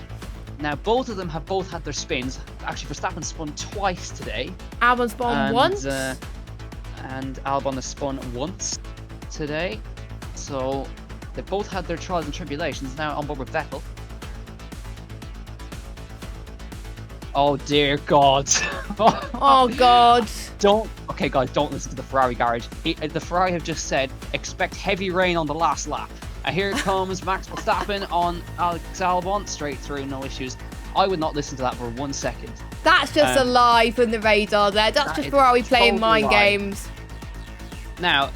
Now both of them have had their spins. Actually, Verstappen spun twice today. Albon spun once. And Albon has spun once today. So they both had their trials and tribulations. Now on board with Vettel. Oh dear God! Oh God! Okay, guys, don't listen to the Ferrari garage. The Ferrari have just said expect heavy rain on the last lap. And here comes Max Verstappen on Alex Albon, straight through, no issues. I would not listen to that for 1 second. That's just a lie from the radar there. That's just Ferrari playing mind games. Now,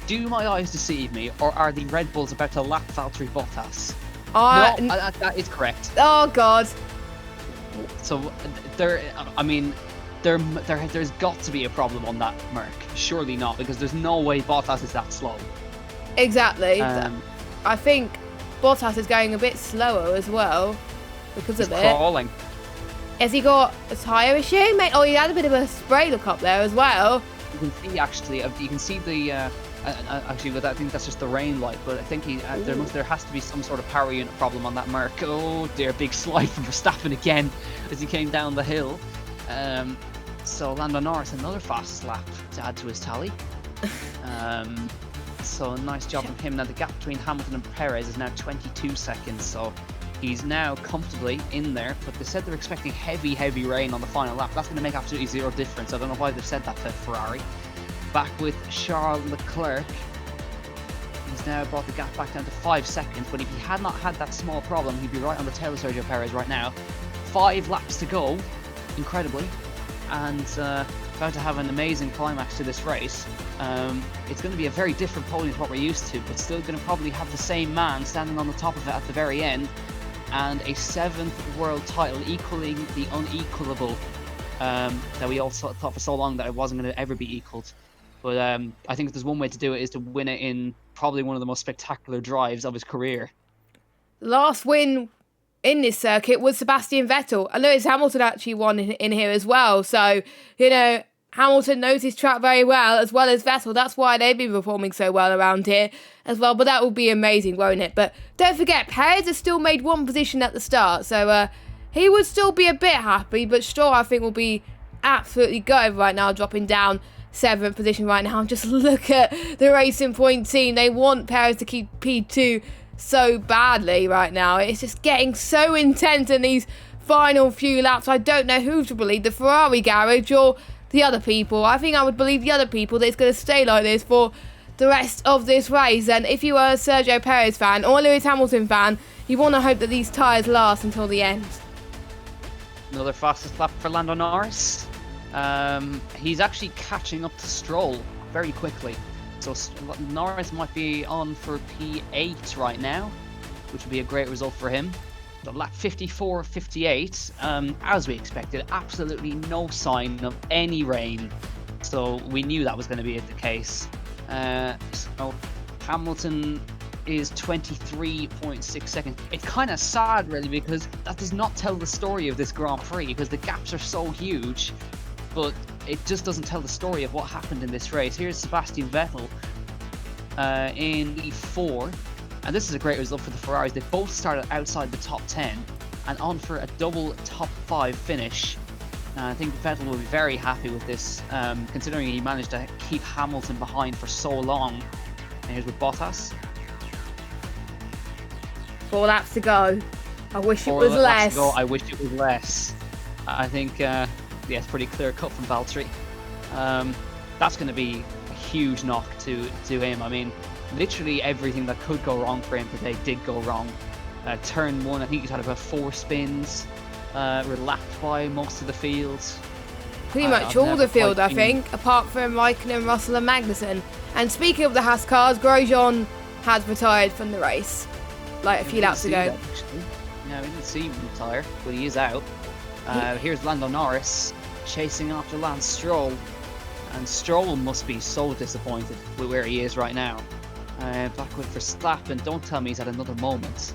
do my eyes deceive me, or are the Red Bulls about to lap Valtteri Bottas? No, that is correct. Oh God! So there's got to be a problem on that Merc. Surely not, because there's no way Bottas is that slow. Exactly. I think Bottas is going a bit slower as well because of it. Crawling. Has he got a tyre issue, mate? Oh, he had a bit of a spray look up there as well. You can see actually. You can see the. Actually, but I think that's just the rain light. But I think there has to be some sort of power unit problem on that Merc. Oh dear, big slide from Verstappen again as he came down the hill. So Lando Norris, another fastest lap to add to his tally. So nice job from him. Now the gap between Hamilton and Perez is now 22 seconds. So he's now comfortably in there. But they said they're expecting heavy rain on the final lap. That's going to make absolutely zero difference. I don't know why they've said that to Ferrari. Back with Charles Leclerc. He's now brought the gap back down to 5 seconds. But if he had not had that small problem, he'd be right on the tail of Sergio Perez right now. 5 laps to go, incredibly. And about to have an amazing climax to this race. It's going to be a very different podium to what we're used to, but still going to probably have the same man standing on the top of it at the very end, and a 7th world title equaling the unequalable that we all thought for so long that it wasn't going to ever be equaled. But I think if there's one way to do it is to win it in probably one of the most spectacular drives of his career. Last win in this circuit was Sebastian Vettel. And Lewis Hamilton actually won in here as well. So, Hamilton knows his track very well as Vettel. That's why they've been performing so well around here as well. But that will be amazing, won't it? But don't forget, Perez has still made 1 position at the start. So he would still be a bit happy. But Stroll, I think, will be absolutely gutted right now, dropping down 7th position right now. Just look at the Racing Point team. They want Perez to keep P2 so badly right now. It's just getting so intense in these final few laps. I don't know who to believe, the Ferrari garage or the other people. I think I would believe the other people that it's going to stay like this for the rest of this race. And if you are a Sergio Perez fan or a Lewis Hamilton fan, you want to hope that these tyres last until the end. Another fastest lap for Lando Norris. He's actually catching up to Stroll very quickly. So Norris might be on for P8 right now, which would be a great result for him. So lap 54-58, as we expected, absolutely no sign of any rain. So we knew that was going to be the case. So Hamilton is 23.6 seconds. It's kind of sad, really, because that does not tell the story of this Grand Prix, because the gaps are so huge. But it just doesn't tell the story of what happened in this race. Here's Sebastian Vettel in E4. And this is a great result for the Ferraris. They both started outside the top 10 and on for a double top 5 finish. I think Vettel will be very happy with this, considering he managed to keep Hamilton behind for so long. And here's with Bottas. 4 laps to go. I wish it was less. I wish it was less. I think, it's pretty clear cut from Valtteri. That's going to be a huge knock to him. I mean, literally everything that could go wrong for him today did go wrong. Turn 1, I think he's had about 4 spins. We're lapped by most of the field. Pretty much all the field, I think, apart from Raikkonen, Russell and Magnussen. And speaking of the Haas cars, Grosjean has retired from the race, like a few laps ago. Yeah, we didn't see him retire, but he is out. Here's Lando Norris chasing after Lance Stroll. And Stroll must be so disappointed with where he is right now. Back with Verstappen, don't tell me he's had another moment.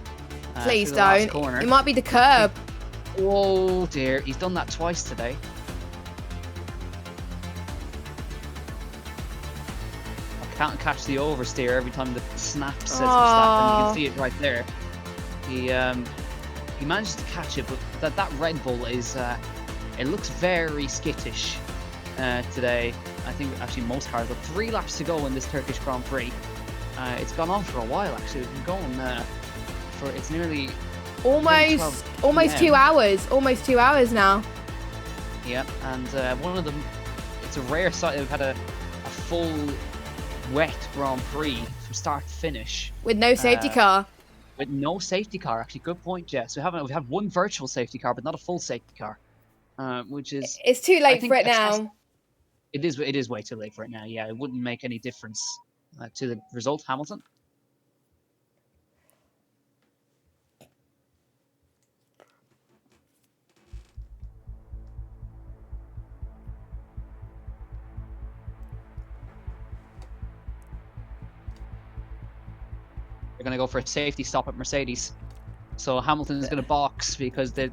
Please don't. It might be the curb. Oh dear, he's done that twice today. I can't catch the oversteer every time the snap says Verstappen. You can see it right there. He managed to catch it, but that Red Bull is it looks very skittish today. I think actually most cars have 3 laps to go in this Turkish Grand Prix. It's gone on for a while actually. We've been going for it's nearly almost 2 hours. Almost 2 hours now. Yeah, and one of them, it's a rare sight they've had a full wet Grand Prix from start to finish with no safety car. With no safety car, actually, good point, Jess. We've had one virtual safety car, but not a full safety car, which is it's too late for it now. It is way too late for it now. Yeah, it wouldn't make any difference to the result, Hamilton. They're going to go for a safety stop at Mercedes. So Hamilton is going to box because the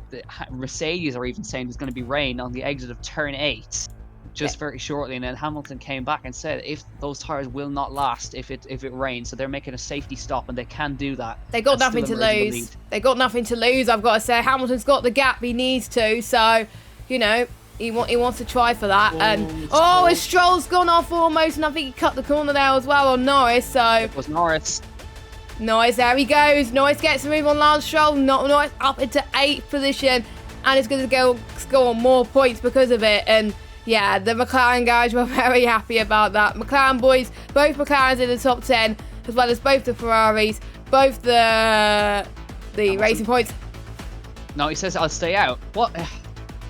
Mercedes are even saying there's going to be rain on the exit of turn 8 just very shortly. And then Hamilton came back and said if those tires will not last if it rains. So they're making a safety stop and they can do that. They got nothing to lose. They got nothing to lose, I've got to say. Hamilton's got the gap he needs to. So, you know, he wants to try for that. And Stroll's gone off almost. And I think he cut the corner there as well on Norris. So it was Norris. Norris, there he goes. Norris gets a move on Lance Stroll. Norris up into 8th position. And it's going to score more points because of it. And yeah, the McLaren guys were very happy about that. McLaren boys, both McLarens in the top 10, as well as both the Ferraris, both the Racing Points. No, he says I'll stay out. What?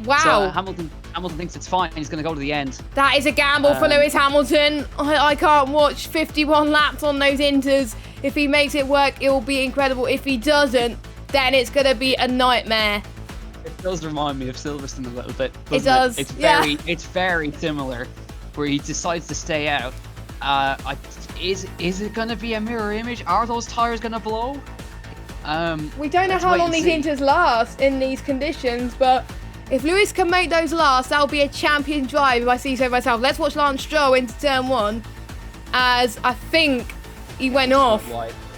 Wow. So, Hamilton thinks it's fine. He's going to go to the end. That is a gamble for Lewis Hamilton. I can't watch 51 laps on those inters. If he makes it work, it will be incredible. If he doesn't, then it's going to be a nightmare. It does remind me of Silverstone a little bit. It does. It's very similar, where he decides to stay out. Is it going to be a mirror image? Are those tires going to blow? We don't know how long these inters last in these conditions, but if Lewis can make those last, that'll be a champion drive if I see so myself. Let's watch Lance Stroll into turn 1, as I think he went off.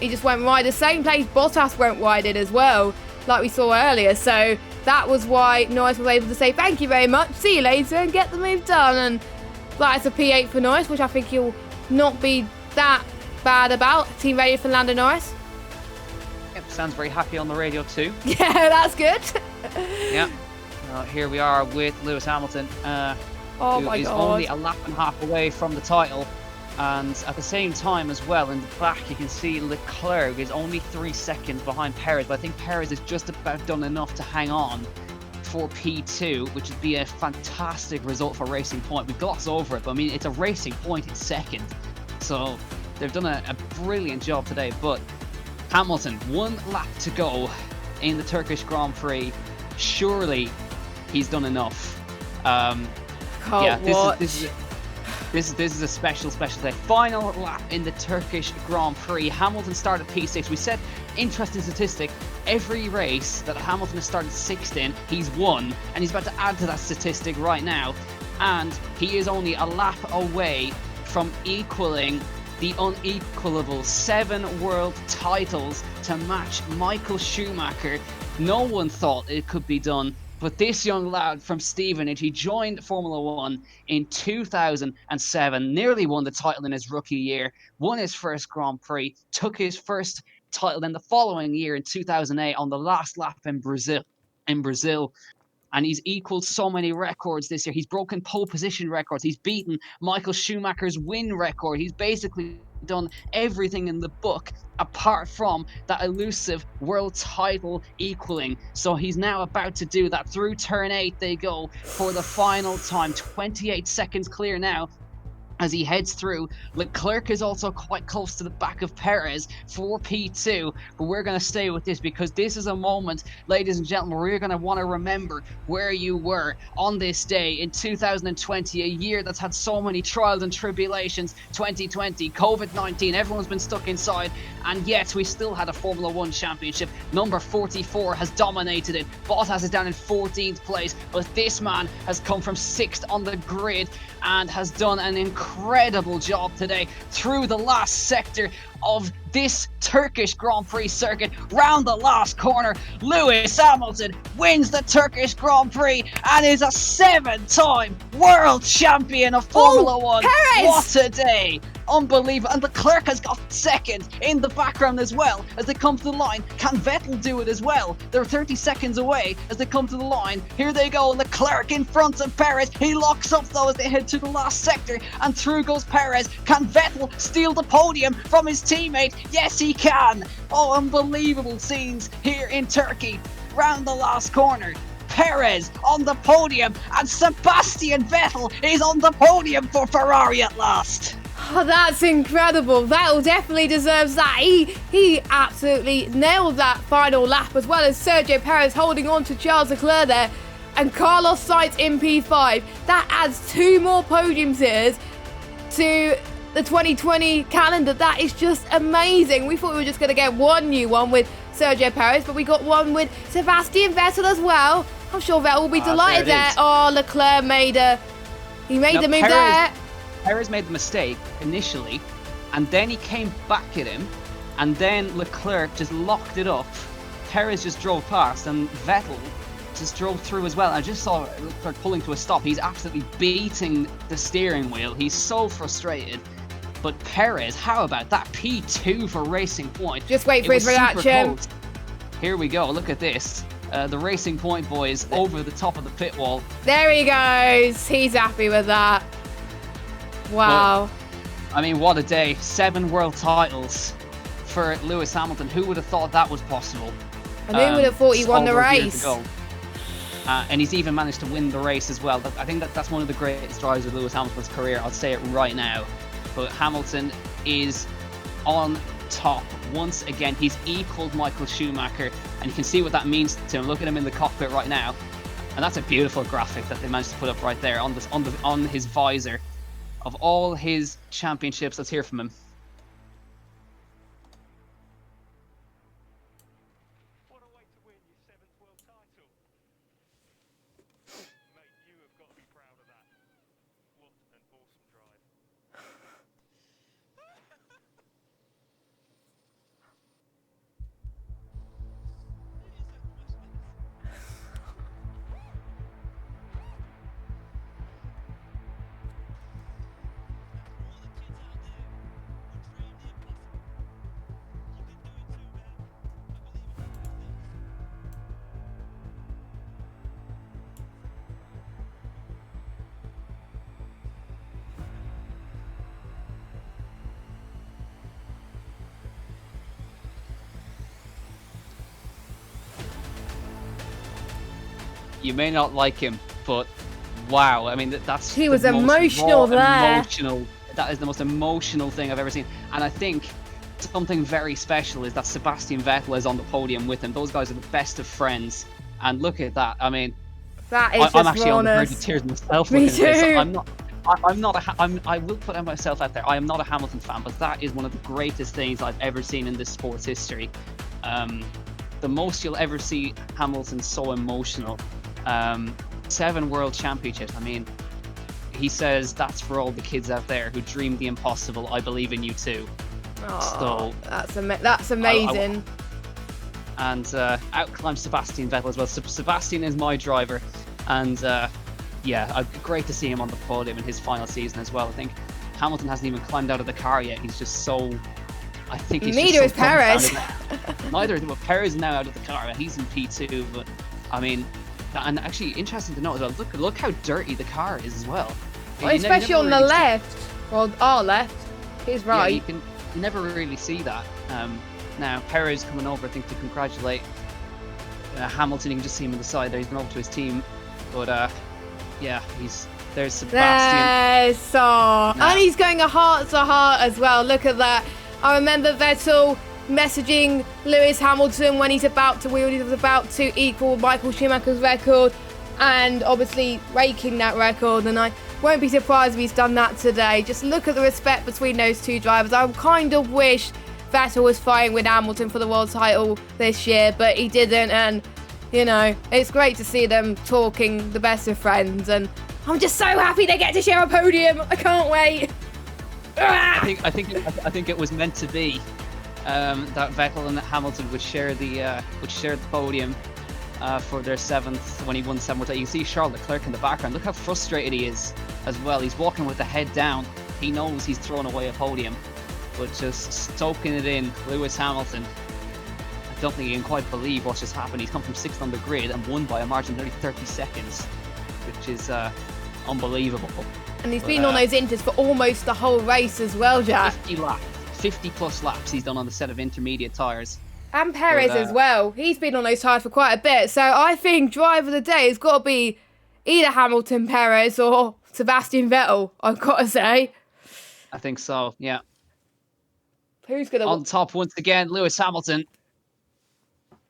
He just went wide. The same place Bottas went wide in as well, like we saw earlier. So that was why Norris was able to say thank you very much, see you later, and get the move done. And that's a P8 for Norris, which I think he'll not be that bad about. Team ready for Lando Norris? Yep, sounds very happy on the radio too. Yeah, that's good. Yeah. Here we are with Lewis Hamilton, who is only a lap and a half away from the title. And at the same time as well, in the back, you can see Leclerc is only 3 seconds behind Perez. But I think Perez has just about done enough to hang on for P2, which would be a fantastic result for Racing Point. We gloss over it, but I mean, it's a Racing Point in second. So they've done a brilliant job today. But Hamilton, 1 lap to go in the Turkish Grand Prix. Surely he's done enough. This is a special day. Final lap in the Turkish Grand Prix. Hamilton started P6. We said, interesting statistic, every race that Hamilton has started 6th in, he's won. And he's about to add to that statistic right now. And he is only a lap away from equaling the unequalable 7 world titles to match Michael Schumacher. No one thought it could be done. But this young lad from Stevenage, he joined Formula 1 in 2007, nearly won the title in his rookie year, won his first Grand Prix, took his first title then the following year in 2008 on the last lap in Brazil. And he's equaled so many records this year. He's broken pole position records. He's beaten Michael Schumacher's win record. He's basically done everything in the book apart from that elusive world title equaling. So he's now about to do that. Through turn 8 they go for the final time. 28 seconds clear now as he heads through. Leclerc is also quite close to the back of Perez for P2, but we're going to stay with this because this is a moment, ladies and gentlemen, where you're going to want to remember where you were on this day in 2020, a year that's had so many trials and tribulations. 2020, COVID-19, everyone's been stuck inside, and yet we still had a Formula 1 championship. Number 44 has dominated it. Bottas is down in 14th place, but this man has come from 6th on the grid and has done an incredible job today through the last sector of this Turkish Grand Prix circuit. Round the last corner, Lewis Hamilton wins the Turkish Grand Prix and is a 7-time world champion of Formula 1. Perez! What a day! Unbelievable. And Leclerc has got second in the background as well as they come to the line. Can Vettel do it as well? They're 30 seconds away as they come to the line. Here they go. Leclerc in front of Perez. He locks up though as they head to the last sector, and through goes Perez. Can Vettel steal the podium from his teammate? Yes, he can. Oh, unbelievable scenes here in Turkey. Round the last corner, Perez on the podium, and Sebastian Vettel is on the podium for Ferrari at last. Oh, that's incredible. Vettel definitely deserves that. He absolutely nailed that final lap, as well as Sergio Perez holding on to Charles Leclerc there, and Carlos Sainz in P5. That adds 2 more podium sitters to the 2020 calendar. That is just amazing. We thought we were just going to get one new one with Sergio Perez, but we got one with Sebastian Vettel as well. I'm sure Vettel will be delighted there. Oh, Leclerc made the move there. Perez made the mistake initially, and then he came back at him, and then Leclerc just locked it up. Perez just drove past, and Vettel just drove through as well. I just saw Leclerc pulling to a stop. He's absolutely beating the steering wheel. He's so frustrated. But Perez, how about that P2 for Racing Point? Just wait for his reaction. Here we go. Look at this. The Racing Point boys over the top of the pit wall. There he goes. He's happy with that. Wow. But, I mean, what a day. 7 world titles for Lewis Hamilton. Who would have thought that was possible? And who would have thought he won the race? And he's even managed to win the race as well. I think that's one of the greatest drives of Lewis Hamilton's career. I'll say it right now. But Hamilton is on top once again. He's equaled Michael Schumacher, and you can see what that means to him. Look at him in the cockpit right now. And that's a beautiful graphic that they managed to put up right there on his visor of all his championships. Let's hear from him. What a way to win your 7th world title. Mate, you have got to be proud of that. What an awesome drive. You may not like him, but wow, I mean, that's he was emotional there. That is the most emotional thing I've ever seen. And I think something very special is that Sebastian Vettel is on the podium with him. Those guys are the best of friends. And look at that. I mean, that is I'm actually on the verge of tears myself. Me too. I will put myself out there. I am not a Hamilton fan, but that is one of the greatest things I've ever seen in this sport's history. The most you'll ever see Hamilton so emotional. 7 world championships. I mean, he says that's for all the kids out there who dream the impossible. I believe in you too. Oh, so that's amazing. And out climbs Sebastian Vettel as well. Sebastian is my driver, and yeah, great to see him on the podium in his final season as well. I think Hamilton hasn't even climbed out of the car yet. He's just so. I think he's neither is Perez. Neither is Perez is now out of the car. He's in P2, but I mean. And actually, interesting to note as well. Look how dirty the car is as well. Especially on the left. Well, our left. His right. Yeah, You never really see that. Now Perez coming over, I think, to congratulate Hamilton. You can just see him on the side there. He's been over to his team, but yeah, there's Sebastian. And he's going a heart to heart as well. Look at that. I remember Vettel messaging Lewis Hamilton when he was about to equal Michael Schumacher's record, and obviously breaking that record. And I won't be surprised if he's done that today. Just look at the respect between those two drivers. I kind of wish Vettel was fighting with Hamilton for the world title this year, but he didn't. And you know, it's great to see them talking the best of friends, and I'm just so happy they get to share a podium. I can't wait. I think it was meant to be that Vettel and Hamilton would share the podium for their 7th when he won 7th. You can see Charles Leclerc in the background. Look how frustrated he is as well. He's walking with the head down. He knows he's thrown away a podium, but just soaking it in. Lewis Hamilton, I don't think he can quite believe what's just happened. He's come from 6th on the grid and won by a margin of nearly 30 seconds, which is unbelievable. And he's been on those inters for almost the whole race as well, Jack. 50 plus laps he's done on the set of intermediate tyres. And Perez as well. He's been on those tyres for quite a bit. So I think driver of the day has got to be either Hamilton, Perez, or Sebastian Vettel, I've got to say. I think so, yeah. Who's going to... On top once again, Lewis Hamilton.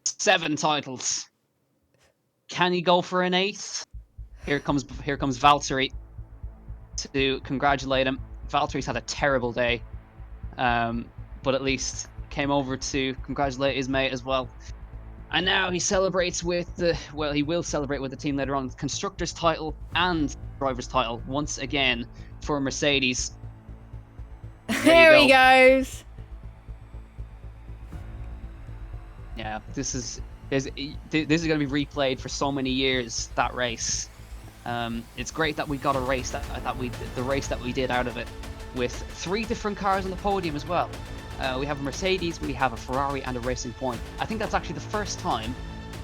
7 titles. Can he go for an 8th? Here comes Valtteri to congratulate him. Valtteri's had a terrible day, but at least came over to congratulate his mate as well. And now he celebrates with he will celebrate with the team later on, constructors title and drivers title once again for Mercedes. There he goes. Yeah, this is going to be replayed for so many years, that race. It's great that we got a race the race that we did out of it, with 3 different cars on the podium as well. We have a Mercedes, we have a Ferrari, and a Racing Point. I think that's actually the first time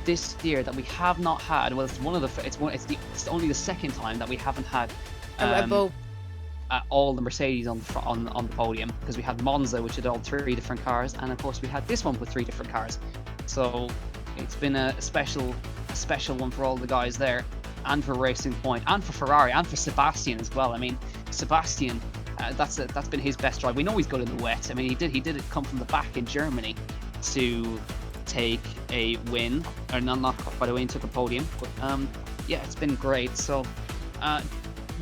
this year that we have not had. Well, it's only the second time that we haven't had a Red Bull. All the Mercedes on the podium, because we had Monza, which had all 3 different cars, and of course we had this one with 3 different cars. So it's been a special one for all the guys there, and for Racing Point, and for Ferrari, and for Sebastian as well. I mean, Sebastian, that's been his best drive. We know he's good in the wet. I mean, he did come from the back in Germany to take a win, or not by the way, he took a podium. But yeah, it's been great. So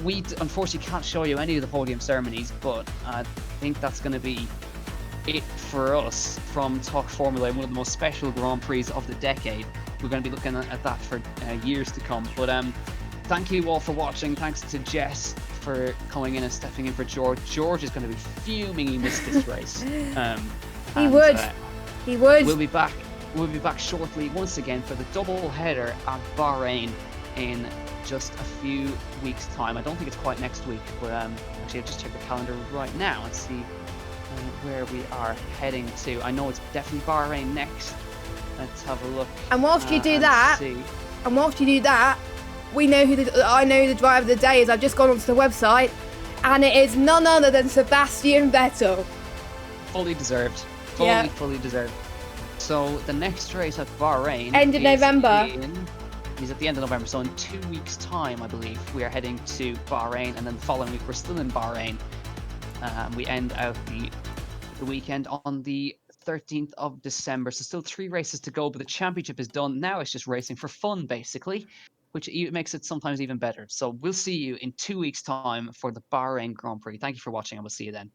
we unfortunately can't show you any of the podium ceremonies, but I think that's going to be it for us from Talk Formula, one of the most special Grand Prix of the decade. We're going to be looking at that for years to come. But thank you all for watching. Thanks to Jess for coming in and stepping in for George. George is going to be fuming he missed this race. He would. We'll be back shortly once again for the double header at Bahrain in just a few weeks' time. I don't think it's quite next week, but actually I'll just check the calendar right now and see where we are heading to. I know it's definitely Bahrain next. Let's have a look. And whilst you do that, we know I know the driver of the day is. I've just gone onto the website, and it is none other than Sebastian Vettel. Fully deserved. Fully deserved. So the next race at Bahrain end of November. Is at the end of November. So in 2 weeks' time, I believe, we are heading to Bahrain, and then the following week we're still in Bahrain. We end out the weekend on the 13th of December. So still 3 races to go, but the championship is done. Now it's just racing for fun, basically, which makes it sometimes even better. So we'll see you in 2 weeks' time for the Bahrain Grand Prix. Thank you for watching, and we'll see you then.